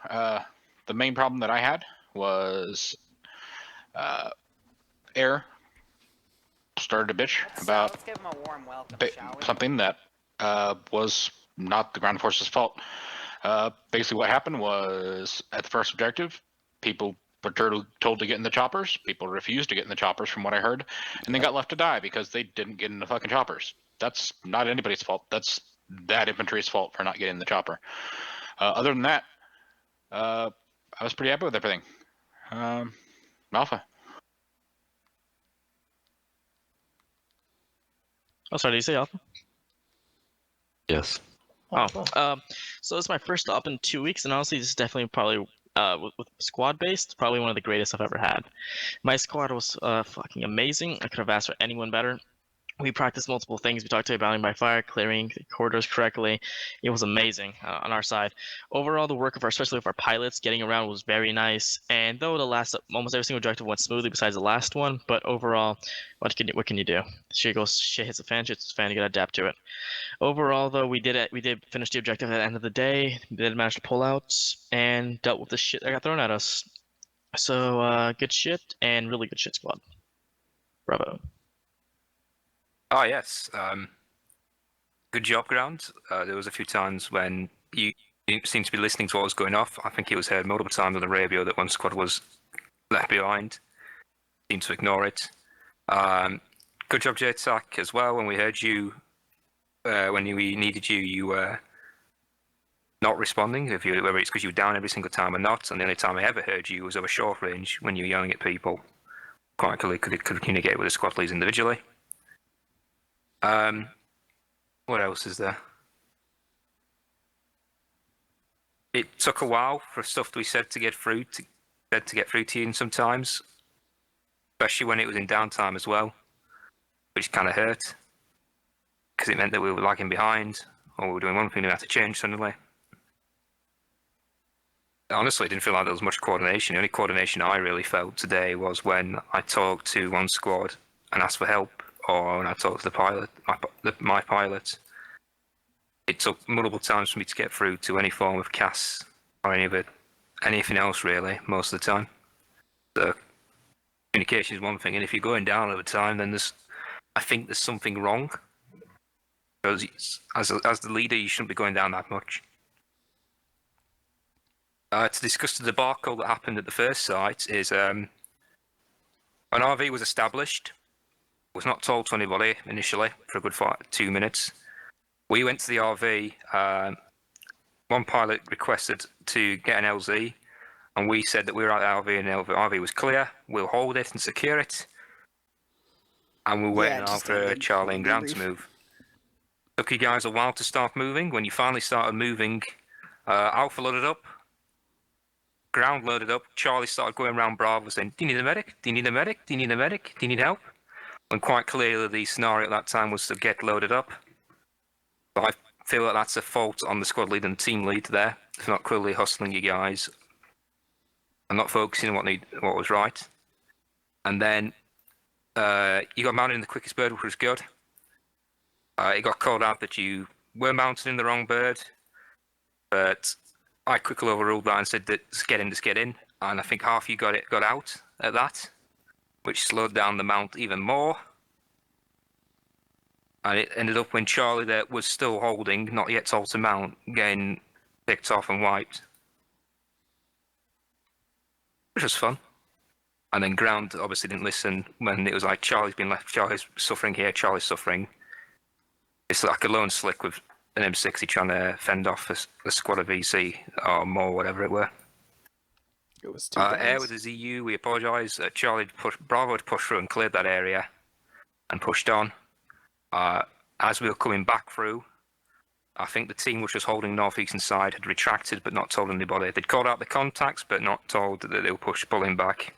the main problem that I had was air started to bitch about something that was not the ground force's fault. Basically what happened was, at the first objective, people were told to get in the choppers. People refused to get in the choppers from what I heard, and they got left to die because they didn't get in the fucking choppers. That's not anybody's fault. That's that infantry's fault for not getting in the chopper. Other than that, I was pretty happy with everything. Alpha. Oh, sorry, did you say Alpha? Yes. Oh, so it's my first op in 2 weeks, and honestly, this is definitely probably with squad based, probably one of the greatest I've ever had. My squad was fucking amazing. I could have asked for anyone better. We practiced multiple things. We talked about bounding by fire, clearing the corridors correctly. It was amazing on our side. Overall, the work of especially with our pilots, getting around was very nice. And though the last, almost every single objective went smoothly besides the last one, but overall, what can you do? Shit hits the fan, you gotta adapt to it. Overall, though, we did finish the objective at the end of the day. We did manage to pull out and dealt with the shit that got thrown at us. So good shit and really good shit, squad. Bravo. Oh, yes. Good job, Ground. There was a few times when you seemed to be listening to what was going off. I think it was heard multiple times on the radio that one squad was left behind. Seemed to ignore it. Good job, JTAC, as well. When we heard you, when we needed you, you were not responding. Whether it's because you were down every single time or not, and the only time I ever heard you was over short range when you were yelling at people. Quite clearly could communicate with the squad leads individually. What else is there? It took a while for stuff that we said to get through to you sometimes, especially when it was in downtime as well, which kind of hurt because it meant that we were lagging behind, or we were doing one thing and we had to change suddenly. Honestly, I didn't feel like there was much coordination. The only coordination I really felt today was when I talked to one squad and asked for help, or when I talked to the pilot, my pilot. It took multiple times for me to get through to any form of CAS or anything else really, most of the time. So communication is one thing, and if you're going down over time, then I think there's something wrong. Because as the leader, you shouldn't be going down that much. To discuss the debacle that happened at the first site is an RV was established, was not told to anybody initially for a good 2 minutes. We went to the RV, one pilot requested to get an LZ, and we said that we were at the RV and the RV was clear, we'll hold it and secure it, and we're waiting out for Charlie and ground to move. Took you guys a while to start moving. When you finally started moving, Alpha loaded up, ground loaded up, Charlie started going around Bravo saying, do you need a medic? Do you need a medic? Do you need a medic? Do you need help? And quite clearly the scenario at that time was to get loaded up. But I feel like that's a fault on the squad lead and the team lead there, for not clearly hustling you guys and not focusing on what was right. And then you got mounted in the quickest bird, which was good. It got called out that you were mounted in the wrong bird, but I quickly overruled that and said that just get in, and I think half you got out at that, which slowed down the mount even more. And it ended up when Charlie there was still holding, not yet told to mount, getting picked off and wiped, which was fun. And then ground obviously didn't listen when it was like Charlie's been left, Charlie's suffering here, Charlie's suffering. It's like a lone slick with an M60 trying to fend off a squad of VC or more, whatever it were. It was two Air with the ZU, we apologise. Charlie Bravo had pushed through and cleared that area and pushed on. As we were coming back through, I think the team which was holding northeastern side had retracted but not told anybody. They'd called out the contacts but not told that they were pulling back.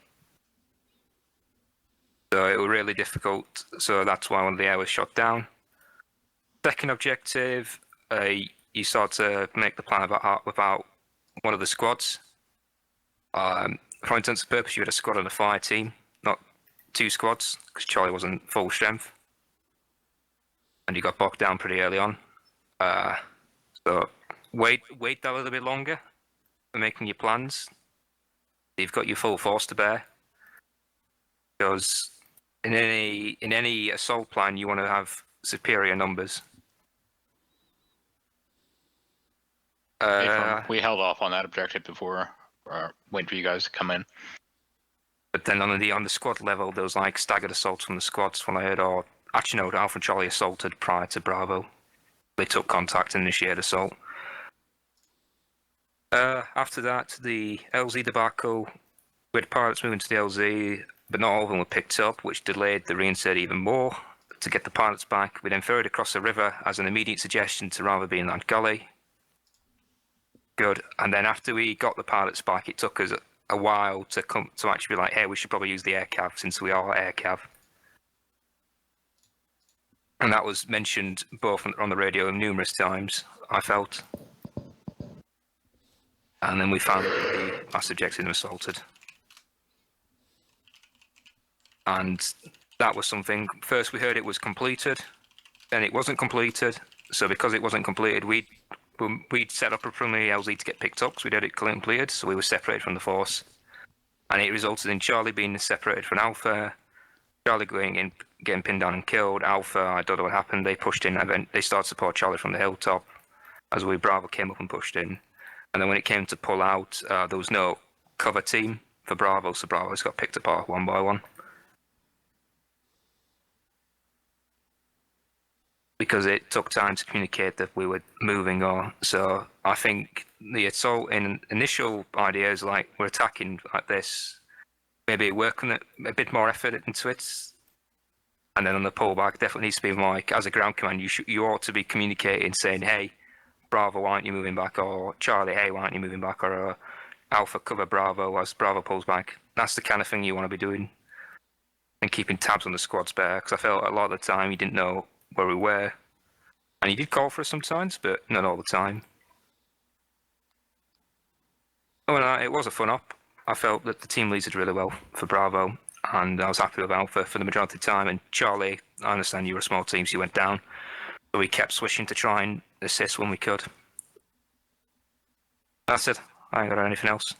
So it was really difficult, so that's why one of the air was shot down. Second objective, you start to make the plan without one of the squads. For all intents and purposes, you had a squad and a fire team, not two squads, because Charlie wasn't full strength. And you got bogged down pretty early on. So wait that a little bit longer for making your plans. You've got your full force to bear. Because in any assault plan, you want to have superior numbers. We held off on that objective before waiting for you guys to come in. But then on the squad level, there was like staggered assaults from the squads when I heard, or actually no, Alpha and Charlie assaulted prior to Bravo. They took contact and initiated assault. After that, the LZ debacle, we had pilots moving to the LZ, but not all of them were picked up, which delayed the reinsert even more. To get the pilots back, we then ferried across the river as an immediate suggestion to rather be in that gully. Good. And then after we got the pilots back, it took us a while to come to actually be like, hey, we should probably use the air cav since we are air cav. And that was mentioned both on the radio numerous times, I felt. And then we found that the last objective was assaulted. And that was something, first we heard it was completed, then it wasn't completed. So because it wasn't completed, we'd set up a preliminary LZ to get picked up, because we'd had it completed, so we were separated from the force. And it resulted in Charlie being separated from Alpha, Charlie going in, getting pinned down and killed. Alpha, I don't know what happened, they pushed in, they started to support Charlie from the hilltop, as we Bravo came up and pushed in. And then when it came to pull out, there was no cover team for Bravo, so Bravo's got picked apart one by one. because it took time to communicate that we were moving on. So I think the assault in initial ideas like we're attacking like this, maybe working a bit more effort into it. And then on the pullback, definitely needs to be like, as a ground command, you ought to be communicating, saying, hey, Bravo, why aren't you moving back? Or Charlie, hey, why aren't you moving back? Or Alpha, cover Bravo as Bravo pulls back. That's the kind of thing you want to be doing. And keeping tabs on the squads better, because I felt a lot of the time you didn't know where we were. And you did call for us sometimes, but not all the time. Oh, and it was a fun op. I felt that the team leads did really well for Bravo. And I was happy with Alpha for the majority of the time. And Charlie, I understand you were a small team, so you went down. But we kept switching to try and assist when we could. That's it. I ain't got anything else.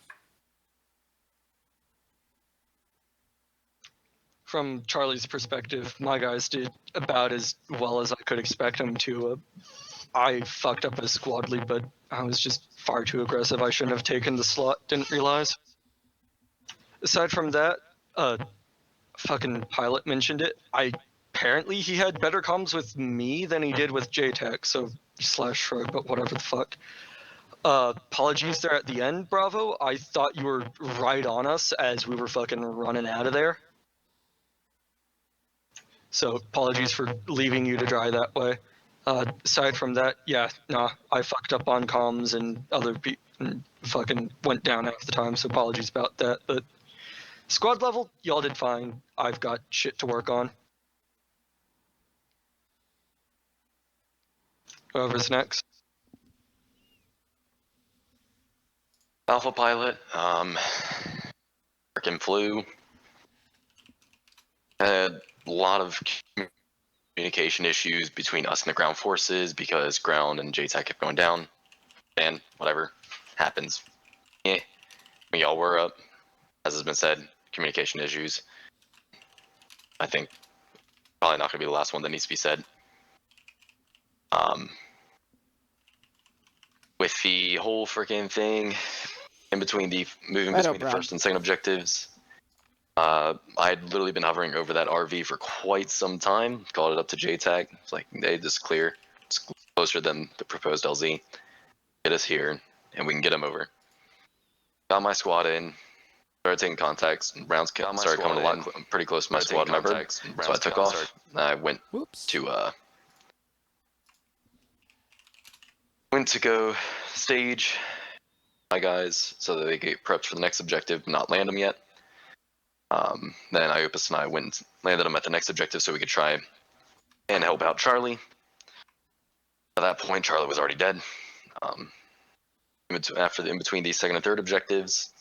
From Charlie's perspective, my guys did about as well as I could expect them to. I fucked up a squad lead, but I was just far too aggressive. I shouldn't have taken the slot, didn't realize. Aside from that, fucking pilot mentioned it. Apparently he had better comms with me than he did with JTech, so /shrug, but whatever the fuck. Apologies there at the end, Bravo. I thought you were right on us as we were fucking running out of there. So apologies for leaving you to dry that way. Aside from that, yeah, nah, I fucked up on comms and other people fucking went down half the time, so apologies about that, but squad level, y'all did fine. I've got shit to work on. Whoever's next. Alpha pilot, freaking flew. Had a lot of communication issues between us and the ground forces because ground and JTAC kept going down. And whatever, happens. Yeah, when y'all were up, as has been said, communication issues. I think probably not going to be the last one that needs to be said. With the whole freaking thing in between the moving between the first and second objectives, I'd literally been hovering over that RV for quite some time. Called it up to JTAC. It's like, hey, this is clear. It's closer than the proposed LZ. Get us here, and we can get them over. Got my squad in. Started taking contacts, and rounds started coming a lot pretty close to my squad member. So I took off. I went to go stage my guys so that they get prepped for the next objective, not land them yet. Then Iopus and I went and landed them at the next objective so we could try and help out Charlie. At that point, Charlie was already dead. In between these second and third objectives,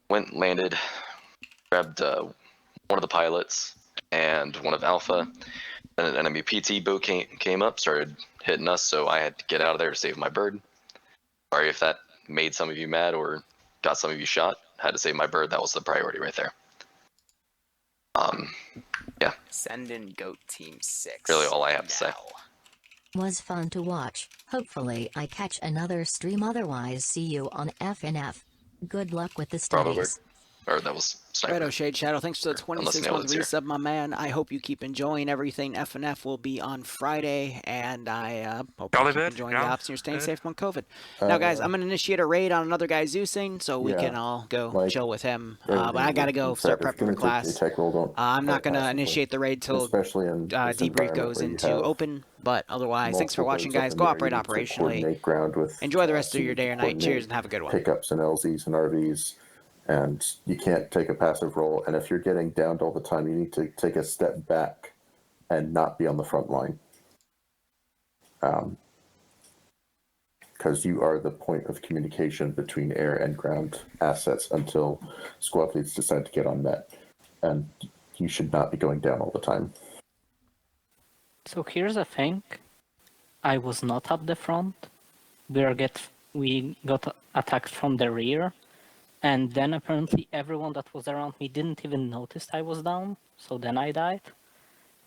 went, landed, grabbed one of the pilots and one of Alpha. Then an enemy PT boat came up, started hitting us, so I had to get out of there to save my bird. Sorry if that made some of you mad or got some of you shot. Had to save my bird. That was the priority right there. Yeah. Send in Goat Team 6. Really all I have to say. Was fun to watch. Hopefully I catch another stream, otherwise see you on FNF. Good luck with the studies. Or that was Sniper. Righto, Shade Shadow, thanks for the 26-month resub, my man. I hope you keep enjoying everything. FNF will be on Friday, and I hope you keep enjoying the ops and you're staying safe from COVID. Now, guys, I'm going to initiate a raid on another guy, Zeusing, so we can all go chill with him. But I got to go start prepping for class. I'm not going to initiate the raid till debrief goes into open, but otherwise, thanks for watching, guys. Go operate operationally. Enjoy the rest of your day or night. Cheers, and have a good one. Pickups and LZs and RVs. And you can't take a passive role. And if you're getting downed all the time, you need to take a step back and not be on the front line. Because you are the point of communication between air and ground assets until squad leads decide to get on net. And you should not be going down all the time. So here's the thing. I was not at the front. We got attacked from the rear. And then apparently everyone that was around me didn't even notice I was down, so then I died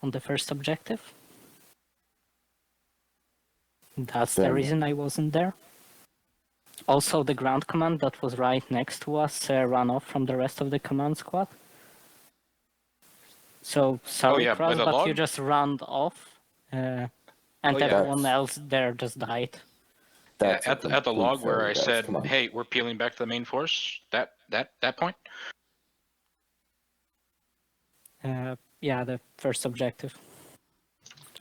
on the first objective. That's the reason I wasn't there. Also, the ground command that was right next to us ran off from the rest of the command squad. So, sorry, Cross, but you just ran off and Oh, yeah. everyone else there just died. Yeah, That's at the log where I guys, said, come on. "Hey, we're peeling back to the main force." That point. Yeah, the first objective.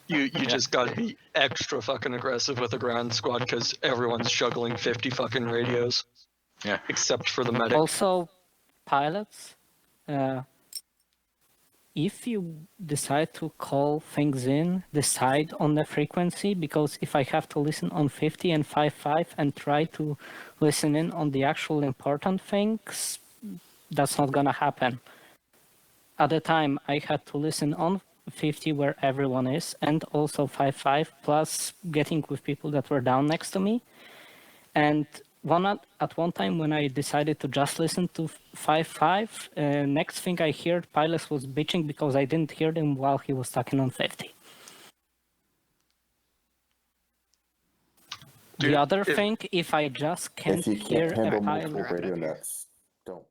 You just gotta be extra fucking aggressive with the ground squad because everyone's juggling 50 fucking radios. Yeah. Except for the medic. Also, pilots, if you decide to call things in, decide on the frequency, because if I have to listen on 50 and 5.5 and try to listen in on the actual important things, that's not gonna happen. At the time, I had to listen on 50 where everyone is, and also 5.5, plus getting with people that were down next to me. And at one time when I decided to just listen to 5.5, next thing I heard, Piles was bitching because I didn't hear him while he was talking on 50. Dude, the other thing, if I just can't If you hear can't handle a multiple pilot... radio nets, don't.